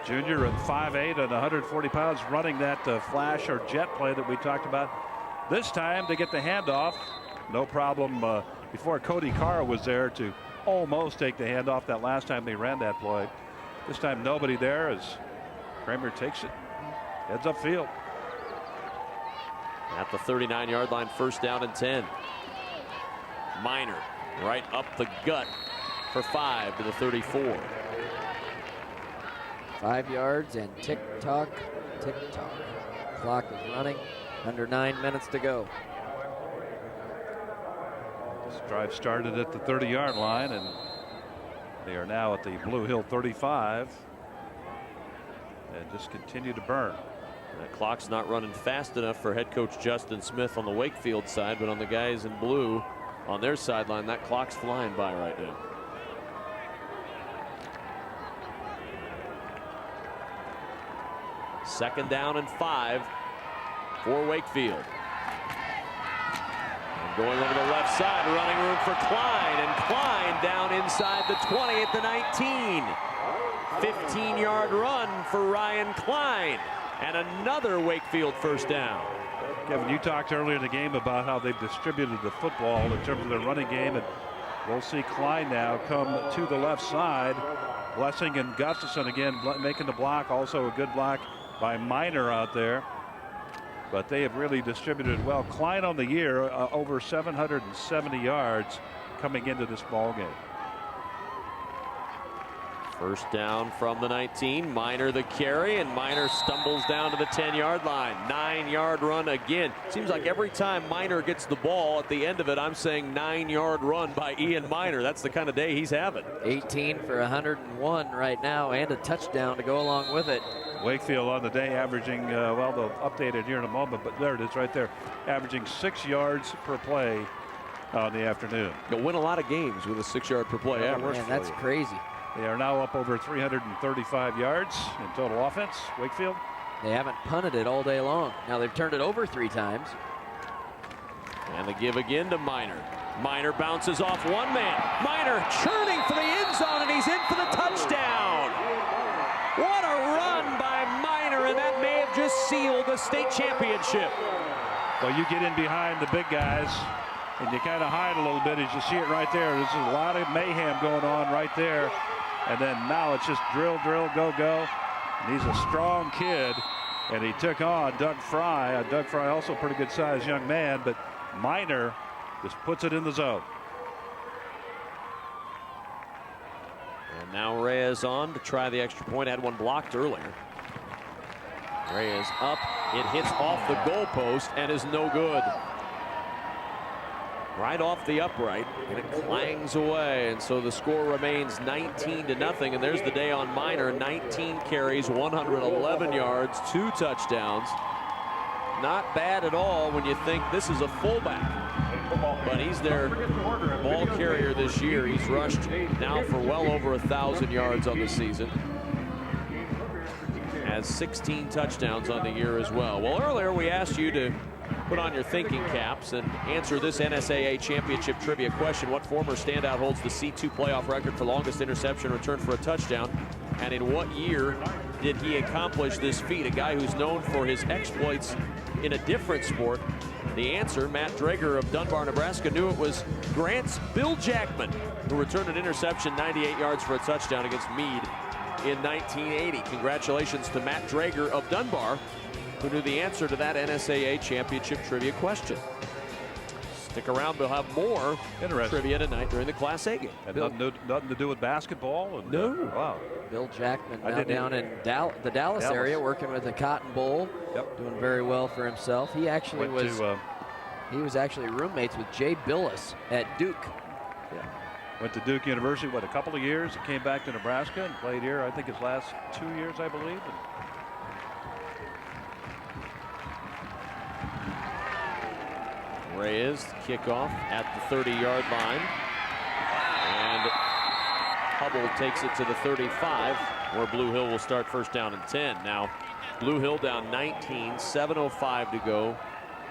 Junior at 5'8" and 140 pounds, running that flash or jet play that we talked about. This time they get the handoff. No problem before Cody Carr was there to almost take the handoff that last time they ran that play. This time nobody there as Kramer takes it, heads upfield. At the 39-yard line, 1st down and 10. Minor right up the gut for 5 to the 34. 5 yards and tick-tock, tick-tock. Clock is running, under 9 minutes to go. This drive started at the 30-yard line, and they are now at the Blue Hill 35 and just continue to burn. The clock's not running fast enough for head coach Justin Smith on the Wakefield side, but on the guys in blue on their sideline, that clock's flying by right now. Second down and 5 for Wakefield. And going over the left side, running room for Klein, and Klein down inside the 20 at the 19. 15-yard run for Ryan Klein, and another Wakefield 1st down. Kevin, you talked earlier in the game about how they've distributed the football in terms of their running game, and we'll see Klein now come to the left side. Blessing and Gustafson again making the block, also a good block by Minor out there. But they have really distributed well. Klein on the year over 770 yards coming into this ball game. 1st down from the 19. Minor the carry, and Minor stumbles down to the 10-yard line. 9-yard run again. Seems like every time Minor gets the ball at the end of it, I'm saying 9-yard run by Ian Minor. That's the kind of day he's having. 18 for 101 right now, and a touchdown to go along with it. Wakefield on the day averaging, well, they'll update it here in a moment, but there it is right there, averaging 6 yards per play on the afternoon. You'll win a lot of games with a 6-yard per play average. Man, that's crazy. They are now up over 335 yards in total offense, Wakefield. They haven't punted it all day long. Now they've turned it over 3 times. And the give again to Minor. Minor bounces off one man. Minor churning for the end zone, and he's in for the touchdown. What a run by Minor, and that may have just sealed the state championship. Well, you get in behind the big guys, and you kind of hide a little bit as you see it right there. This is a lot of mayhem going on right there. And then now it's just drill, drill, go, go. And he's a strong kid, and he took on Doug Fry. Doug Fry also a pretty good sized young man, but Minor just puts it in the zone. And now Reyes on to try the extra point. Had one blocked earlier. Reyes up. It hits off the goalpost and is no good. Right off the upright, and it clangs away, and so the score remains 19-0. And there's the day on Minor. 19 carries, 111 yards, 2 touchdowns. Not bad at all when you think this is a fullback, but he's their ball carrier this year. He's rushed now for well over 1,000 yards on the season. Has 16 touchdowns on the year as well. Well, earlier we asked you to put on your thinking caps and answer this NSAA championship trivia question. What former standout holds the C2 playoff record for longest interception return for a touchdown? And in what year did he accomplish this feat? A guy who's known for his exploits in a different sport. The answer, Matt Drager of Dunbar, Nebraska, knew it was Grant's Bill Jackman, who returned an interception 98 yards for a touchdown against Meade in 1980. Congratulations to Matt Drager of Dunbar, who knew the answer to that NSAA championship trivia question. Stick around, we'll have more trivia tonight during the Class A game. And nothing to do with basketball? And, no. Wow. Bill Jackman now down in the Dallas area, working with the Cotton Bowl. Yep. Doing very well for himself. He actually he was actually roommates with Jay Billis at Duke. Yeah. Went to Duke University, a couple of years, and came back to Nebraska and played here, I think his last 2 years, I believe. Reyes kickoff at the 30-yard line, and Hubble takes it to the 35, where Blue Hill will start first down and 10. Now, Blue Hill down 19, 7:05 to go.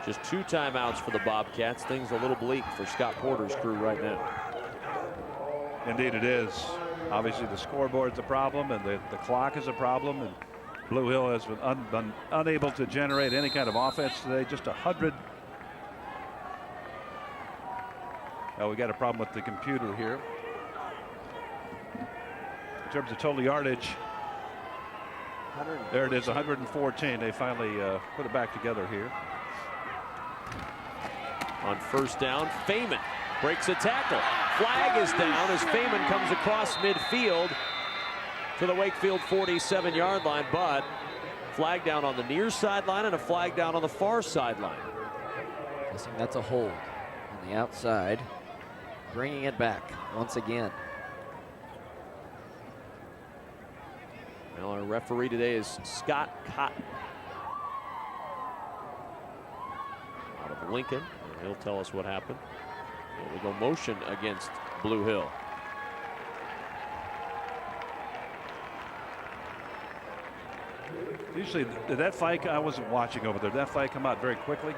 Just 2 timeouts for the Bobcats. Things a little bleak for Scott Porter's crew right now. Indeed it is. Obviously the scoreboard's a problem, and the clock is a problem, and Blue Hill has been unable to generate any kind of offense today. Just 100. Well, we got a problem with the computer here. In terms of total yardage, there it is, 114. They finally put it back together here. On first down, Feynman breaks a tackle. Flag is down as Feynman comes across midfield to the Wakefield 47-yard line, but flag down on the near sideline and a flag down on the far sideline. Guessing that's a hold on the outside, bringing it back once again. Well, our referee today is Scott Cotton out of Lincoln. He'll tell us what happened. We'll go motion against Blue Hill. Usually, did that fight, I wasn't watching over there, did that fight come out very quickly?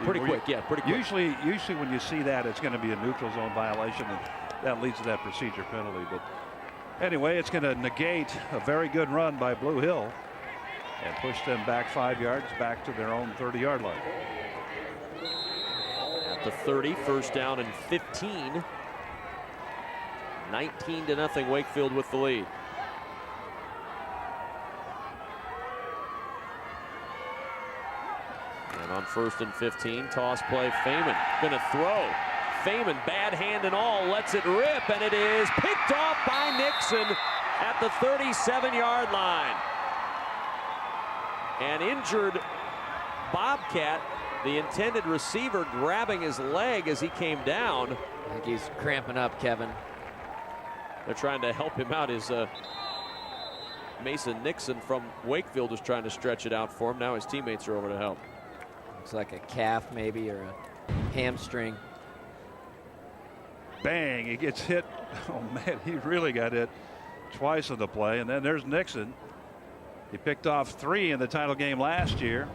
Pretty quick, yeah, pretty quick. Usually when you see that, it's going to be a neutral zone violation, and that leads to that procedure penalty. But anyway, it's going to negate a very good run by Blue Hill and push them back 5 yards back to their own 30-yard line. At the 30, first down and 15. 19-0 Wakefield with the lead. And on first and 15, toss play, Feynman gonna throw. Feynman, bad hand and all, lets it rip, and it is picked off by Nixon at the 37-yard line. An injured Bobcat, the intended receiver, grabbing his leg as he came down. I think he's cramping up, Kevin. They're trying to help him out. His Mason Nixon from Wakefield was trying to stretch it out for him. Now his teammates are over to help. Looks like a calf maybe, or a hamstring. Bang, he gets hit. Oh man, he really got hit twice on the play. And then there's Nixon. He picked off 3 in the title game last year,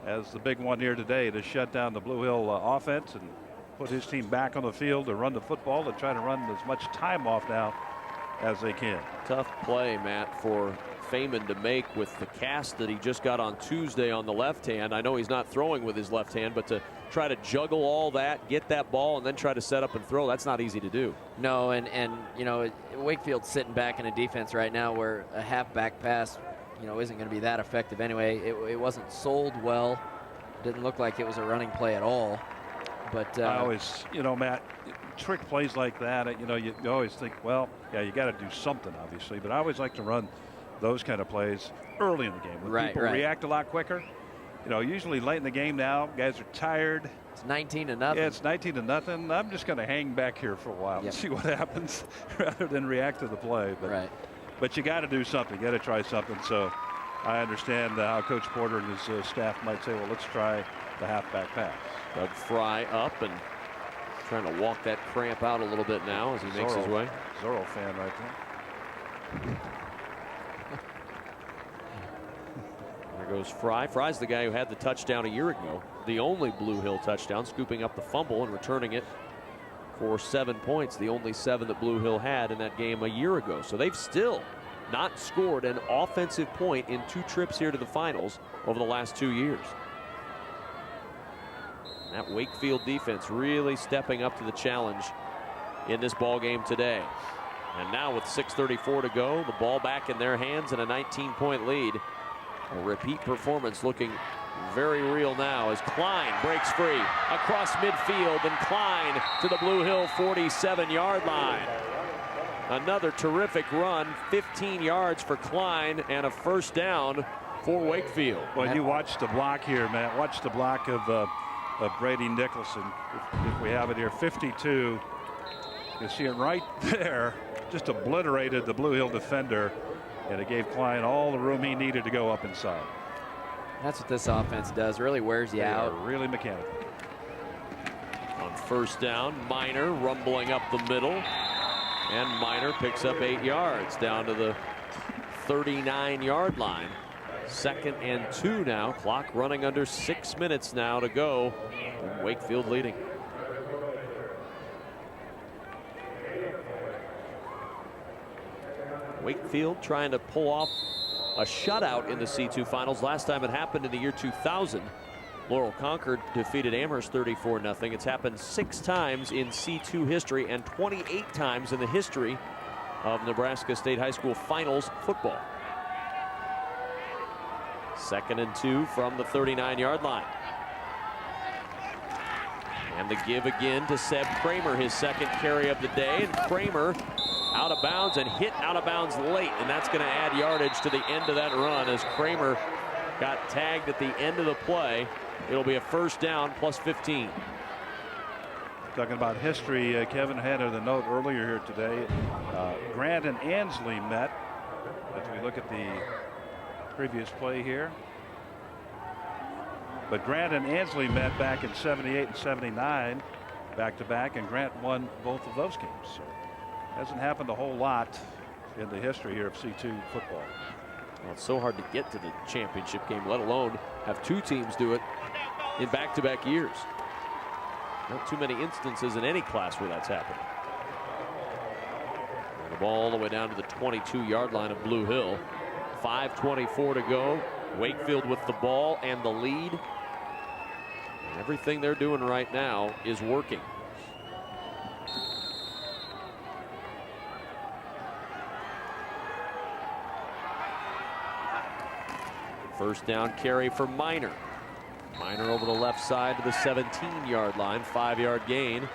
as the big one here today to shut down the Blue Hill offense and put his team back on the field to run the football, to try to run as much time off now as they can. Tough play, Matt, for Feynman to make with the cast that he just got on Tuesday on the left hand. I know he's not throwing with his left hand, but to try to juggle all that, get that ball, and then try to set up and throw, that's not easy to do. No, and you know, Wakefield's sitting back in a defense right now where a halfback pass, you know, isn't going to be that effective anyway. It wasn't sold well. Didn't look like it was a running play at all. But I always, you know, Matt, trick plays like that, you know, you always think, well, yeah, you got to do something, obviously. But I always like to run those kind of plays early in the game when people react a lot quicker. You know, usually late in the game now, guys are tired. It's 19-0. Yeah, it's 19-0. I'm just going to hang back here for a while and see what happens rather than react to the play. But, but you got to do something. You got to try something. So I understand how Coach Porter and his staff might say, well, let's try the halfback pass. Doug Fry up and trying to walk that cramp out a little bit now as he makes his way. Zorro fan right there. There goes Fry. Fry's the guy who had the touchdown a year ago. The only Blue Hill touchdown, scooping up the fumble and returning it for 7 points. The only 7 that Blue Hill had in that game a year ago. So they've still not scored an offensive point in 2 trips here to the finals over the last 2 years. And that Wakefield defense really stepping up to the challenge in this ball game today. And now with 6:34 to go, the ball back in their hands and a 19-point lead. A repeat performance looking very real now as Klein breaks free across midfield, and Klein to the Blue Hill 47-yard line. Another terrific run, 15 yards for Klein and a first down for Wakefield. Well, you watch the block here, Matt. Watch the block of Brady Nicholson. If we have it here, 52. You see it right there. Just obliterated the Blue Hill defender, and it gave Klein all the room he needed to go up inside. That's what this offense does. Really wears you out. Really mechanical. On first down, Minor rumbling up the middle. And Minor picks up 8 yards down to the 39-yard line. 2nd and 2 now. Clock running under 6 minutes now to go. And Wakefield leading. Wakefield trying to pull off a shutout in the C2 finals. Last time it happened in the year 2000. Laurel Concord defeated Amherst 34-0. It's happened 6 times in C2 history and 28 times in the history of Nebraska State High School finals football. 2nd and 2 from the 39-yard line. And the give again to Seb Kramer, his 2nd carry of the day. And Kramer out of bounds and hit out of bounds late. And that's going to add yardage to the end of that run as Kramer got tagged at the end of the play. It'll be a 1st down plus 15. Talking about history, Kevin had the note earlier here today. Grant and Ansley met. As we look at the previous play here. But Grant and Ansley met back in 78 and 79, back-to-back, and Grant won both of those games. So hasn't happened a whole lot in the history here of C2 football. Well, it's so hard to get to the championship game, let alone have 2 teams do it in back-to-back years. Not too many instances in any class where that's happened. And the ball all the way down to the 22-yard line of Blue Hill. 5:24 to go. Wakefield with the ball and the lead. And everything they're doing right now is working. First down carry for Minor. Minor over the left side to the 17-yard line, 5-yard gain.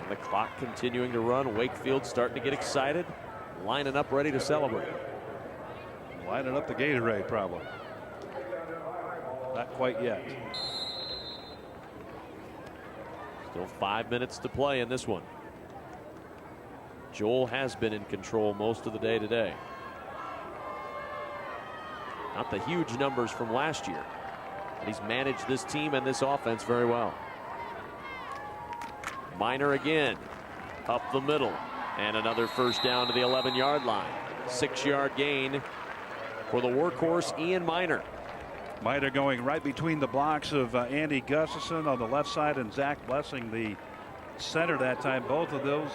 And the clock continuing to run. Wakefield starting to get excited, lining up ready to celebrate. Lining up the Gatorade problem. Not quite yet. Still 5 minutes to play in this one. Joel has been in control most of the day today. Not the huge numbers from last year, but he's managed this team and this offense very well. Minor again, up the middle, and another 1st down to the 11-yard line. 6-yard gain for the workhorse, Ian Minor. Minor going right between the blocks of Andy Gustafson on the left side and Zach Blessing, the center that time. Both of those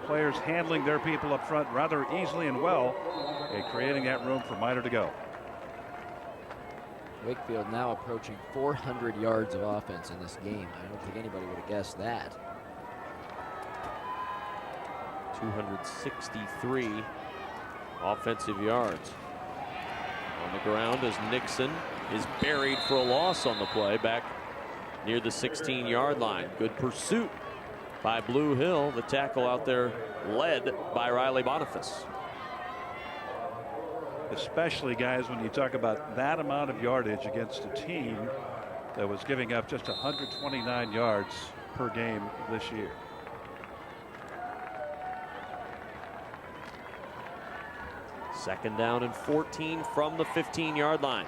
players handling their people up front rather easily and well, and creating that room for Minor to go. Wakefield now approaching 400 yards of offense in this game. I don't think anybody would have guessed that. 263 offensive yards. On the ground as Nixon is buried for a loss on the play back near the 16-yard line. Good pursuit by Blue Hill. The tackle out there led by Riley Boniface. Especially, guys, when you talk about that amount of yardage against a team that was giving up just 129 yards per game this year. Second down and 14 from the 15-yard line.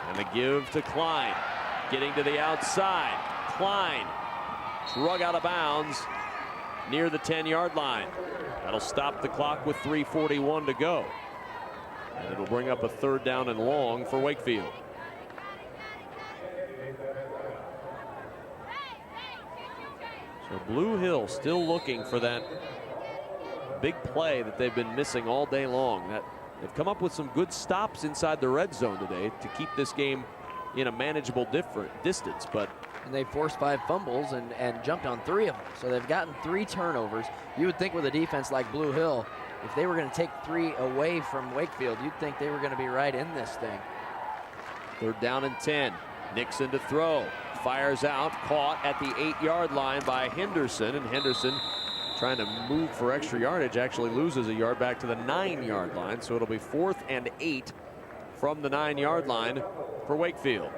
And the give to Klein. Getting to the outside. Klein drug out of bounds near the 10-yard line. That'll stop the clock with 3:41 to go. And it'll bring up a 3rd down and long for Wakefield. So Blue Hill still looking for that big play that they've been missing all day long. They've come up with some good stops inside the red zone today to keep this game in a manageable distance, but and they forced 5 fumbles and jumped on 3 of them. So they've gotten 3 turnovers. You would think with a defense like Blue Hill, if they were going to take 3 away from Wakefield, you'd think they were going to be right in this thing. 3rd down and 10. Nixon to throw. Fires out. Caught at the 8-yard line by Henderson. And Henderson, trying to move for extra yardage, actually loses a yard back to the 9-yard line. So it'll be 4th and 8 from the 9-yard line for Wakefield.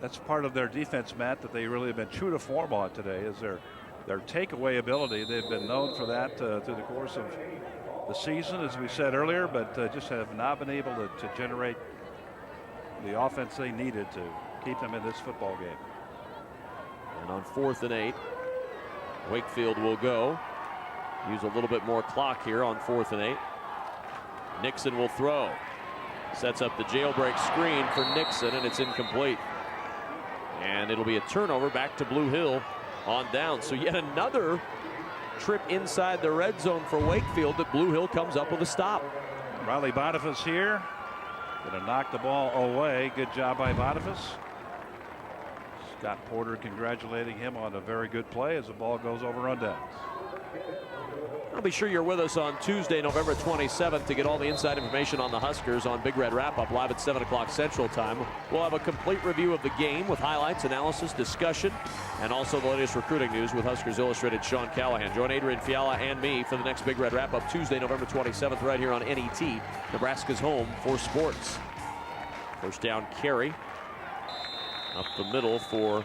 That's part of their defense, Matt, that they really have been true to form on today, is their takeaway ability. They've been known for that through the course of the season, as we said earlier, but just have not been able to generate the offense they needed to keep them in this football game. And on 4th and 8, Wakefield will go. Use a little bit more clock here on 4th and 8. Nixon will throw. Sets up the jailbreak screen for Nixon, and it's incomplete. And it'll be a turnover back to Blue Hill on down. So yet another trip inside the red zone for Wakefield that Blue Hill comes up with a stop. Riley Boniface here. Gonna knock the ball away. Good job by Boniface. Scott Porter congratulating him on a very good play as the ball goes over on downs. I'll be sure you're with us on Tuesday, November 27th to get all the inside information on the Huskers on Big Red Wrap-Up live at 7 o'clock Central Time. We'll have a complete review of the game with highlights, analysis, discussion, and also the latest recruiting news with Huskers Illustrated Sean Callahan. Join Adrian Fiala and me for the next Big Red Wrap-Up Tuesday, November 27th right here on NET, Nebraska's home for sports. First down carry up the middle for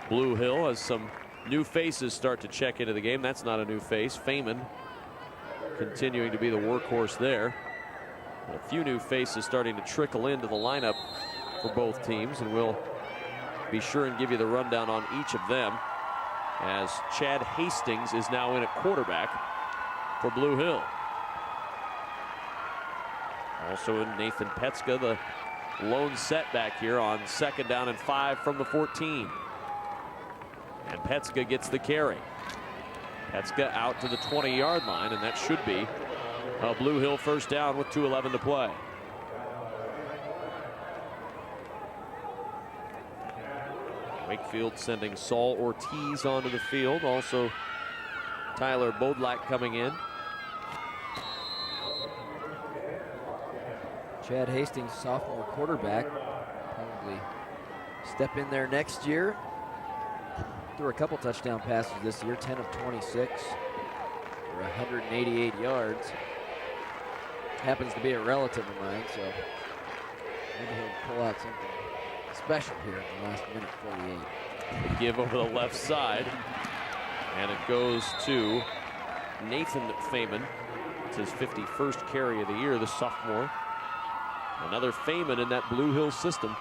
Blue Hill as some new faces start to check into the game. That's not a new face. Feynman continuing to be the workhorse there. A few new faces starting to trickle into the lineup for both teams, and we'll be sure and give you the rundown on each of them as Chad Hastings is now in at quarterback for Blue Hill. Also in Nathan Petska, the lone setback here on 2nd down and 5 from the 14. And Petska gets the carry. Petska out to the 20-yard line, and that should be a Blue Hill first down with 2:11 to play. Wakefield sending Saul Ortiz onto the field. Also Tyler Bodlak coming in. Chad Hastings, sophomore quarterback, probably step in there next year. Threw a couple touchdown passes this year, 10 of 26 for 188 yards. Happens to be a relative of mine, so maybe he'll pull out something special here in the last minute 48. Give over the left side, and it goes to Nathan Feynman. It's his 51st carry of the year, the sophomore. Another Feynman in that Blue Hill system.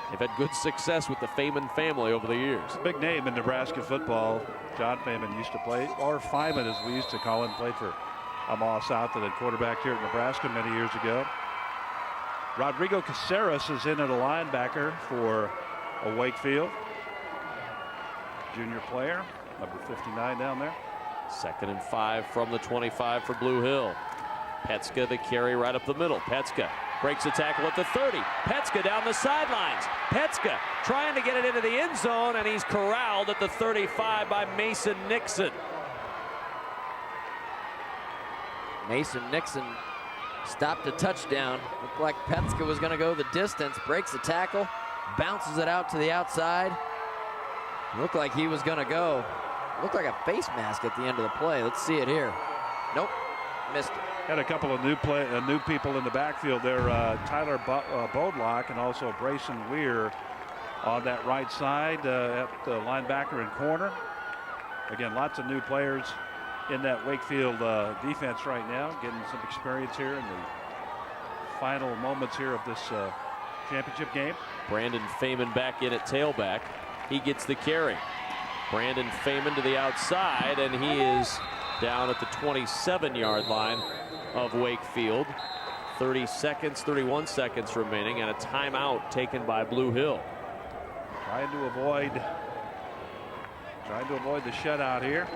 They've had good success with the Feynman family over the years. Big name in Nebraska football. John Feynman used to play, or Feynman as we used to call him, played for Omaha South and then quarterback here at Nebraska many years ago. Rodrigo Caceres is in at a linebacker for Wakefield. Junior player, number 59 down there. 2nd and 5 from the 25 for Blue Hill. Petska the carry right up the middle. Petska breaks a tackle at the 30. Petska down the sidelines. Petska trying to get it into the end zone, and he's corralled at the 35 by Mason Nixon. Mason Nixon stopped a touchdown. Looked like Petska was going to go the distance. Breaks the tackle, bounces it out to the outside. Looked like he was going to go. Looked like a face mask at the end of the play. Let's see it here. Nope, missed it. Had a couple of new people in the backfield there. Tyler Bodlock and also Brayson Weir on that right side at the linebacker and corner. Again, lots of new players in that Wakefield defense right now, getting some experience here in the final moments here of this championship game. Brandon Feynman back in at tailback. He gets the carry. Brandon Feynman to the outside, and he is down at the 27-yard line of Wakefield. 31 seconds remaining, and a timeout taken by Blue Hill. Trying to avoid the shutout here.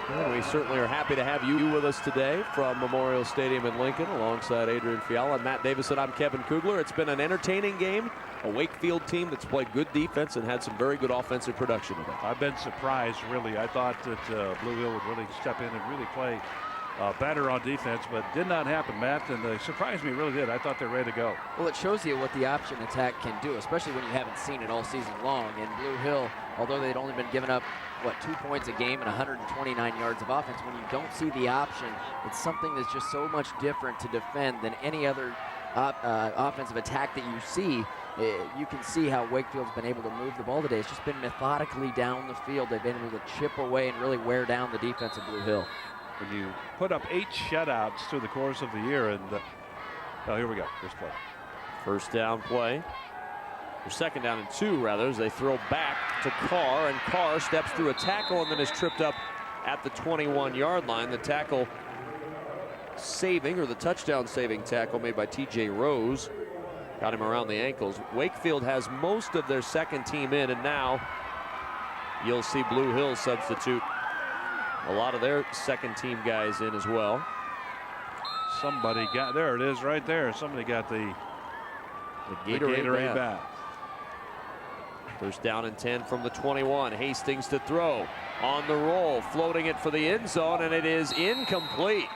And we certainly are happy to have you with us today from Memorial Stadium in Lincoln alongside Adrian Fiala and Matt Davis, and I'm Kevin Kugler. It's been an entertaining game, a Wakefield team that's played good defense and had some very good offensive production today. I've been surprised, really. I thought that Blue Hill would really step in and really play better on defense, but did not happen, Matt, and they surprised me, really did. I thought they're ready to go. Well, it shows you what the option attack can do, especially when you haven't seen it all season long. And Blue Hill, although they'd only been giving up, 2 points a game and 129 yards of offense, when you don't see the option, it's something that's just so much different to defend than any other offensive attack that you see. You can see how Wakefield's been able to move the ball today. It's just been methodically down the field. They've been able to chip away and really wear down the defense of Blue Hill. when you put up 8 shutouts through the course of the year, and here we go. First play. First down play. Or second down and 2, rather, as they throw back to Carr, and Carr steps through a tackle and then is tripped up at the 21-yard line. The tackle saving, or the touchdown saving tackle made by TJ Rose. Got him around the ankles. Wakefield has most of their second team in, and now you'll see Blue Hill substitute a lot of their second team guys in as well. Somebody got, there it is right there. Somebody got the Gatorade bath. First down and 10 from the 21. Hastings to throw. On the roll, floating it for the end zone, and it is incomplete.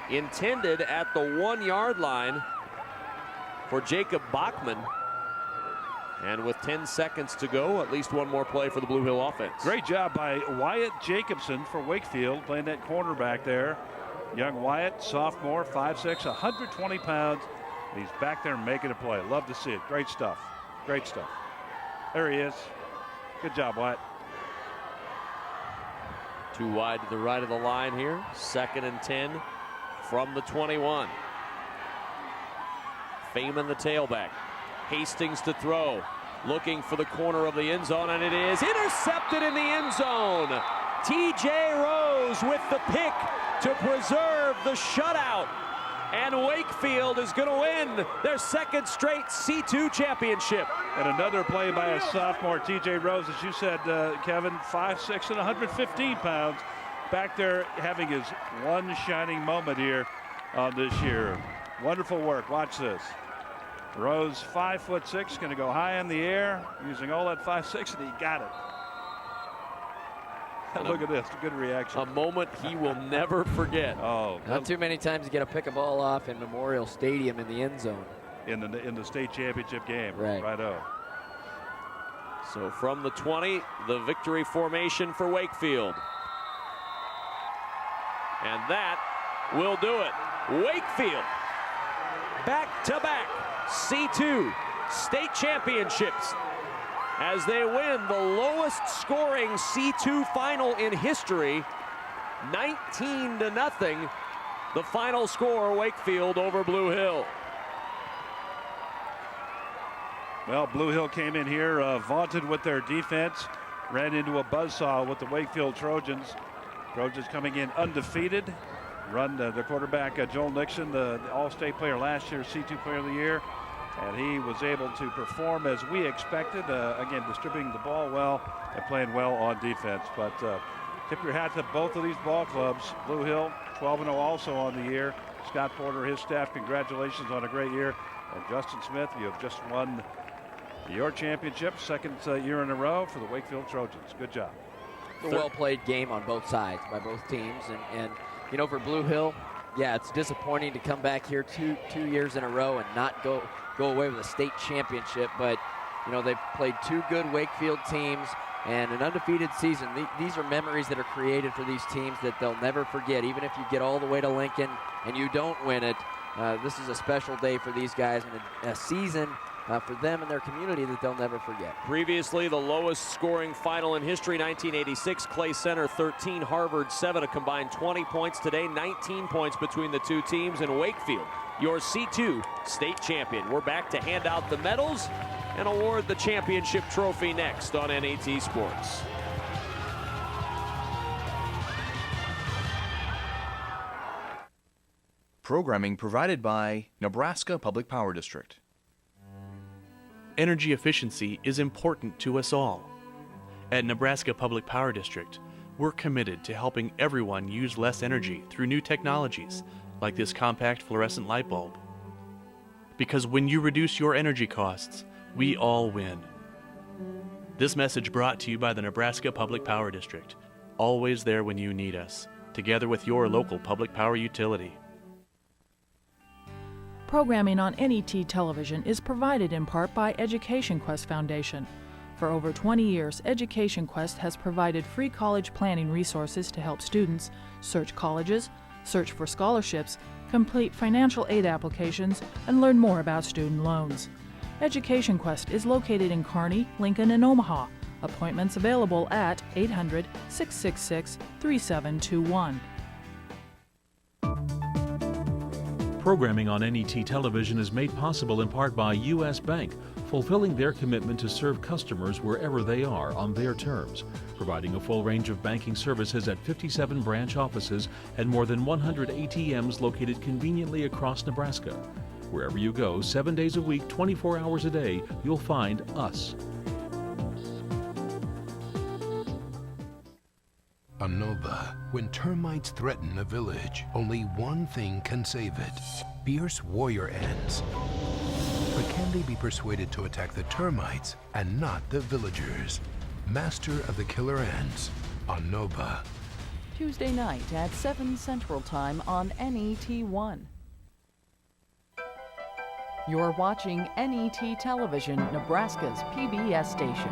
Intended at the 1-yard line for Jacob Bachman. And with 10 seconds to go, at least one more play for the Blue Hill offense. Great job by Wyatt Jacobson for Wakefield, playing that cornerback there. Young Wyatt, sophomore, 5'6", 120 pounds. He's back there making a play. Love to see it. Great stuff. Great stuff. There he is. Good job, Wyatt. Too wide to the right of the line here. 2nd and 10 from the 21. Feynman, the tailback. Hastings to throw. Looking for the corner of the end zone, and it is intercepted in the end zone. TJ Rose with the pick to preserve the shutout. And Wakefield is going to win their 2nd straight C2 championship. And another play by a sophomore, TJ Rose, as you said, Kevin, 5'6" and 115 pounds. Back there having his one shining moment here this year. Wonderful work. Watch this. Rose, 5'6", going to go high in the air, using all that 5'6", and he got it. Look at this, good reaction. A moment he will never forget. Oh, not too many times you get to pick a ball off in Memorial Stadium in the end zone. In the state championship game. Right. Righto. So from the 20, the victory formation for Wakefield. And that will do it. Wakefield, back-to-back C2 state championships as they win the lowest scoring C2 final in history, 19-0. The final score, Wakefield over Blue Hill. Well, Blue Hill came in here vaunted with their defense, ran into a buzzsaw with the Wakefield Trojans. Trojans coming in undefeated. Run the quarterback, Joel Nixon, the All-State player last year, C2 Player of the Year. And he was able to perform as we expected, again, distributing the ball well and playing well on defense. But tip your hat to both of these ball clubs. Blue Hill, 12-0 also on the year. Scott Porter, his staff, congratulations on a great year. And Justin Smith, you have just won your championship, 2nd year in a row for the Wakefield Trojans. Good job. A well-played game on both sides by both teams. And you know, for Blue Hill, yeah, it's disappointing to come back here two years in a row and not go away with a state championship. But, you know, they've played 2 good Wakefield teams and an undefeated season. These are memories that are created for these teams that they'll never forget. Even if you get all the way to Lincoln and you don't win it, this is a special day for these guys and a season for them and their community that they'll never forget. Previously, the lowest scoring final in history, 1986, Clay Center 13, Harvard 7, a combined 20 points. Today, 19 points between the 2 teams, and Wakefield, your C2 state champion. We're back to hand out the medals and award the championship trophy next on NET Sports. Programming provided by Nebraska Public Power District. Energy efficiency is important to us all. At Nebraska Public Power District, we're committed to helping everyone use less energy through new technologies like this compact fluorescent light bulb. Because when you reduce your energy costs, we all win. This message brought to you by the Nebraska Public Power District, always there when you need us, together with your local public power utility. Programming on NET television is provided in part by Education Quest Foundation. For over 20 years, Education Quest has provided free college planning resources to help students search colleges, search for scholarships, complete financial aid applications, and learn more about student loans. Education Quest is located in Kearney, Lincoln, and Omaha. Appointments available at 800-666-3721. Programming on NET Television is made possible in part by U.S. Bank, fulfilling their commitment to serve customers wherever they are on their terms, providing a full range of banking services at 57 branch offices and more than 100 ATMs located conveniently across Nebraska. Wherever you go, 7 days a week, 24 hours a day, you'll find us. Nova. When termites threaten a village, only one thing can save it: fierce warrior ants. But can they be persuaded to attack the termites and not the villagers? Master of the Killer Ants on Nova. Tuesday night at 7 Central Time on NET1. You're watching NET Television, Nebraska's PBS station.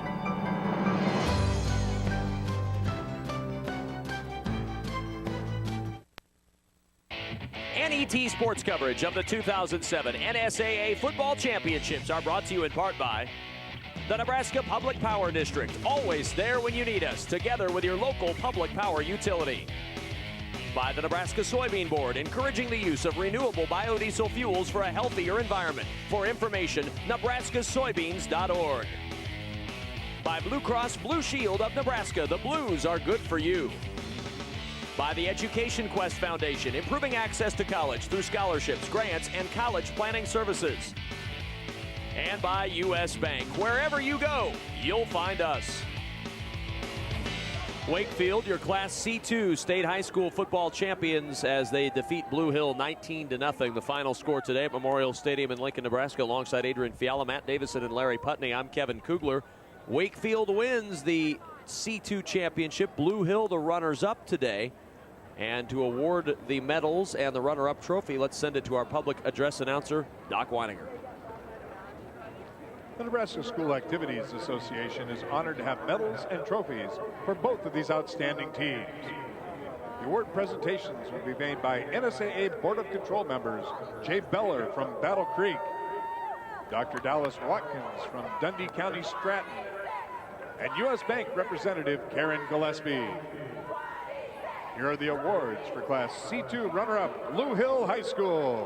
NET sports coverage of the 2007 NSAA Football Championships are brought to you in part by the Nebraska Public Power District, always there when you need us, together with your local public power utility. By the Nebraska Soybean Board, encouraging the use of renewable biodiesel fuels for a healthier environment. For information, nebraskasoybeans.org. By Blue Cross Blue Shield of Nebraska, the Blues are good for you. By the Education Quest Foundation, improving access to college through scholarships, grants, and college planning services. And by U.S. Bank, wherever you go, you'll find us. Wakefield, your Class C2 state high school football champions as they defeat Blue Hill 19-0. The final score today at Memorial Stadium in Lincoln, Nebraska, alongside Adrian Fiala, Matt Davison, and Larry Putney. I'm Kevin Kugler. Wakefield wins the C2 championship. Blue Hill, the runners-up today. And to award the medals and the runner-up trophy, let's send it to our public address announcer, Doc Weininger. The Nebraska School Activities Association is honored to have medals and trophies for both of these outstanding teams. The award presentations will be made by NSAA Board of Control members Jay Beller from Battle Creek, Dr. Dallas Watkins from Dundee County Stratton, and U.S. Bank representative Karen Gillespie. Here are the awards for Class C2 runner-up Blue Hill High School.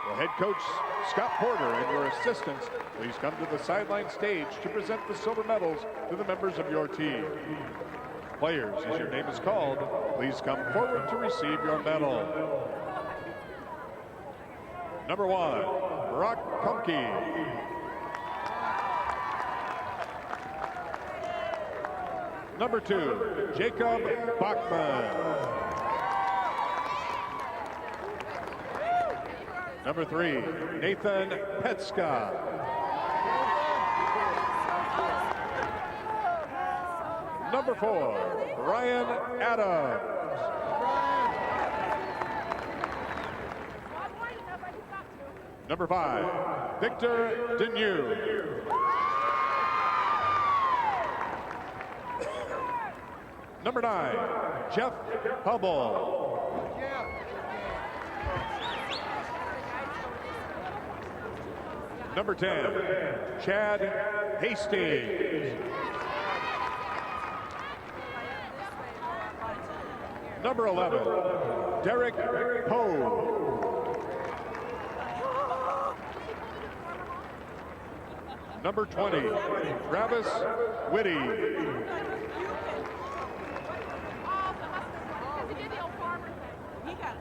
Will head coach Scott Porter and your assistants please come to the sideline stage to present the silver medals to the members of your team. Players, as your name is called, please come forward to receive your medal. Number 1, Brock Kumke. Number 2, Jacob Bachman. Number 3, Nathan Petska. Number 4, Ryan Adams. Number 5, Victor Denew. Number 9, Jeff Hubble. Number 10, Chad Hastings. Number 11, Derek Poe. Number 20, Travis Whitty.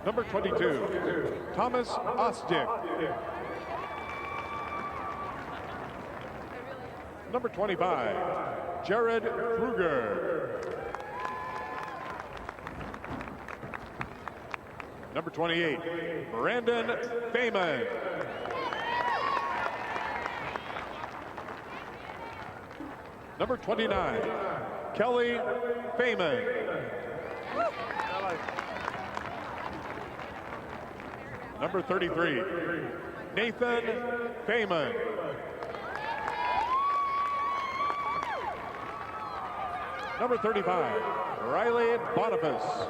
Number 22, Thomas Ostick. Number 25, Jared Kruger. Number 28, Brandon Feynman. Number 29, Kelly Feynman. Number 33, Nathan Feynman. Number 35, Riley Boniface.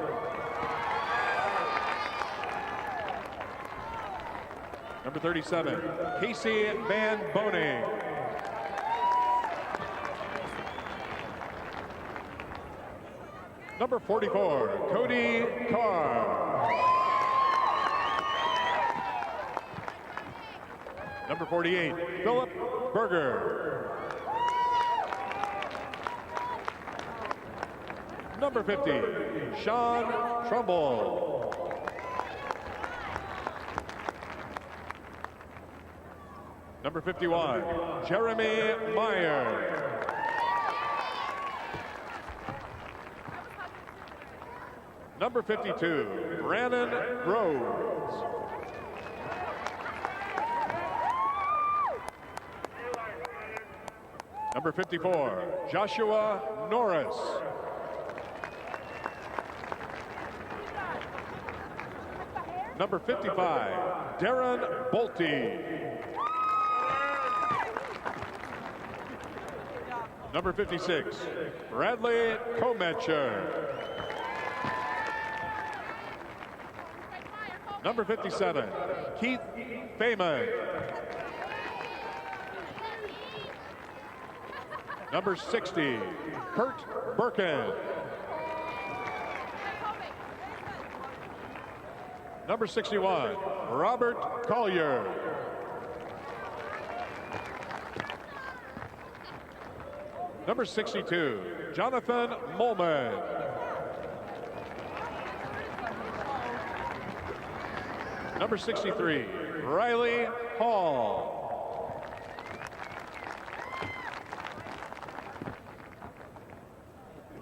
Number 37, Casey Van Boning. Number 44, Cody Carr. Number 48, Philip Berger. Number 50, Sean Trumbull. Number 51, Jeremy Meyer. Number 52, Brandon Rhodes. Number 54, Joshua Norris. Number 55, Darren Bolte. Number 56, Bradley Kometcher. Number 57, Keith Feynman. Number 60, Kurt Birkin. Number 61, Robert Collier. Number 62, Jonathan Molman. Number 63, Riley Hall.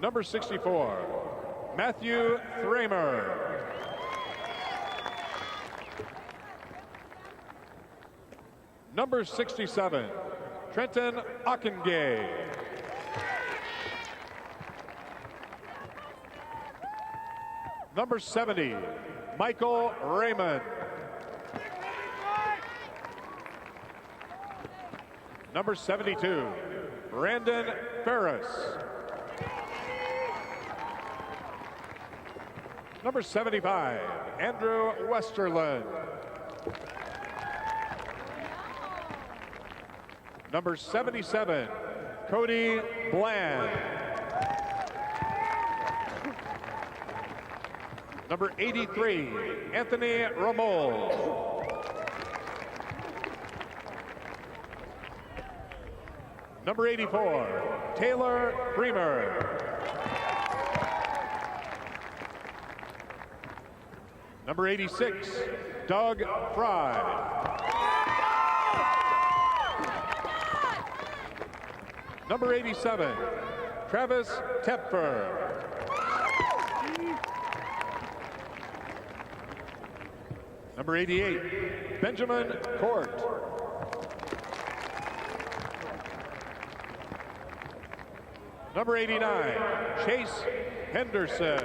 Number 64, Matthew Thramer. Number 67, Trenton Ockengay. Number 70, Michael Raymond. Number 72, Brandon Ferris. Number 75, Andrew Westerland. Number 77, Cody Bland. Number 83, Anthony Ramol. Number 84, Taylor Bremer. Number 86, Doug Fry. Number 87, Travis Tepfer. Number 88, Benjamin Court. Number 89, Chase Henderson.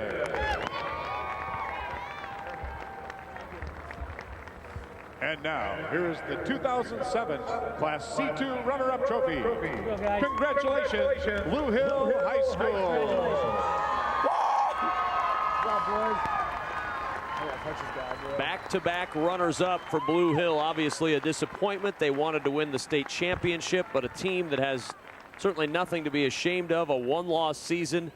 And now, here is the 2007 Class C2 runner-up trophy. Congratulations, Blue Hill High School. Back-to-back runners-up for Blue Hill. Obviously a disappointment. They wanted to win the state championship, but a team that has certainly nothing to be ashamed of. A one-loss season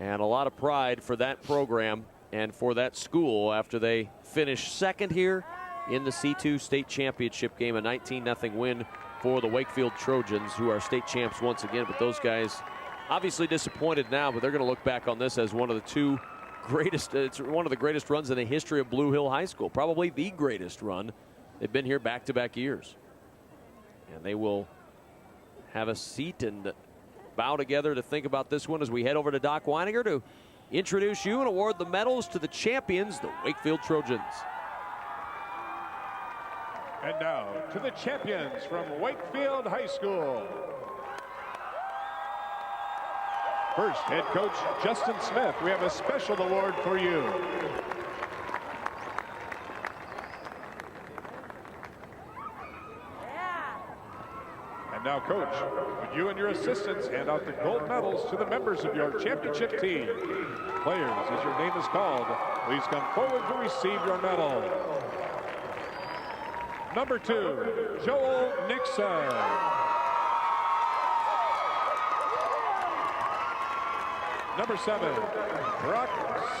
and a lot of pride for that program and for that school after they finished second here in the C2 state championship game. A 19-0 win for the Wakefield Trojans, who are state champs once again. But those guys obviously disappointed now, but they're going to look back on this as one of the two greatest, it's one of the greatest runs in the history of Blue Hill High School, probably the greatest run. They've been here back-to-back years, and they will have a seat and bow together to think about this one as we head over to Doc Weininger to introduce you and award the medals to the champions, the Wakefield Trojans. And now to the champions from Wakefield High School. First, head coach Justin Smith, we have a special award for you. And now, coach, would you and your assistants hand out the gold medals to the members of your championship team. Players, as your name is called, please come forward to receive your medal. Number 2, Joel Nixon. Number 7, Brock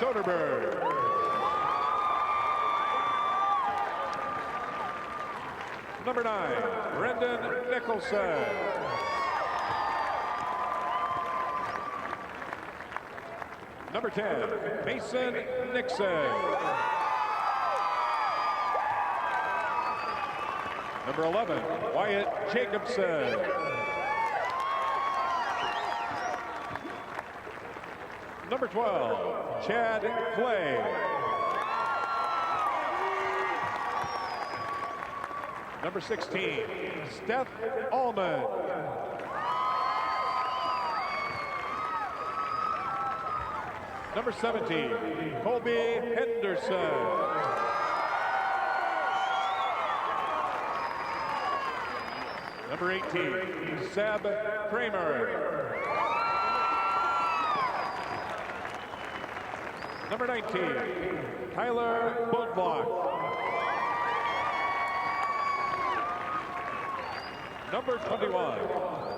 Soderberg. Number 9, Brendan Nicholson. Number 10, Mason Nixon. Number 11, Wyatt Jacobson. Number 12, Chad Clay. Number 16, Steph Allman. Number 17, Colby Henderson. Number 18, Seb Kramer. Number 19, Tyler Bodlock. Number 21,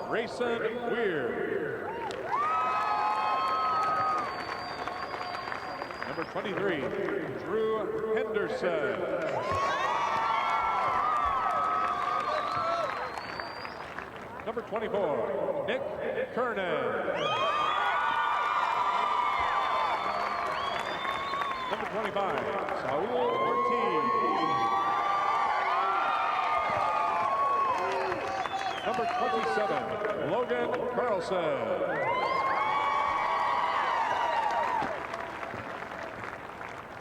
Grayson Weir. Number 23, Drew Henderson. Number 24, Nick Kernan. Number 25, Saul Ortiz. Number 27, Logan Carlson.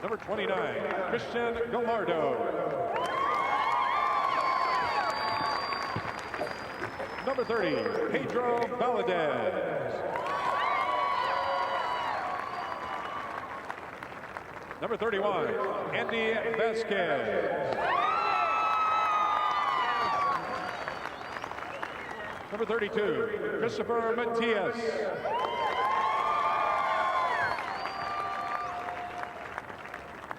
Number 29, Christian Gallardo. Number 30, Pedro Valadez. Number 31, Andy Vasquez. Number 32, Christopher Matias.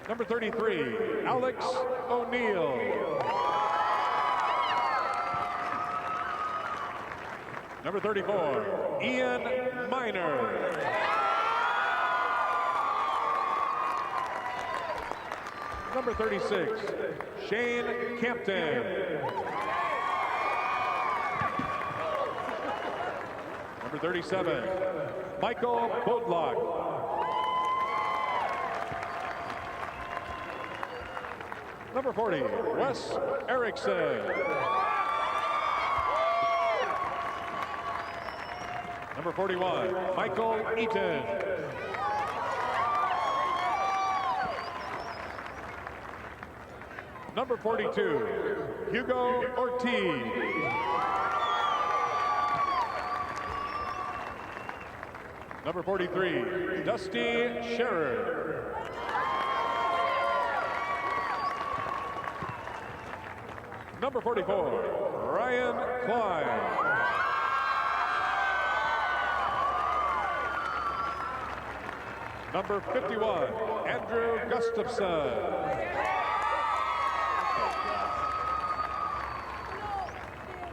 Number 33, Alex O'Neill. Number 34, Ian Miner. Number 36, Shane Campton. Number 37, Michael Bodlock. Number 40, Wes Erickson. Number 41, Michael Eaton. Number 42, Hugo Ortiz. Number 43, Dusty Scherer. Number 44, Ryan Klein. Number 51, Andrew Gustafson.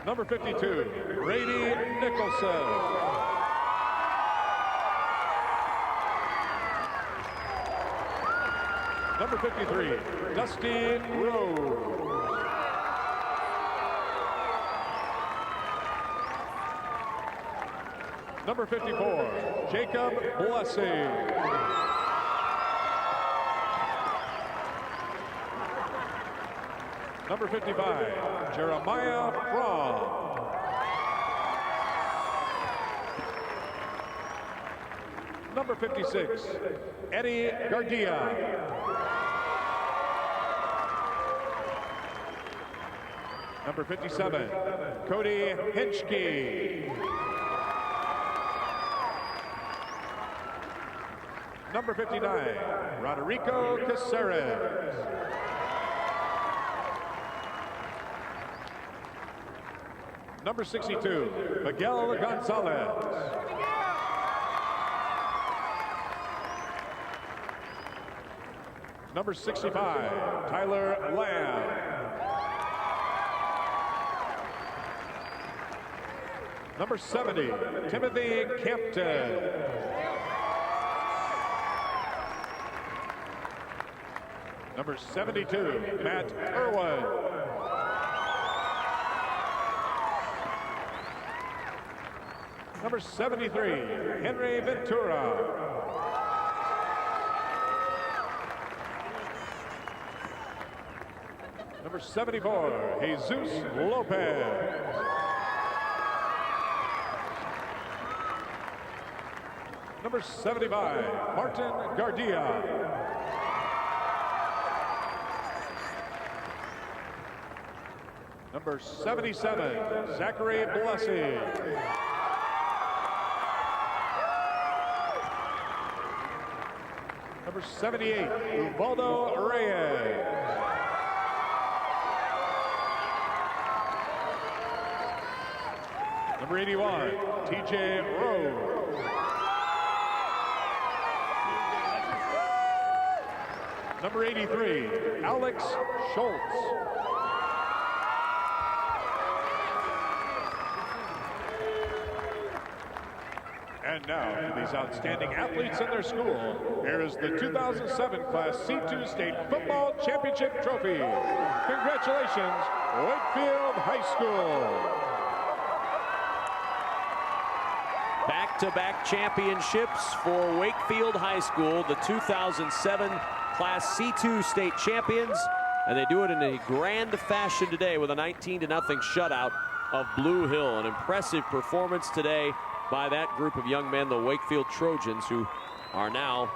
Number 52, Brady Nicholson. Number 53, Dusty Rose. Number 54, Jacob Blessing. Number 55, Jeremiah Fromm. Number 56, Eddie Gardia. Number 57, Cody Hinchke. Number 59, Rodrigo Caceres. Number 62, Miguel Gonzalez. Number 65, Tyler Lamb. Number 70, Timothy Campton. Number 72, Matt Irwin. Number 73, Henry Ventura. Number 74, Jesus Lopez. Number 75, Martin Gardia. Number 77, Zachary Blessing. Number 78, Ubaldo Reyes. Number 81, TJ Rose. Number 83, Alex Schultz. And now, to these outstanding athletes in their school, here is the 2007 Class C2 State Football Championship Trophy. Congratulations, Wakefield High School. Back-to-back championships for Wakefield High School, the 2007 Class C2 state champions, and they do it in a grand fashion today with a 19-0 shutout of Blue Hill. An impressive performance today by that group of young men, the Wakefield Trojans, who are now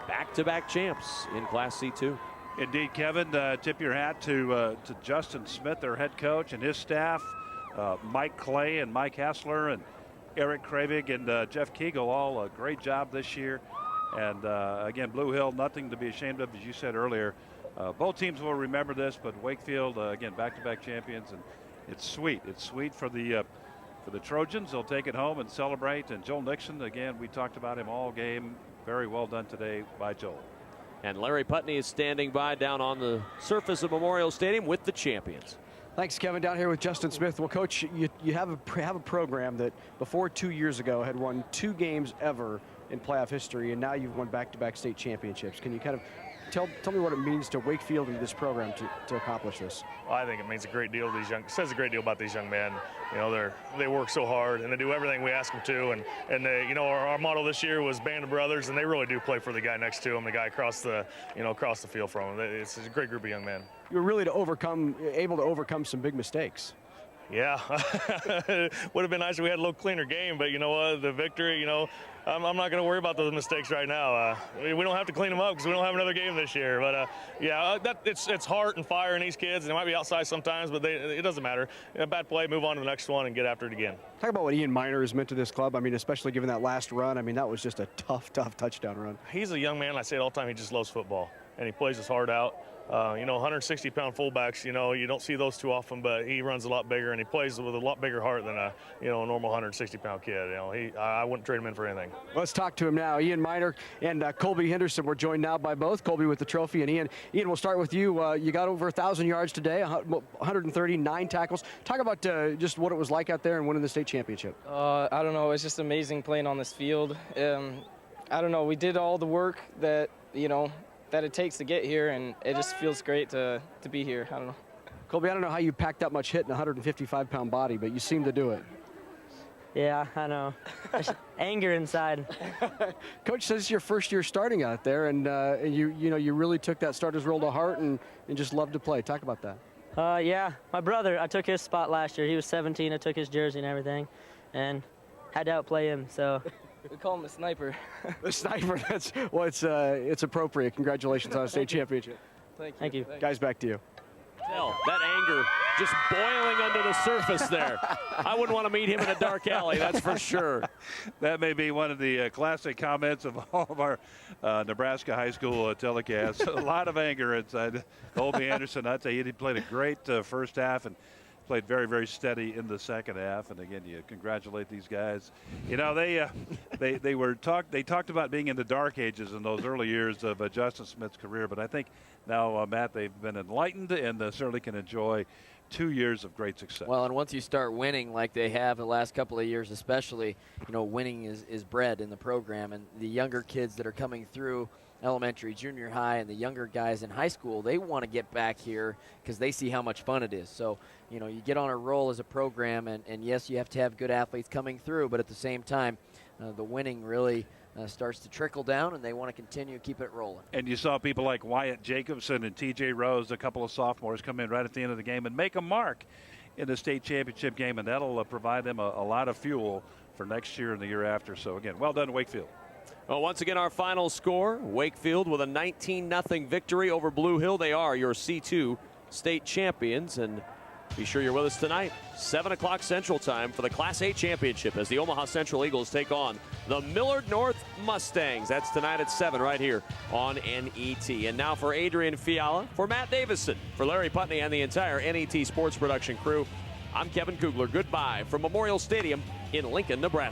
back-to-back champs in Class C2. Indeed, Kevin, tip your hat to Justin Smith, their head coach, and his staff, Mike Clay and Mike Hessler and Eric Kravig and Jeff Kegel, all a great job this year. And again, Blue Hill, nothing to be ashamed of, as you said earlier. Both teams will remember this, but Wakefield, again, back-to-back champions, and it's sweet. It's sweet for the Trojans. They'll take it home and celebrate. And Joel Nixon, again, we talked about him all game. Very well done today by Joel. And Larry Putney is standing by down on the surface of Memorial Stadium with the champions. Thanks, Kevin. Down here with Justin Smith. Well, Coach, you have a program that before 2 years ago had won 2 games ever in playoff history, and now you've won back-to-back state championships. Can you kind of tell me what it means to Wakefield and this program to accomplish this? Well, I think it means a great deal to these young. Says a great deal about these young men. You know, they work so hard and they do everything we ask them to. And they, you know, our motto this year was Band of Brothers, and they really do play for the guy next to them, the guy across the field from them. It's a great group of young men. You were really able to overcome some big mistakes. Yeah, would have been nice if we had a little cleaner game, but you know what, the victory, you know, I'm not going to worry about those mistakes right now. We don't have to clean them up because we don't have another game this year. But yeah, it's heart and fire in these kids. They might be outside sometimes, but it doesn't matter. A bad play, move on to the next one and get after it again. Talk about what Ian Miner has meant to this club. I mean, especially given that last run. I mean, that was just a tough touchdown run. He's a young man. I say it all the time. He just loves football, and he plays his heart out. You know, 160-pound fullbacks, you know, you don't see those too often, but he runs a lot bigger and he plays with a lot bigger heart than a normal 160-pound kid. You know, I wouldn't trade him in for anything. Let's talk to him now. Ian Miner and Colby Henderson. We're joined now by both. Colby with the trophy, and Ian, we'll start with you. You got over 1,000 yards today, 139 tackles. Talk about just what it was like out there and winning the state championship. I don't know. It's just amazing playing on this field. I don't know. We did all the work that, that it takes to get here, and it just feels great to be here. I don't know. Colby, I don't know how you packed that much hit in a 155-pound body, but you seem to do it. Yeah, I know. There's anger inside. Coach says it's your first year starting out there, and you really took that starter's role to heart and just loved to play. Talk about that. Yeah, my brother, I took his spot last year. He was 17. I took his jersey and everything, and had to outplay him, so. We call him the sniper. The sniper, it's appropriate. Congratulations on a state championship. Thank you. Guys, back to you. That anger just boiling under the surface there. I wouldn't want to meet him in a dark alley, that's for sure. That may be one of the classic comments of all of our Nebraska high school telecasts. A lot of anger inside. Colby Anderson, I'd say he played a great first half and played very, very steady in the second half. And again, you congratulate these guys. You know, they They talked about being in the dark ages in those early years of Justin Smith's career, but I think now, Matt, they've been enlightened and certainly can enjoy 2 years of great success. Well, and once you start winning like they have the last couple of years especially, winning is bred in the program. And the younger kids that are coming through elementary, junior high, and the younger guys in high school, they want to get back here because they see how much fun it is. So, you get on a roll as a program, and yes, you have to have good athletes coming through, but at the same time, the winning really starts to trickle down, and they want to continue to keep it rolling. And you saw people like Wyatt Jacobson and T.J. Rose, a couple of sophomores, come in right at the end of the game and make a mark in the state championship game, and that'll provide them a lot of fuel for next year and the year after. So, again, well done, Wakefield. Well, once again, our final score, Wakefield with a 19-0 victory over Blue Hill. They are your C2 state champions, and be sure you're with us tonight, 7 o'clock Central Time for the Class A Championship as the Omaha Central Eagles take on the Millard North Mustangs. That's tonight at 7 right here on NET. And now for Adrian Fiala, for Matt Davison, for Larry Putney and the entire NET Sports Production crew, I'm Kevin Kugler. Goodbye from Memorial Stadium in Lincoln, Nebraska.